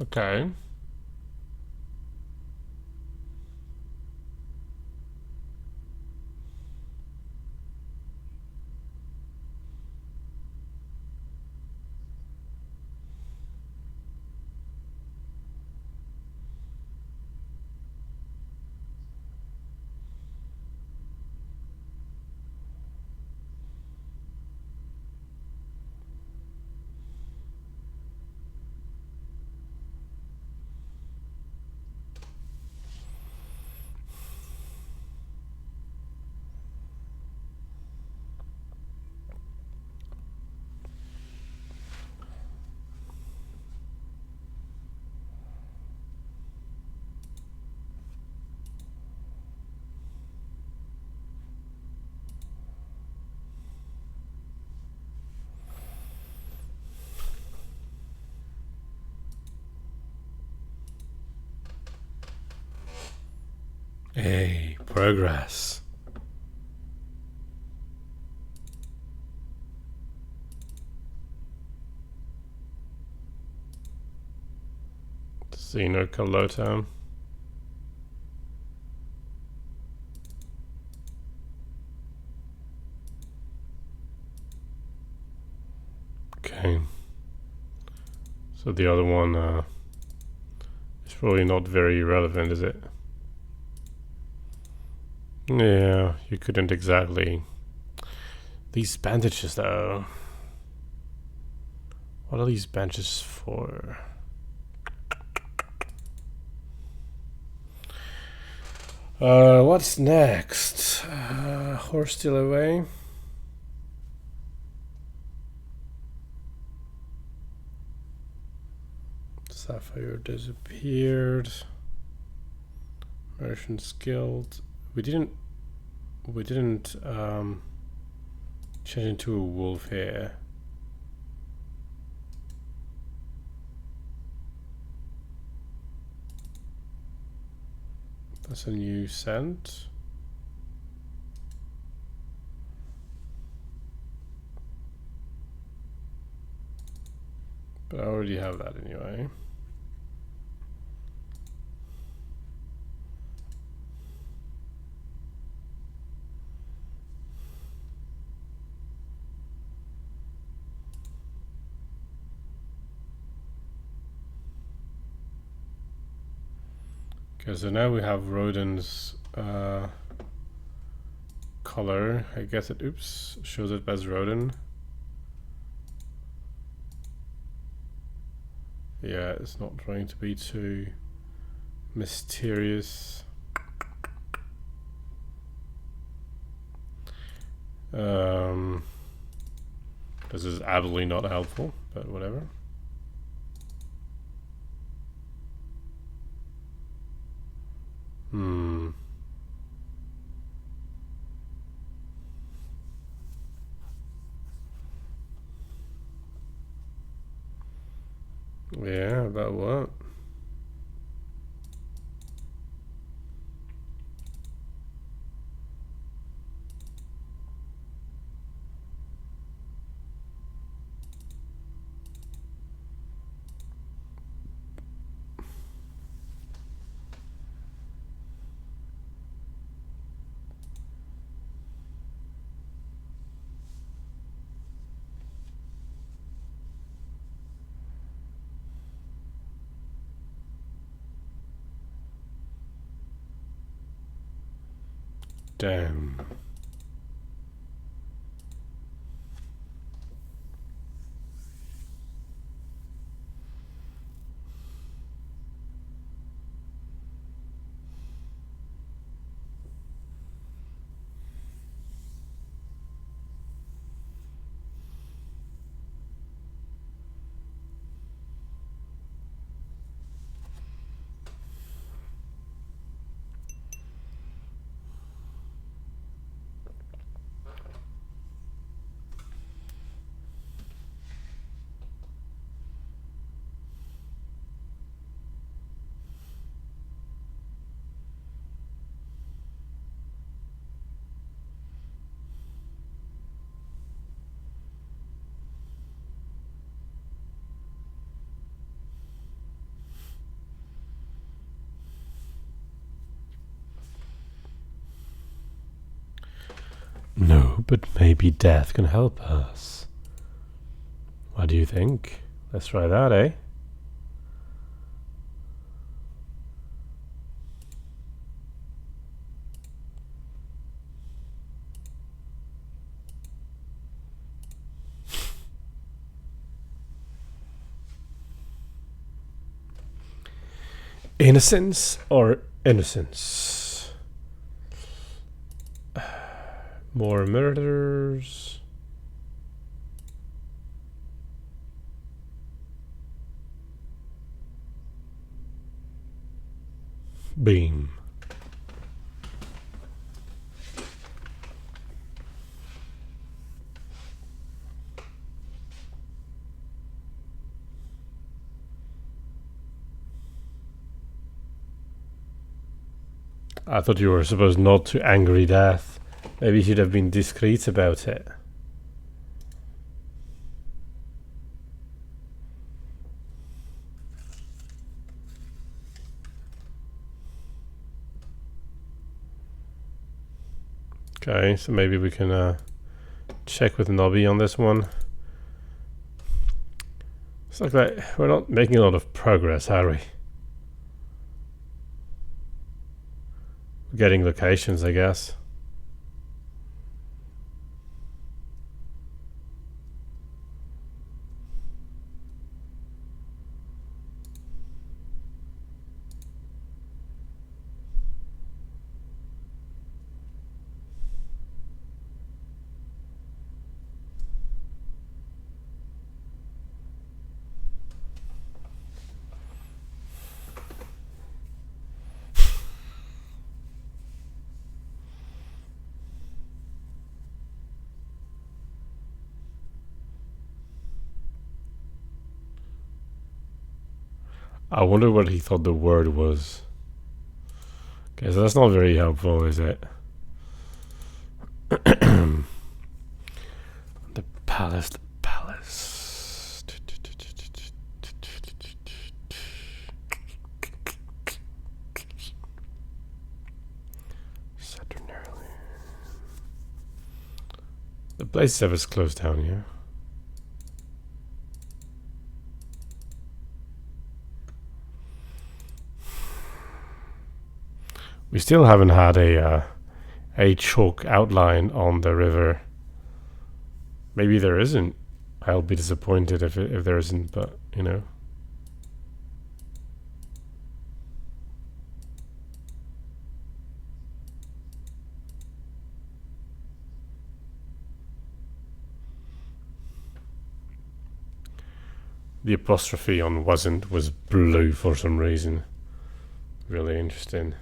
Okay. Hey, progress. Xeno Carlota. Okay. So the other one is probably not very relevant, is it? Yeah, you couldn't exactly. These bandages, though. What are these bandages for? What's next? Horse still away. Sapphire disappeared. Merchant's Guild. We didn't change into a wolf here. That's a new scent. But I already have that anyway. Okay, so now we have Rodin's color. I guess it, oops, shows it as Rodin. Yeah, it's not trying to be too mysterious. This is absolutely not helpful, but whatever. Yeah, about what? down. No, but maybe death can help us. What do you think? Let's try that, eh? Innocence or innocence? More murders. Beam. I thought you were supposed not to angry death. Maybe you should have been discreet about it. Okay, so maybe we can check with Nobby on this one. It's like that we're not making a lot of progress, are we? We're getting locations, I guess. I wonder what he thought the word was. Okay, so that's not very helpful, is it? The palace, the palace. Saturnally. The place is closed down, yeah? We still haven't had a chalk outline on the river. Maybe there isn't. I'll be disappointed if there isn't, but you know. The apostrophe on wasn't was blue for some reason. Really interesting.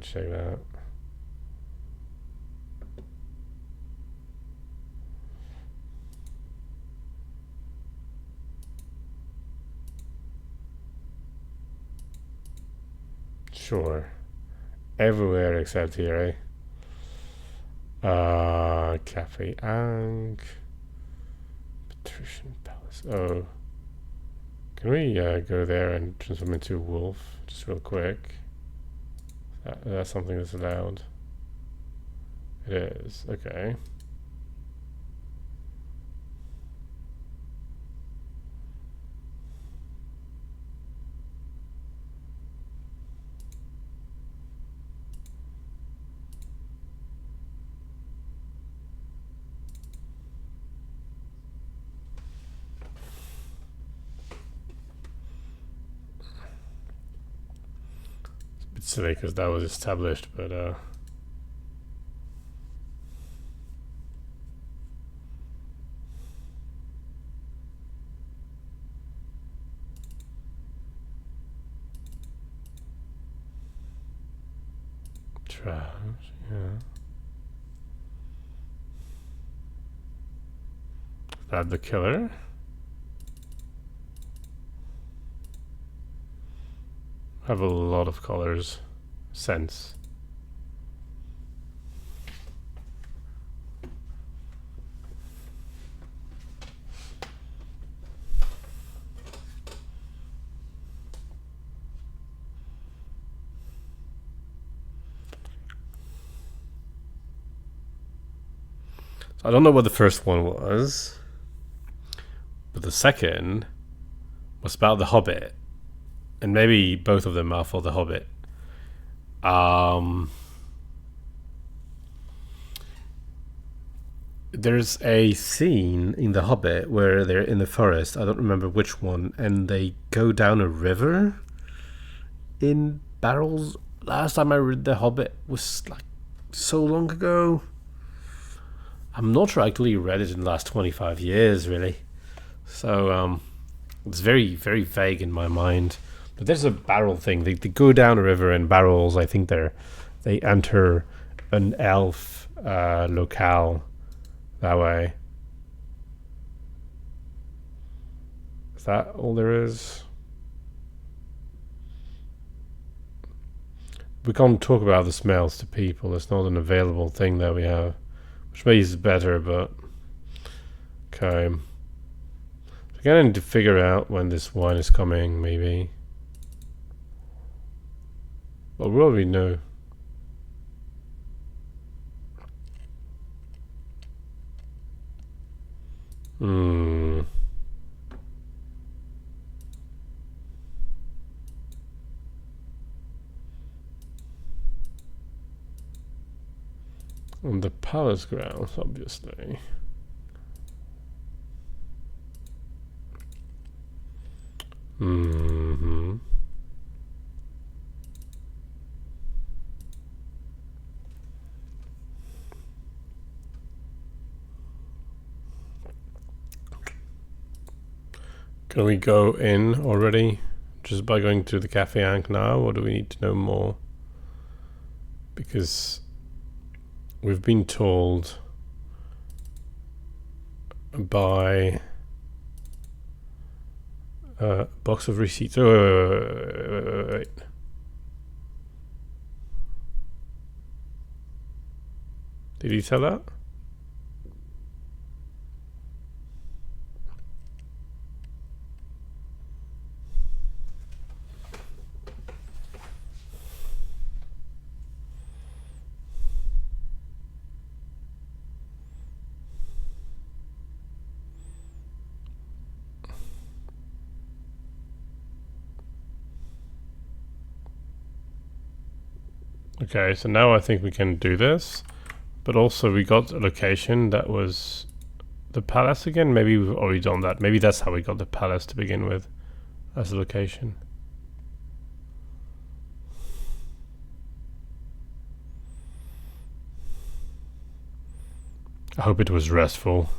Check that. Sure. Everywhere except here, eh? Cafe Ankh. Patrician Palace. Oh. Can we go there and transform into a wolf? Just real quick. That's something that's allowed. It is. Okay. bit silly because that was established, but trash, yeah. Is that the killer? Have a lot of colors. Sense. So I don't know what the first one was, but the second was about the Hobbit, and maybe both of them are for the Hobbit. There's a scene in The Hobbit where they're in the forest, I don't remember which one, and they go down a river in barrels. Last time I read The Hobbit was like so long ago. I'm not sure I actually read it in the last 25 years, really. So it's very, very vague in my mind. But there's a barrel thing. They go down a river in barrels. I think they enter an elf locale that way. Is that all there is? We can't talk about the smells to people. It's not an available thing that we have, which makes it better, but okay. We're gonna need to figure out when this wine is coming, maybe. Well, will we know? On the palace grounds, obviously. Can we go in already just by going to the Cafe Ankh now, or do we need to know more? Because we've been told by a box of receipts. Oh, wait. Did he tell that? Okay, so now I think we can do this, but also we got a location that was the palace again. Maybe we've already done that. Maybe that's how we got the palace to begin with, as a location. I hope it was restful.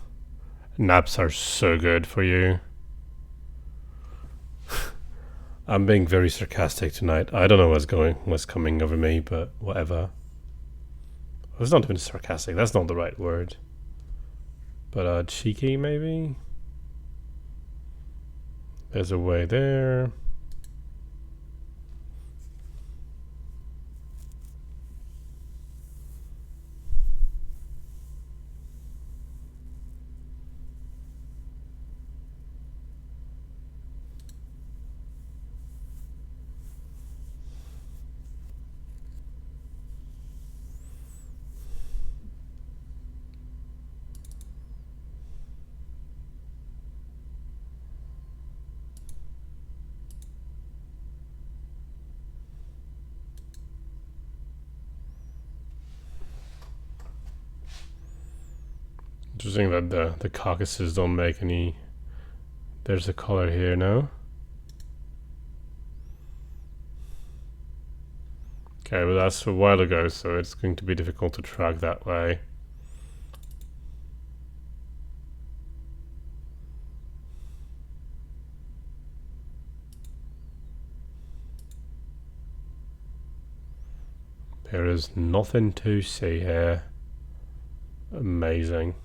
Naps are so good for you. I'm being very sarcastic tonight. I don't know what's coming over me, but whatever. It's not even sarcastic. That's not the right word. But cheeky, maybe? There's a way there. Interesting that the carcasses don't make any. There's a color here now. Okay, but that's a while ago, so it's going to be difficult to track that way. There is nothing to see here. Amazing.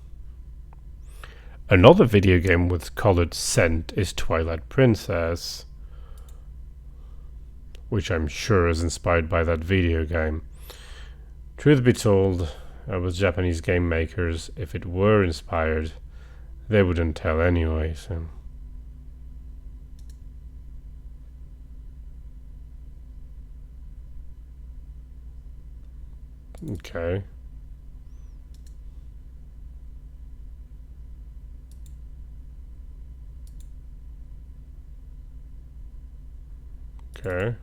Another video game with colored scent is Twilight Princess, which I'm sure is inspired by that video game. Truth be told, with Japanese game makers, if it were inspired, they wouldn't tell anyway, so... Okay. Okay.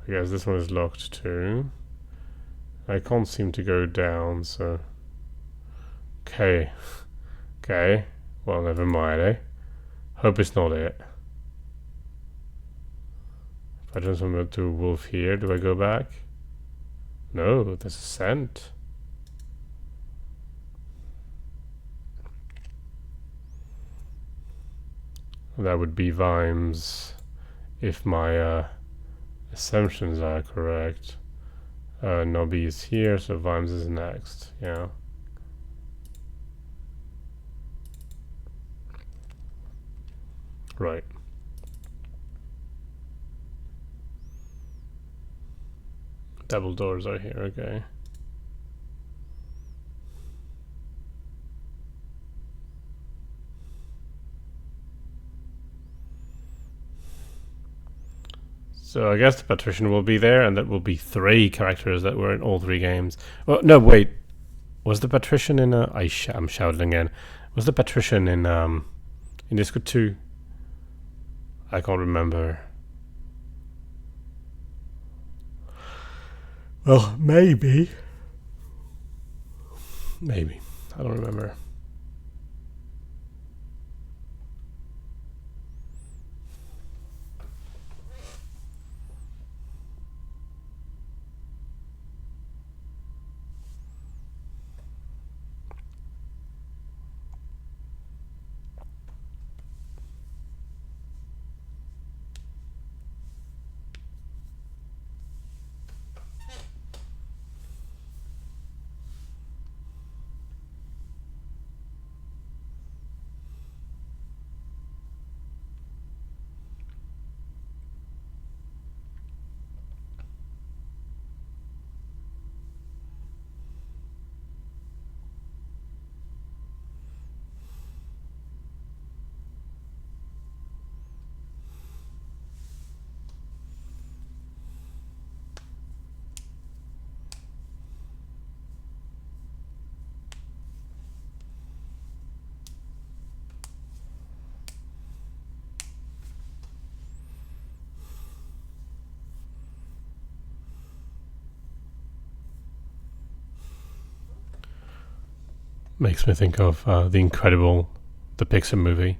I guess this one is locked too. I can't seem to go down, so... Okay. Okay. Well, never mind, eh? Hope it's not it. If I transform to a wolf here, do I go back? No, there's a scent. That would be Vimes, if my assumptions are correct. Nobby is here, so Vimes is next, yeah. Right. Double doors are here, okay. So I guess the patrician will be there, and that will be 3 characters that were in all 3 games. Oh, no, wait. Was the patrician in I'm shouting again. Was the patrician in Discworld 2? I can't remember. Well, maybe. Maybe. I don't remember. Makes me think of The Incredible, the Pixar movie.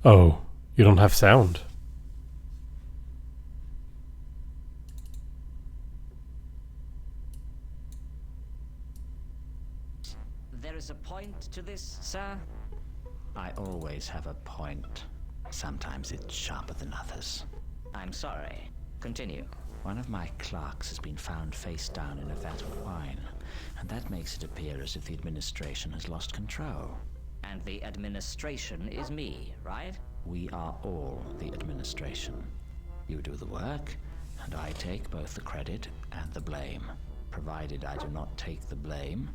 Oh, you don't have sound.
There is a point to this, sir? I always have a point. Sometimes it's sharper than others. I'm sorry. Continue. One of my clerks has been found face down in a vat of wine, and that makes it appear as if the administration has lost control. And the administration is me, right? We are all the administration. You do the work, and I take both the credit and the blame. Provided I do not take the blame,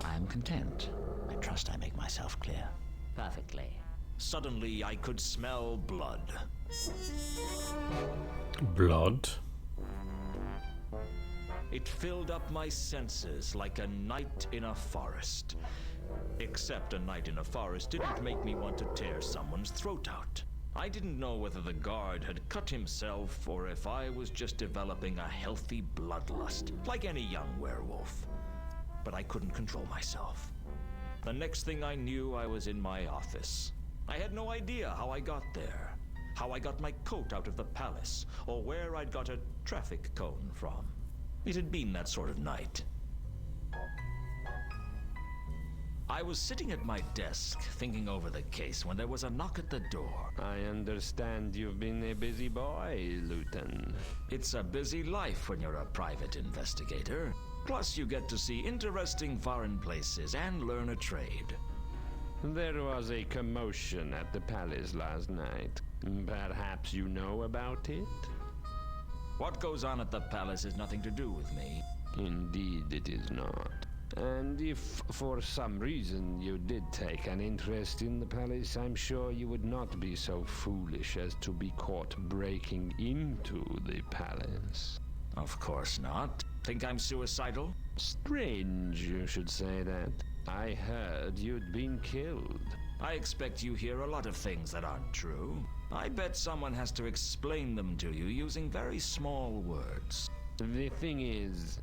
I am content. I trust I make myself clear. Perfectly.
Suddenly, I could smell blood.
Blood?
It filled up my senses like a night in a forest. Except a night in a forest didn't make me want to tear someone's throat out. I didn't know whether the guard had cut himself or if I was just developing a healthy bloodlust, like any young werewolf. But I couldn't control myself. The next thing I knew, I was in my office. I had no idea how I got there, how I got my coat out of the palace, or where I'd got a traffic cone from. It had been that sort of night. I was sitting at my desk, thinking over the case, when there was a knock at the door.
I understand you've been a busy boy, Luton.
It's a busy life when you're a private investigator. Plus, you get to see interesting foreign places and learn a trade.
There was a commotion at the palace last night. Perhaps you know about it?
What goes on at the palace has nothing to do with me.
Indeed it is not. And if, for some reason, you did take an interest in the palace, I'm sure you would not be so foolish as to be caught breaking into the palace.
Of course not. Think I'm suicidal?
Strange you should say that. I heard you'd been killed.
I expect you hear a lot of things that aren't true. I bet someone has to explain them to you using very small words.
The thing is,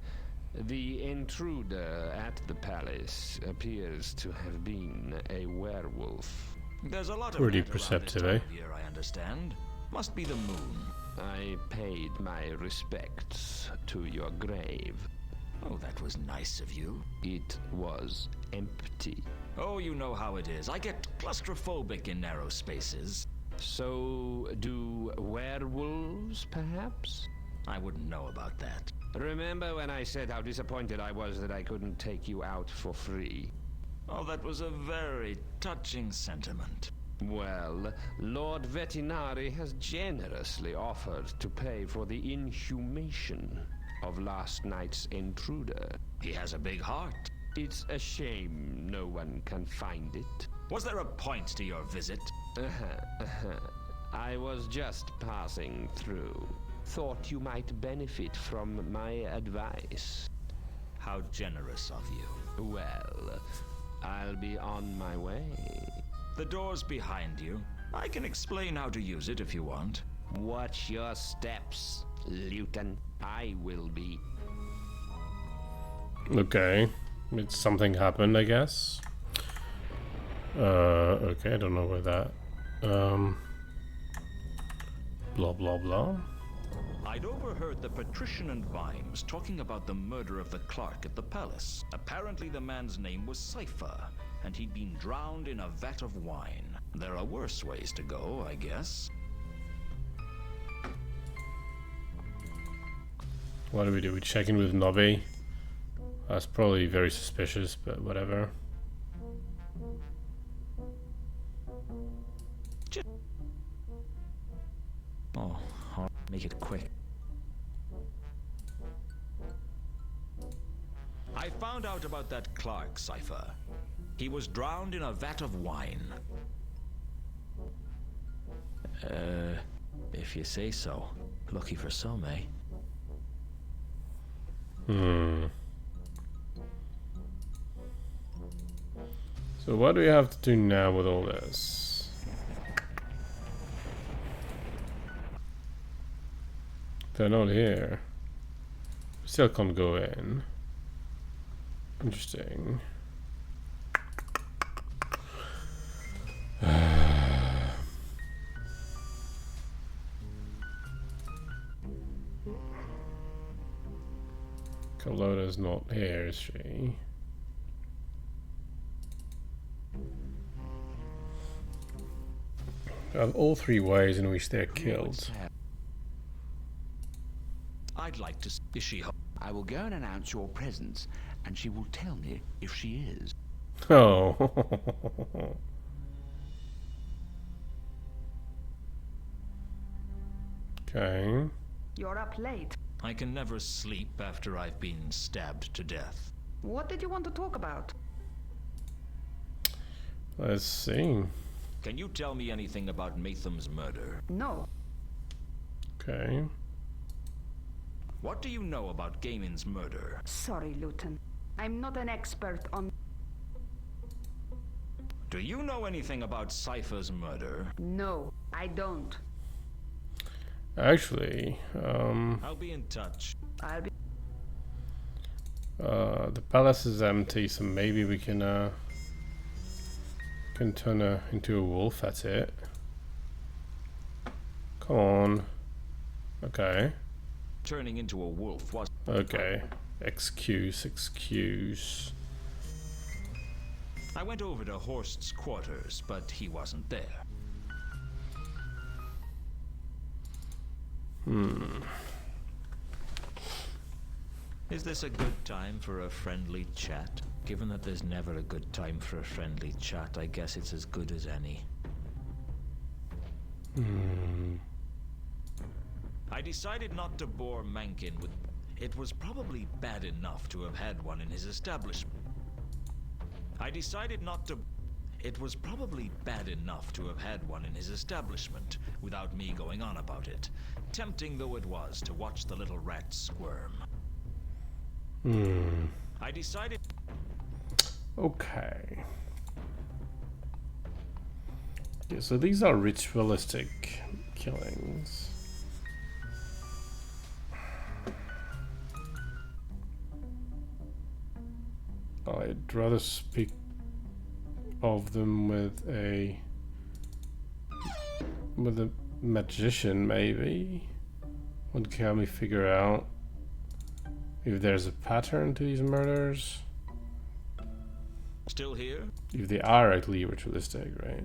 the intruder at the palace appears to have been a werewolf.
There's a lot of
Pretty
that around
perceptive,
this time
eh?
of year, I understand. Must be the moon.
I paid my respects to your grave.
Oh, that was nice of you.
It was empty.
Oh, you know how it is. I get claustrophobic in narrow spaces.
So, do werewolves, perhaps?
I wouldn't know about that.
Remember when I said how disappointed I was that I couldn't take you out for free?
Oh, that was a very touching sentiment.
Well, Lord Vetinari has generously offered to pay for the inhumation of last night's intruder.
He has a big heart.
It's a shame no one can find it.
Was there a point to your visit?
I was just passing through. Thought you might benefit from my advice.
How generous of you.
Well, I'll be on my way.
The door's behind you. I can explain how to use it if you want.
Watch your steps, Luton. I will be.
Okay. Something happened, I guess. Okay, I don't know where that. Blah, blah, blah.
I'd overheard the patrician and Vimes talking about the murder of the clerk at the palace. Apparently the man's name was Cypher, and he'd been drowned in a vat of wine. There are worse ways to go, I guess.
What do? We check in with Nobby. That's probably very suspicious, but whatever.
Oh, I'll make it quick. I found out about that Clark, Cypher. He was drowned in a vat of wine. If you say so. Lucky for some, eh?
So what do we have to do now with all this? They're not here. Still can't go in. Interesting. Carlotta's not here, is she? Of all three ways in which they're killed.
I'd like to... Is she home?
I will go and announce your presence, and she will tell me if she is.
Oh. Okay.
You're up late.
I can never sleep after I've been stabbed to death.
What did you want to talk about?
Let's see.
Can you tell me anything about Matham's murder?
No.
Okay.
What do you know about Gaiman's murder?
Sorry, Luton. I'm not an expert on...
Do you know anything about Cypher's murder?
No, I don't.
Actually,
I'll be in touch.
I'll be.
the palace is empty, so maybe we can turn her into a wolf. That's it. Come on. Okay.
Turning into a wolf was...
Okay. Excuse.
I went over to Horst's quarters, but he wasn't there. Is this a good time for a friendly chat? Given that there's never a good time for a friendly chat, I guess it's as good as any. I decided not to bore Mankin with... It was probably bad enough to have had one in his establishment. It was probably bad enough to have had one in his establishment without me going on about it, tempting though it was to watch the little rat squirm. I decided...
Okay. Yeah, so these are ritualistic killings. I'd rather speak of them with a magician, maybe. What can we figure out if there's a pattern to these murders?
Still here?
If they are actually ritualistic, right?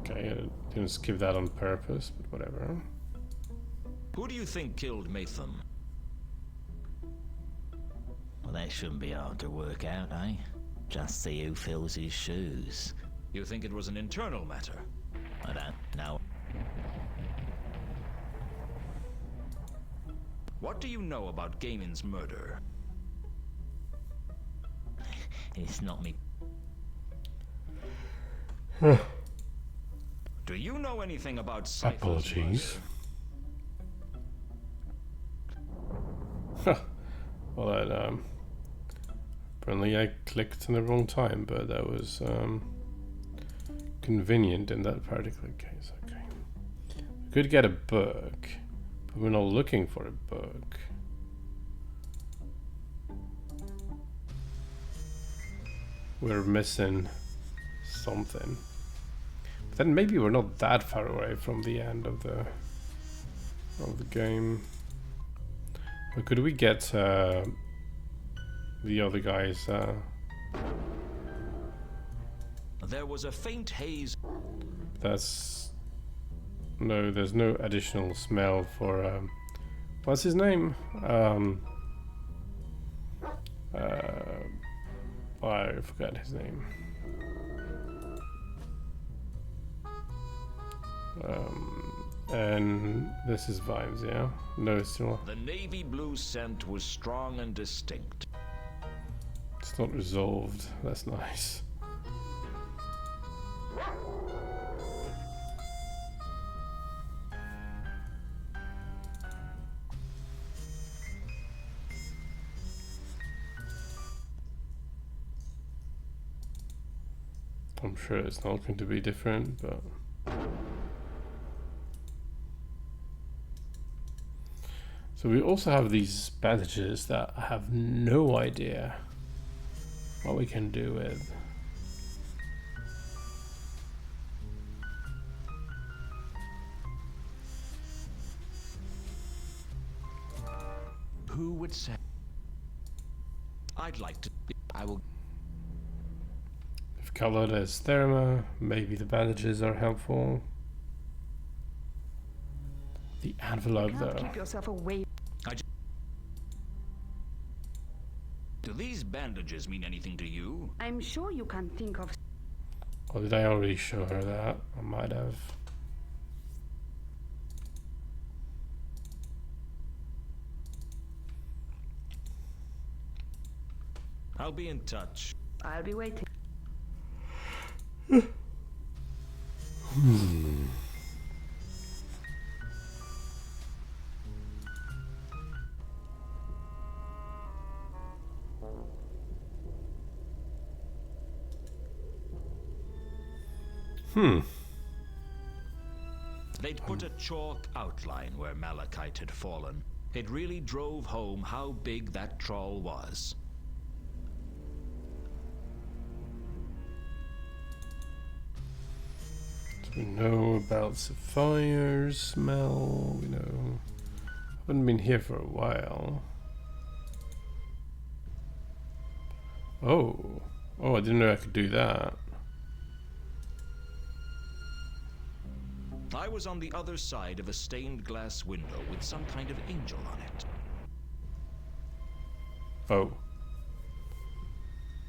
Okay, I didn't skip that on purpose, but whatever.
Who do you think killed Matham?
Well, that shouldn't be hard to work out, eh? Just see who fills his shoes.
You think it was an internal matter?
I don't know.
What do you know about Gaiman's murder?
It's not me.
Do you know anything about Cypher's
Apologies. Well, apparently I clicked in the wrong time, but that was convenient in that particular case. Okay, we could get a book, but we're not looking for a book. We're missing something. But then maybe we're not that far away from the end of the game. Or could we get the other guys?
There was a faint haze.
That's no. There's no additional smell for. What's his name? I forgot his name. And this is Vibes, yeah? No, it's still...
The navy blue scent was strong and distinct.
It's not resolved. That's nice. I'm sure it's not going to be different, but... So we also have these bandages that I have no idea what we can do with.
Who would say?
I'd like to...
I will.
If colored as therma, maybe the bandages are helpful. The envelope,
You can't
though.
keep yourself away.
Do these bandages mean anything to you?
I'm sure you can think of.
Or did I already show her that? I might have.
I'll be in touch.
I'll be waiting.
They'd put a chalk outline where Malachite had fallen. It really drove home how big that trawl was.
We know about Sapphire's smell. We know. Haven't been here for a while. Oh. Oh, I didn't know I could do that.
I was on the other side of a stained glass window with some kind of angel on it.
Oh.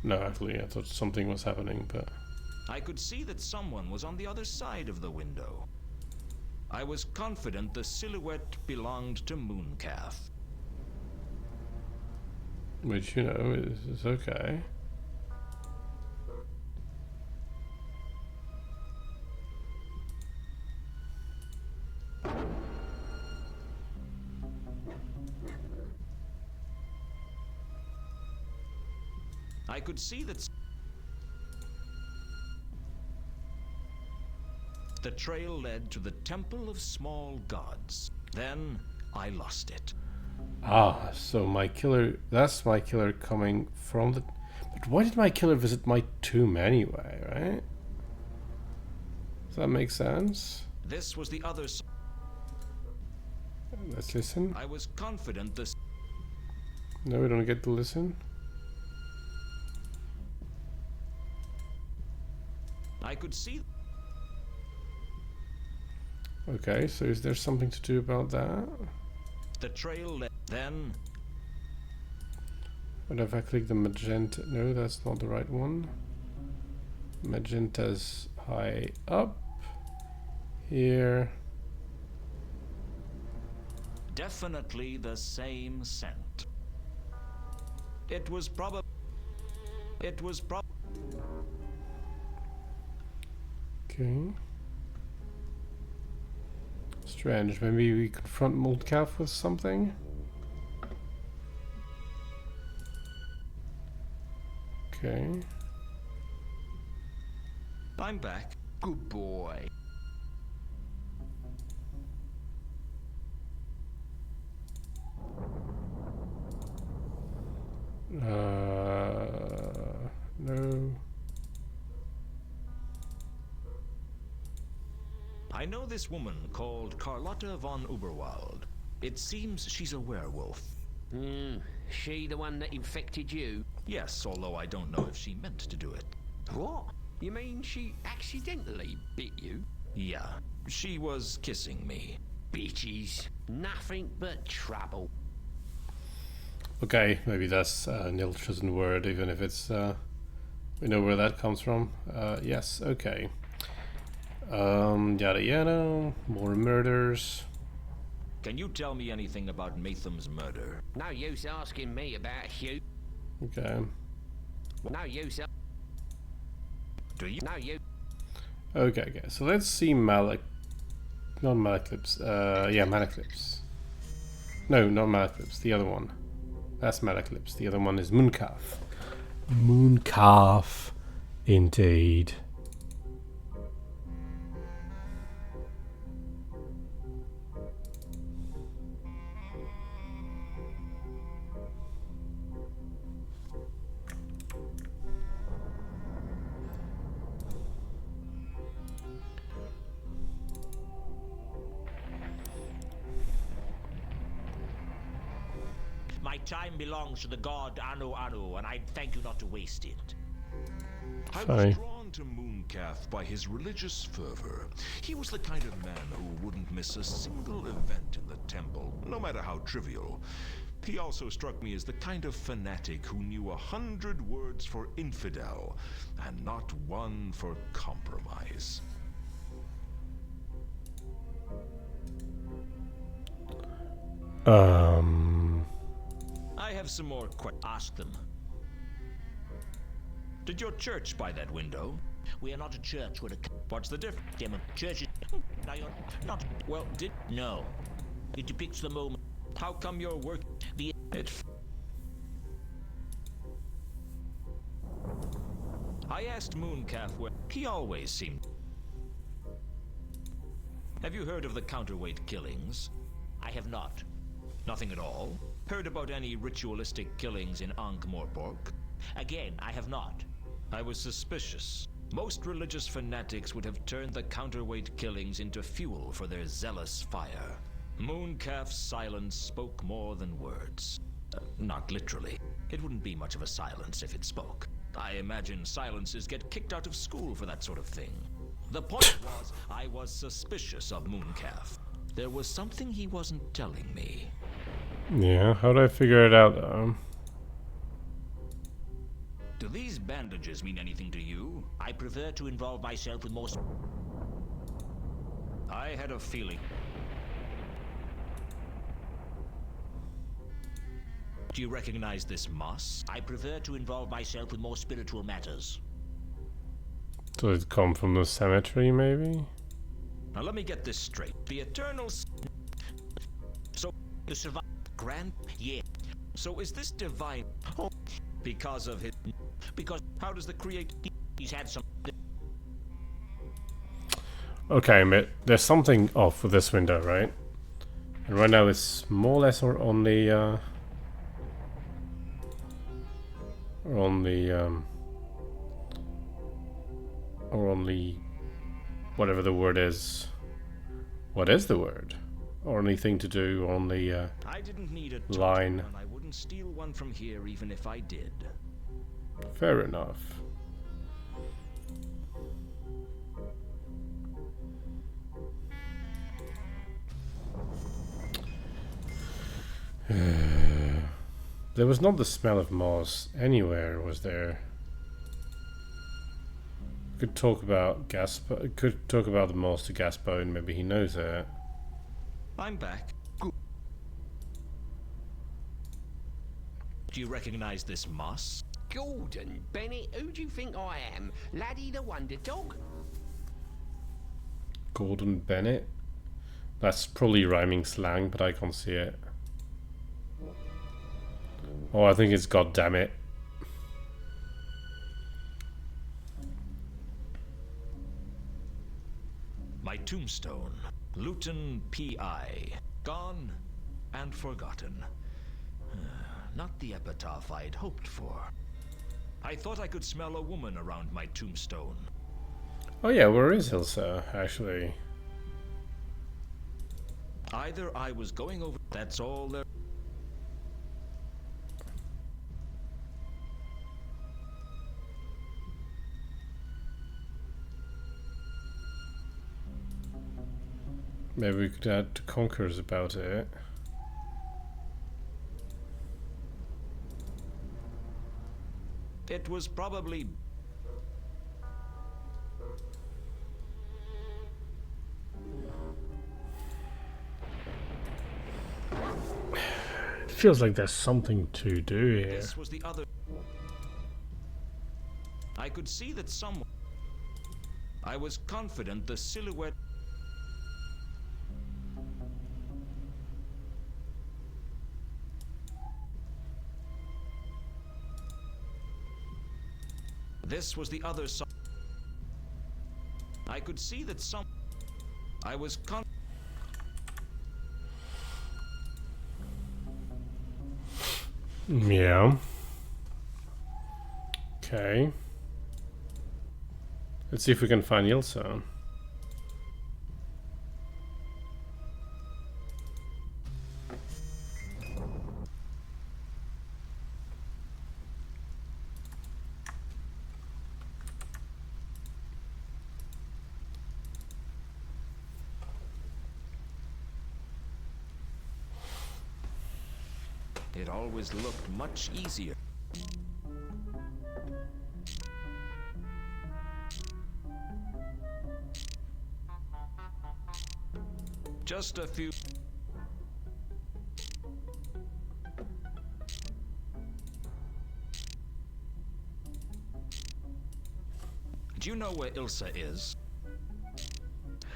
No, actually, I thought something was happening, but...
I could see that someone was on the other side of the window. I was confident the silhouette belonged to Mooncalf.
Which, you know, is okay.
I could see that the trail led to the Temple of Small Gods. Then I lost it.
Ah, so my killer... That's my killer coming from the... But why did my killer visit my tomb anyway, right? Does that make sense?
This was the other side.
Let's listen.
I was confident this...
No, we don't get to listen.
I could see...
Okay, so is there something to do about that?
The trail led... Then...
What if I click the magenta? No, that's not the right one. Magenta's high up. Here.
Definitely the same scent. It was probably...
Okay. Strange. Maybe we confront Mooncalf with something? Okay.
I'm back.
Good boy.
No.
I know this woman called Carlotta von Uberwald. It seems she's a werewolf.
She the one that infected you?
Yes, although I don't know if she meant to do it.
What? You mean she accidentally bit you?
Yeah, she was kissing me.
Bitches. Nothing but trouble.
Okay, maybe that's an ill-chosen word, even if it's... we know where that comes from. Yes, okay. Yada yada, more murders.
Can you tell me anything about Matham's murder?
No use asking me about Hugh.
Okay.
No use.
Do you?
No use.
Okay, so let's see Not Malaclips. Yeah, Malaclips. No, not Malaclips, the other one. That's Malaclips. The other one is Mooncalf. Mooncalf, indeed.
My time belongs to the god Anu Anu, and I thank you not to waste it.
I
Sorry.
was drawn to Mooncalf by his religious fervor. He was the kind of man who wouldn't miss a single event in the temple, no matter how trivial. He also struck me as the kind of fanatic who knew 100 words for infidel and not one for compromise.
I have some more questions.
Ask them.
Did your church buy that window?
We are not a church, we're a...
What's the difference?
Demon. Churches... Now you're not...
Well, did...
No. It depicts the moment.
How come your work...
The...
I asked Mooncalf where... He always seemed... Have you heard of the counterweight killings?
I have not.
Nothing at all? Heard about any ritualistic killings in Ankh-Morpork?
Again, I have not.
I was suspicious. Most religious fanatics would have turned the counterweight killings into fuel for their zealous fire. Mooncalf's silence spoke more than words. Not literally. It wouldn't be much of a silence if it spoke. I imagine silences get kicked out of school for that sort of thing. The point was, I was suspicious of Mooncalf. There was something he wasn't telling me.
Yeah, how do I figure it out though?
Do these bandages mean anything to you?
I prefer to involve myself with more...
I had a feeling. Do you recognize this moss?
I prefer to involve myself with more spiritual matters.
Does it come from the cemetery, maybe?
Now let me get this straight. The Eternals... So,
You survive...
Grand?
Yeah.
So is this divine...
Oh,
Because of his...
because
How does the create...
he's had some...
Okay, but there's something off with this window, right? And right now it's more or less on the whatever the word is. What is the word? Or anything to do on the
I didn't need a
line.
totem, and I wouldn't steal one from here even if I did.
Fair enough. There was not the smell of moss anywhere, was there? Could talk about could talk about the moss to Gasbone. Maybe he knows it.
I'm back. Good. Do you recognize this moss?
Gordon, Bennett, who do you think I am? Laddie the Wonder Dog?
Gordon Bennett? That's probably rhyming slang, but I can't see it. Oh, I think it's God damn it.
My tombstone. Luton P.I. Gone and forgotten. Not the epitaph I'd hoped for. I thought I could smell a woman around my tombstone.
Oh yeah, where is Ilsa, actually?
Either I was going over... That's all there...
Maybe we could add to Conquerors about it.
It was probably...
It feels like there's something to do here.
This was the other... I could see that someone... I was confident the silhouette... This was the other side. I could see that some... I was
Yeah. Okay. Let's see if we can find Ilsa.
It always looked much easier. Just a few... Do you know where Ilsa is?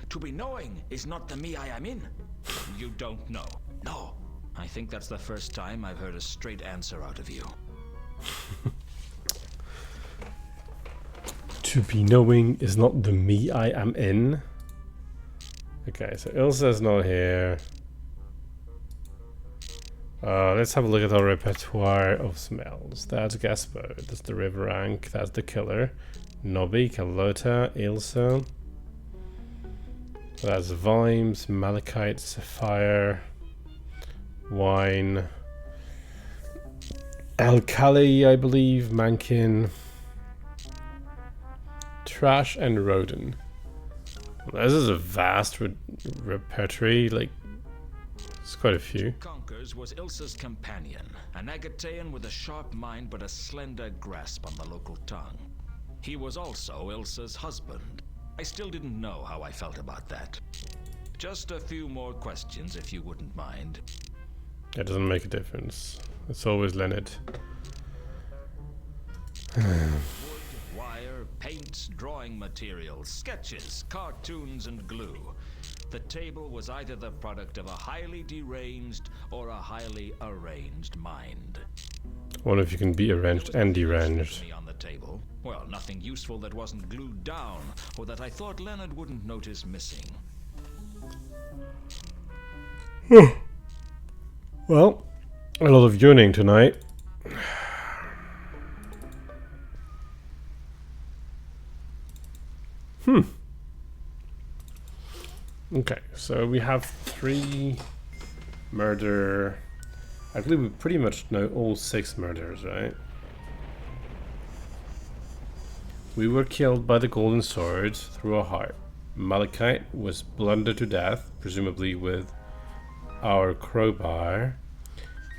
To be knowing is not the me I am in. You don't know. No. I think that's the first time I've heard a straight answer out of you.
To be knowing is not the me I am in. Okay, so Ilsa's not here. Let's have a look at our repertoire of smells. That's Gaspo, that's the River Rank, that's the Killer. Nobby, Carlota, Ilsa. That's Vimes, Malachite, Sapphire, Wine, Alkali, I believe, Mankin, Trash, and Rodin. This is a vast repertoire, like, it's quite a few.
Conkers was Ilsa's companion, an Agatean with a sharp mind but a slender grasp on the local tongue. He was also Ilsa's husband. I still didn't know how I felt about that. Just a few more questions, if you wouldn't mind.
It doesn't make a difference. It's always Leonard.
Wood, wire, paints, drawing materials, sketches, cartoons, and glue. The table was either the product of a highly deranged or a highly arranged mind.
I wonder if you can be arranged and deranged.
On the table. Well, nothing useful that wasn't glued down, or that I thought Leonard wouldn't notice missing.
Well, a lot of yawning tonight. Okay, so we have 3 murder. I believe we pretty much know all 6 murders, right? We were killed by the golden sword through a heart. Malachite was blundered to death, presumably with our crowbar.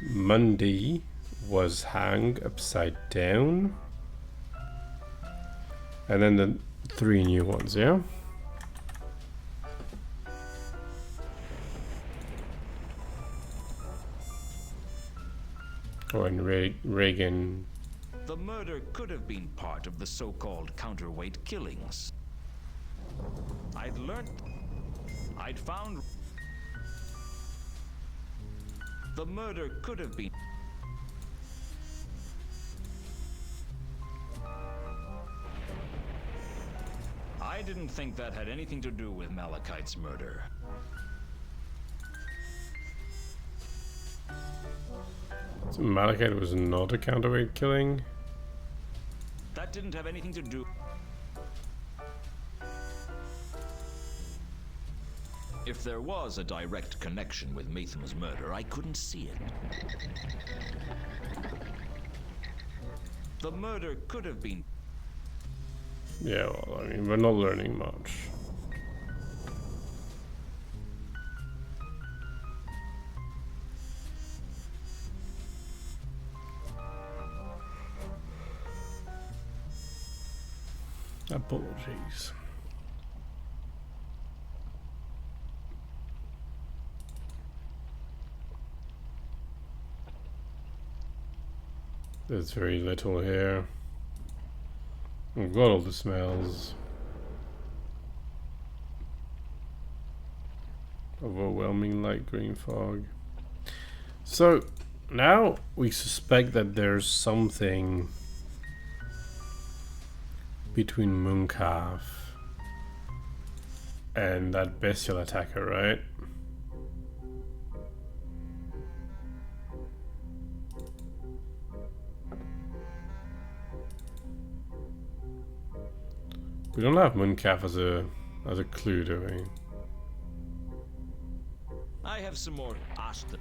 Mundy was hanged upside down. And then the 3 new ones, yeah? Oh, and Reagan.
The murder could have been part of the so-called counterweight killings. I'd found the murder could have been. I didn't think that had anything to do with Malachite's murder.
So Malachite was not a counterweight killing?
That didn't have anything to do. If there was a direct connection with Matham's murder, I couldn't see it. The murder could have been.
Yeah, well, I mean, we're not learning much. Apologies. There's very little here. We've got all the smells. Overwhelming light green fog. So now we suspect that there's something between Mooncalf and that bestial attacker, right? We don't have Mooncalf as a clue, do we?
I have some more. Ask them.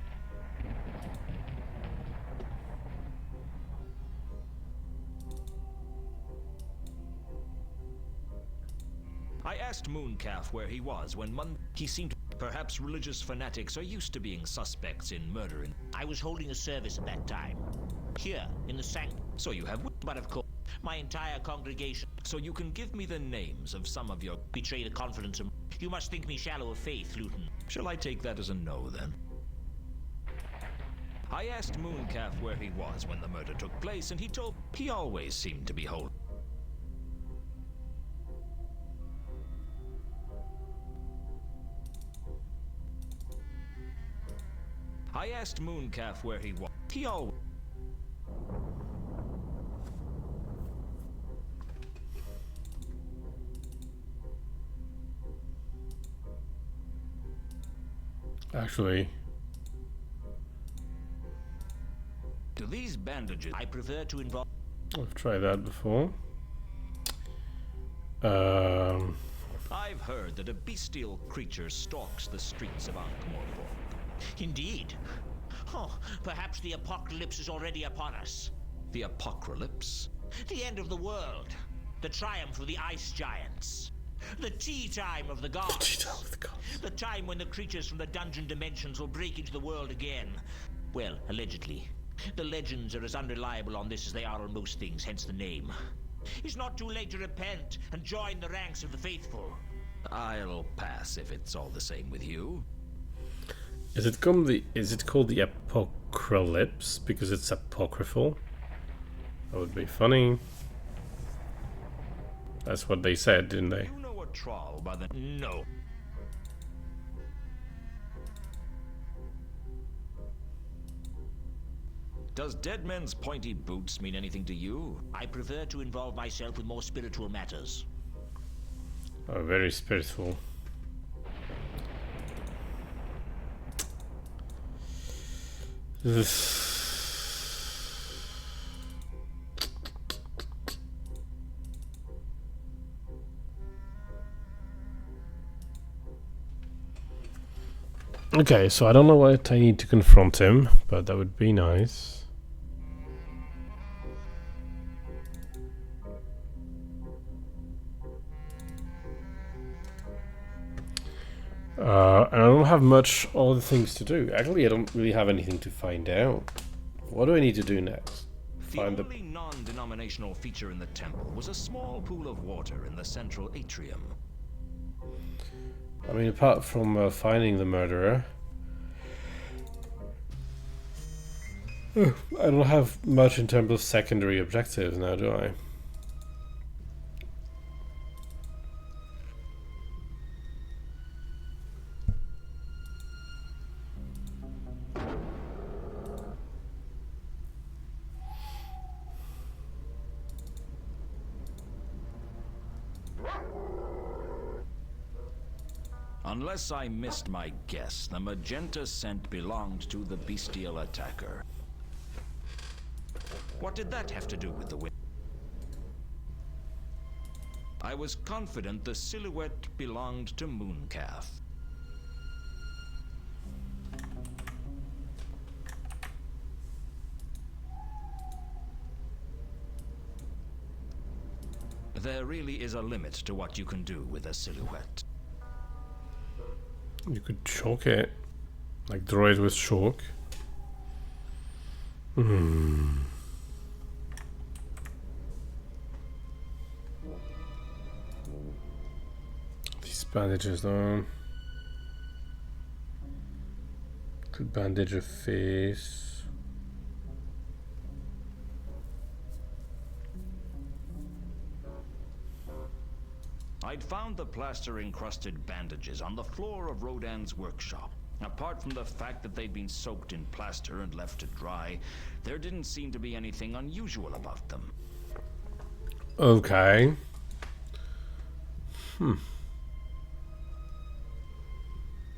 I asked Mooncalf where he was when he seemed. Perhaps religious fanatics are used to being suspects in murder.
I was holding a service at that time. Here, in the sanctum.
So you have.
But of course, my entire congregation.
So you can give me the names of some of your.
Betray the confidence of. You must think me shallow of faith, Luton.
Shall I take that as a no, then? I asked Mooncalf where he was when the murder took place, and he told he always seemed to be holding. I asked Mooncalf where he was. He always.
Actually,
Do these bandages...
I prefer to involve...
I've tried that before.
I've heard that a bestial creature stalks the streets of Ankh-Morpork.
Indeed. Oh, perhaps the apocalypse is already upon us.
The apocalypse?
The end of the world. The triumph of the ice giants. The tea time of the gods. The time when the creatures from the dungeon dimensions will break into the world again. Well, allegedly. The legends are as unreliable on this as they are on most things, hence the name. It's not too late to repent and join the ranks of the faithful.
I'll pass if it's all the same with you.
Is it called the Apocalypse because it's apocryphal? That would be funny. That's what they said, didn't they?
You know a troll by the... No. Does Dead Men's pointy boots mean anything to you?
I prefer to involve myself with more spiritual matters.
Oh, very spiritual. Okay, so I don't know what I need to confront him, but that would be nice. And I don't have much other things to do. Actually, I don't really have anything to find out. What do I need to do next? Find
the only non-denominational feature in the temple was a small pool of water in the central atrium.
I mean, apart from finding the murderer, I don't have much in terms of secondary objectives now, do I?
Unless I missed my guess, the magenta scent belonged to the bestial attacker. What did that have to do with the win? I was confident the silhouette belonged to Mooncalf. There really is a limit to what you can do with a silhouette.
You could chalk it, like droid with chalk. These bandages, though. Could bandage a face.
I'd found the plaster-encrusted bandages on the floor of Rodin's workshop. Apart from the fact that they'd been soaked in plaster and left to dry, there didn't seem to be anything unusual about them.
Okay.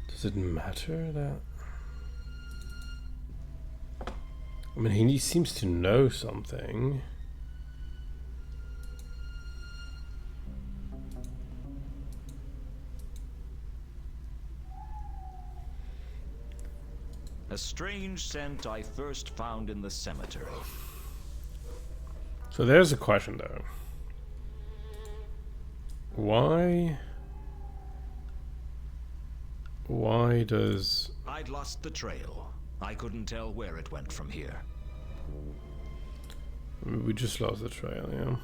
Does it matter that... I mean, he seems to know something.
A strange scent I first found in the cemetery.
So there's a question, though. Why does...
I'd lost the trail. I couldn't tell where it went from here.
I mean, we just lost the trail, yeah.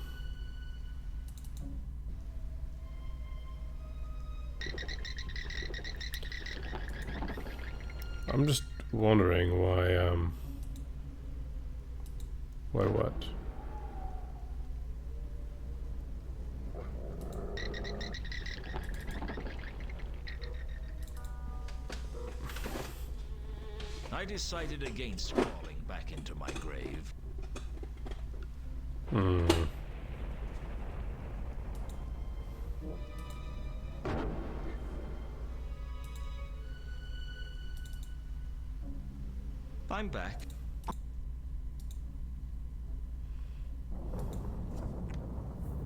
I'm just wondering why what?
I decided against falling back into my grave. I'm back.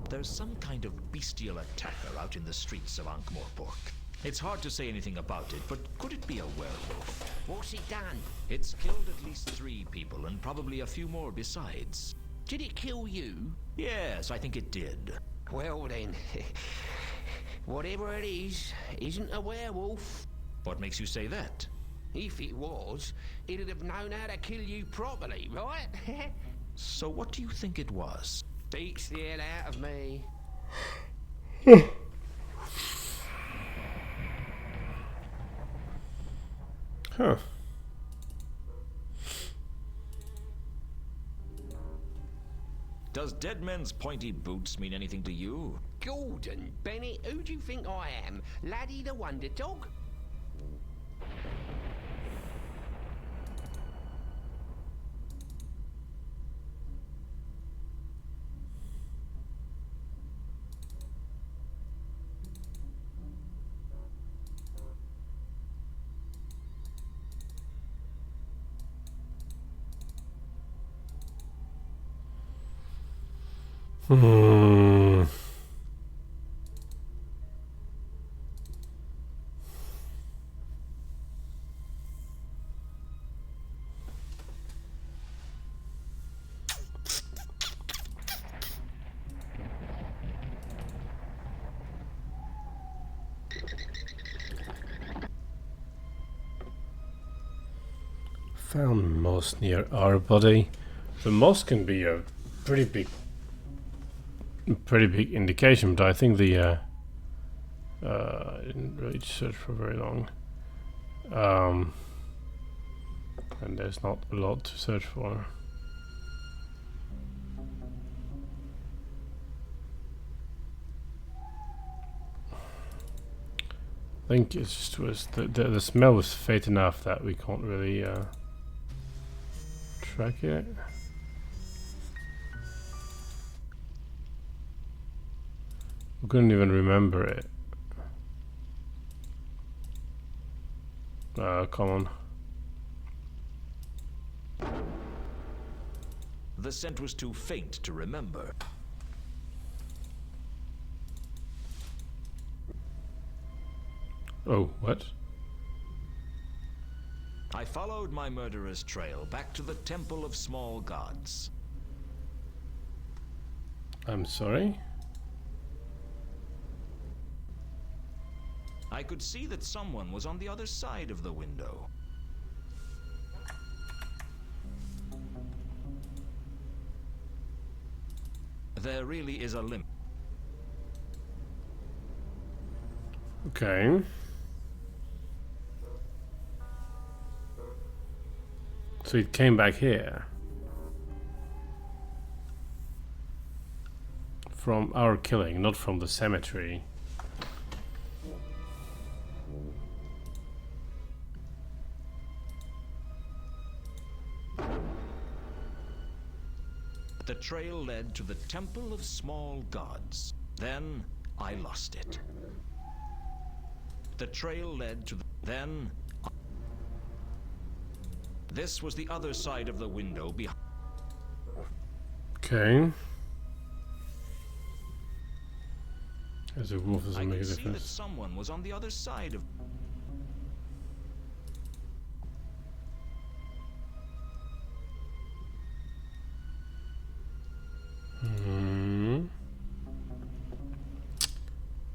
There's some kind of bestial attacker out in the streets of Ankh-Morpork. It's hard to say anything about it, but could it be a werewolf?
What's it done?
It's killed at least 3 people, and probably a few more besides.
Did it kill you?
Yes, I think it did.
Well then, whatever it is, isn't a werewolf.
What makes you say that?
If it was, it'd have known how to kill you properly, right?
So what do you think it was?
Beats the hell out of me.
Huh.
Does dead men's pointy boots mean anything to you?
Gordon, Bennett, who do you think I am? Laddie the Wonder Dog?
Found moss near our body. The moss can be a pretty big indication, but I think the I didn't really search for very long, and there's not a lot to search for. I think it just was the smell was faint enough that we can't really track it. We couldn't even remember it. Come on.
The scent was too faint to remember.
Oh, what?
I followed my murderer's trail back to the Temple of Small Gods.
I'm sorry?
I could see that someone was on the other side of the window. There really is a limit.
Okay. So it came back here. From our killing, not from the cemetery.
The trail led to the Temple of Small Gods. Then I lost it. The trail led to the... Then... This was the other side of the window behind...
Okay. As a wolf doesn't
I
make a
could see that
difference.
someone was on the other side of...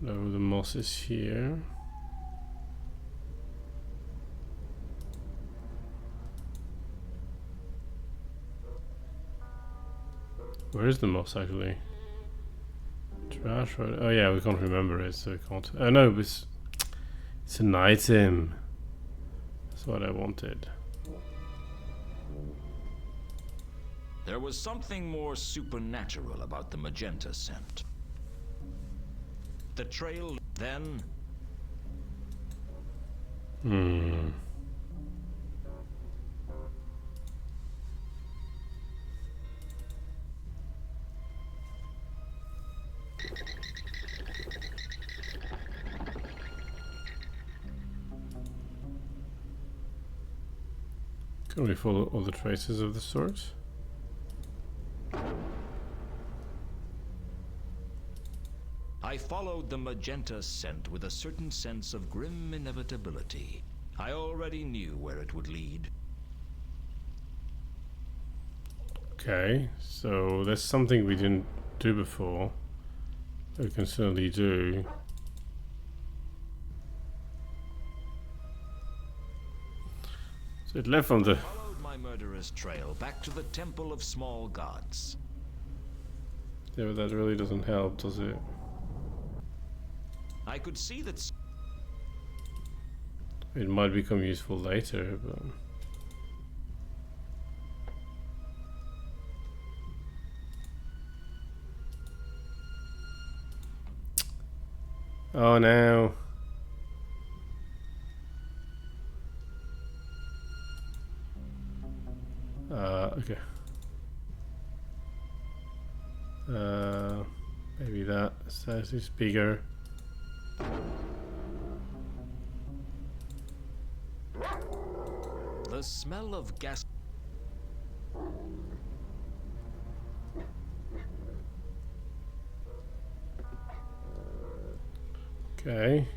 No, the moss is here. Where is the moss actually? Trash or... Oh yeah, we can't remember it, so we can't... Oh no, it's an item. That's what I wanted.
There was something more supernatural about the magenta scent. The trail then...
Can we follow all the traces of the source?
I followed the magenta scent with a certain sense of grim inevitability. I already knew where it would lead.
Okay, so there's something we didn't do before. We can certainly do. So it left from the...
Followed my murderous trail back to the Temple of Small Gods.
Yeah, but that really doesn't help, does it?
I could see that...
It might become useful later, but... Oh no. Okay. Maybe that size is bigger.
The smell of gas...
Okay.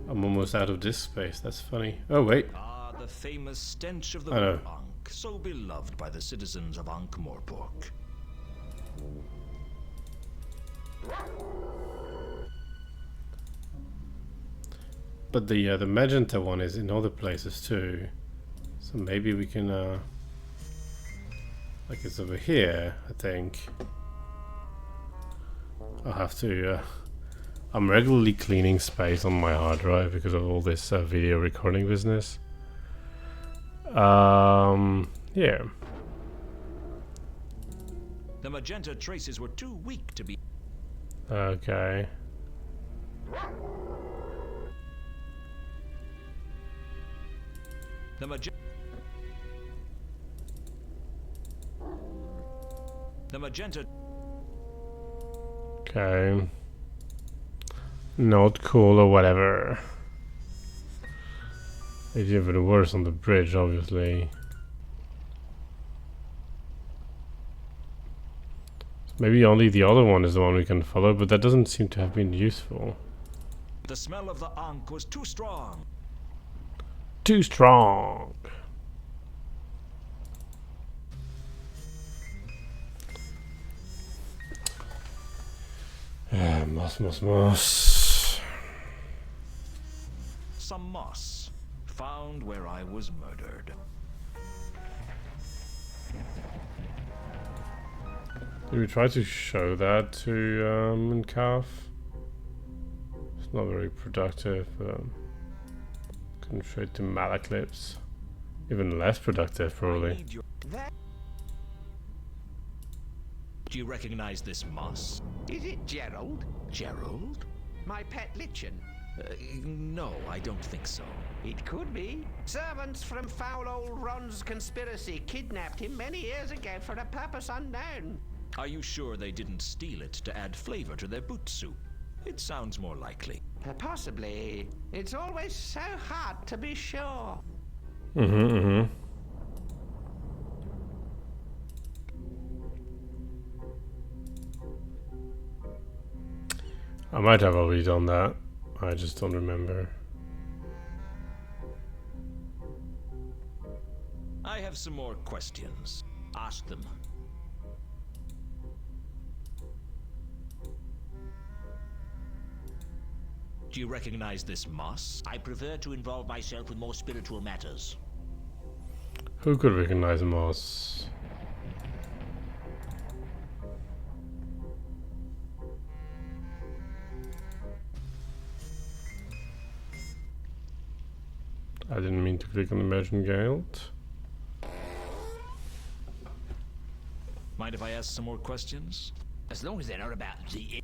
I'm almost out of this space. That's funny. Oh, wait.
Ah, the famous stench of the
I know.
Ankh, so beloved by the citizens of Ankh-Morpork.
But the magenta one is in other places too. So maybe we can like it's over here, I think. I'll have to I'm regularly cleaning space on my hard drive because of all this video recording business. Yeah.
The magenta traces were too weak to be...
Okay.
The magenta...
Okay. Not cool or whatever. It's even worse on the bridge, obviously. Maybe only the other one is the one we can follow, but that doesn't seem to have been useful.
The smell of the Ankh was too strong.
Too strong. Moss.
Some moss, found where I was murdered.
Did we try to show that to Calf? It's not very productive. Couldn't show it to Malaclips. Even less productive, probably.
Do you recognize this moss?
Is it Gerald?
Gerald?
My pet lichen?
No, I don't think so.
It could be. Servants from foul old Ron's conspiracy kidnapped him many years ago for a purpose unknown.
Are you sure they didn't steal it to add flavor to their boot soup? It sounds more likely.
Possibly. It's always so hard to be sure.
I might have already done that. I just don't remember.
I have some more questions. Ask them. Do you recognize this moss?
I prefer to involve myself with more spiritual matters.
Who could recognize moss? I didn't mean to click on the Merchant Guild.
Mind if I ask some more questions?
As long as they're not about the...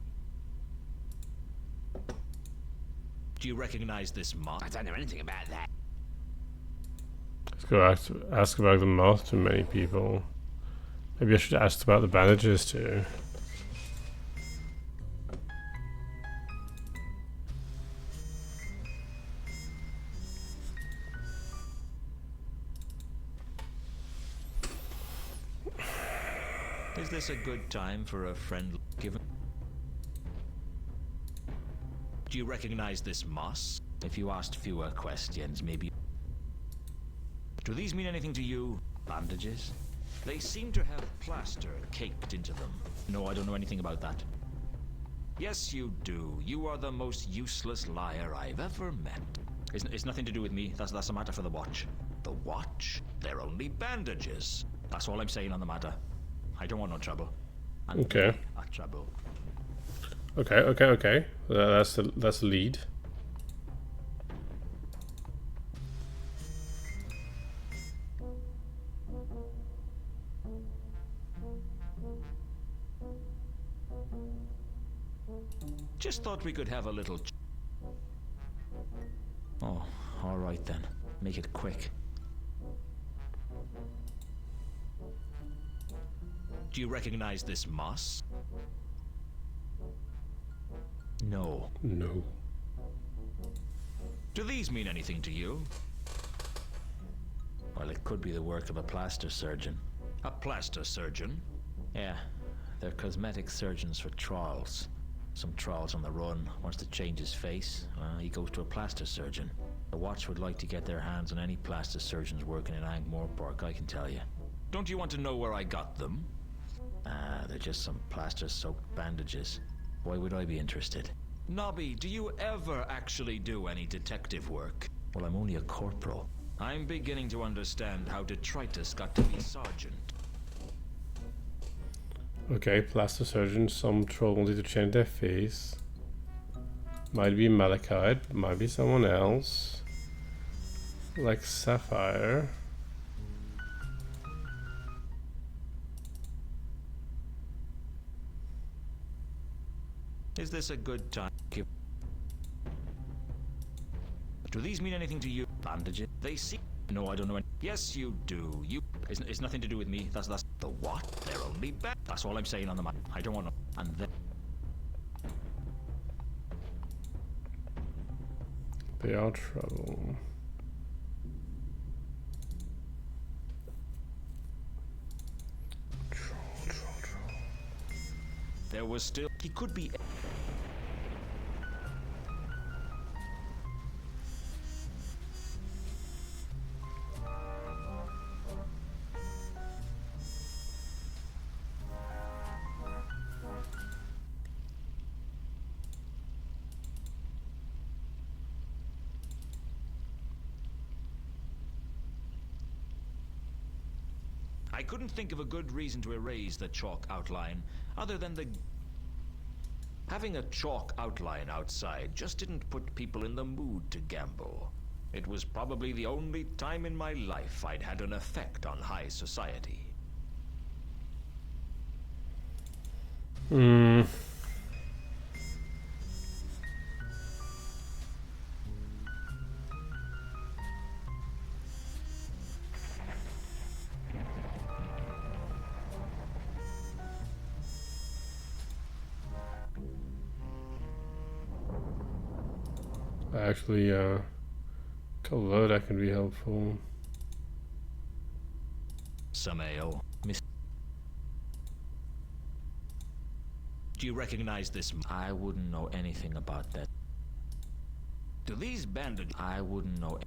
Do you recognize this moss?
I don't know anything about that.
Let's go ask about the moth to many people. Maybe I should ask about the bandages too.
Is this a good time for a friend given? Do you recognize this moss? If you asked fewer questions, maybe... Do these mean anything to you? Bandages? They seem to have plaster caked into them. No, I don't know anything about that. Yes, you do. You are the most useless liar I've ever met. It's nothing to do with me. That's a matter for the watch. The watch? They're only bandages. That's all I'm saying on the matter. I don't want no trouble. And
Okay.
they are trouble.
Okay. That's the lead.
Just thought we could have a little... Oh, all right then. Make it quick. Do you recognize this moss? No.
No.
Do these mean anything to you? Well, it could be the work of a plaster surgeon. A plaster surgeon? Yeah, they're cosmetic surgeons for trials. Some trials on the run. Wants to change his face. He goes to a plaster surgeon. The watch would like to get their hands on any plaster surgeons working in Ankh-Morpork, I can tell you. Don't you want to know where I got them? They're just some plaster-soaked bandages. Why would I be interested? Nobby, do you ever actually do any detective work? Well, I'm only a corporal. I'm beginning to understand how detritus got to be sergeant.
Okay, plaster surgeon. Some troll wanted to change their face. Might be Malachite, might be someone else. Like Sapphire.
Is this a good time? Do these mean anything to you? Bandages? They see... No, I don't know any... Yes, you do. It's nothing to do with me. That's... The what? They're only bad. That's all I'm saying on the map. I don't want to... And then...
They are trouble. Troll.
There was still... He could be... I couldn't think of a good reason to erase the chalk outline, other than the... Having a chalk outline outside just didn't put people in the mood to gamble. It was probably the only time in my life I'd had an effect on high society.
Actually, color that can be helpful.
Some ale. Do you recognize this? I wouldn't know anything about that. Do these bandages? I wouldn't know.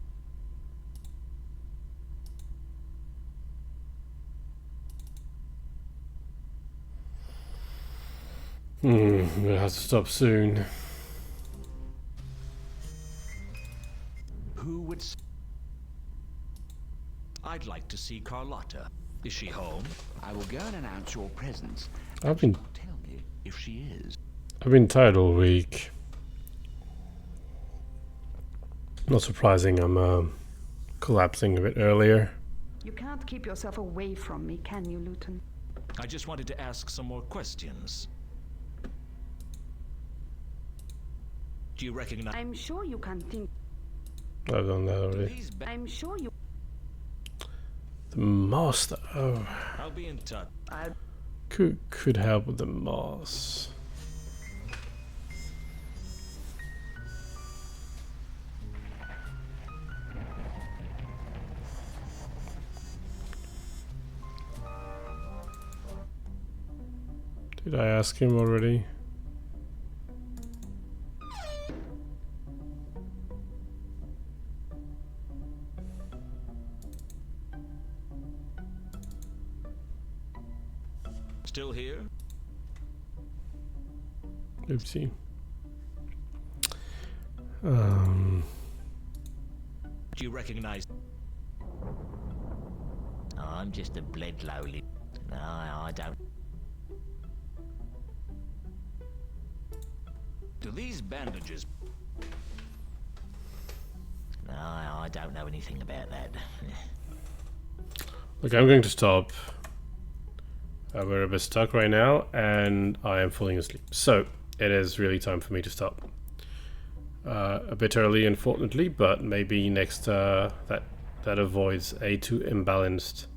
We'll have to stop soon.
Who would... I'd like to see Carlotta. Is she home?
I will go and announce your presence.
I've been
Tell me if she is.
tired all week. Not surprising I'm collapsing a bit earlier.
You can't keep yourself away from me, can you, Luton?
I just wanted to ask some more questions. Do you recognize...
I'm sure you can think.
I've done that already.
I'm sure you.
The moss. Oh,
I'll be in touch.
could help with the moss. Did I ask him already?
Still here?
Oopsie.
Do you recognize?
I'm just a bled lowly. No, I don't.
Do these bandages?
No, I don't know anything about that.
Look, I'm going to stop. We're a bit stuck right now, and I am falling asleep. So, it is really time for me to stop. A bit early, unfortunately, but maybe next that avoids a too imbalanced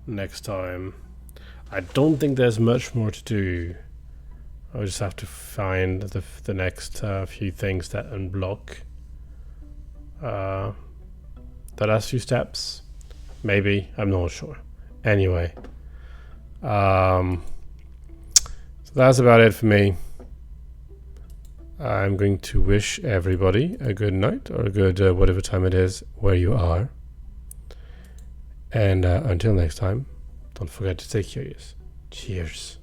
next time. I don't think there's much more to do. I'll just have to find the next few things that unblock the last few steps. Maybe, I'm not sure. Anyway, so that's about it for me. I'm going to wish everybody a good night, or a good whatever time it is where you are. And until next time, don't forget to stay curious. Cheers.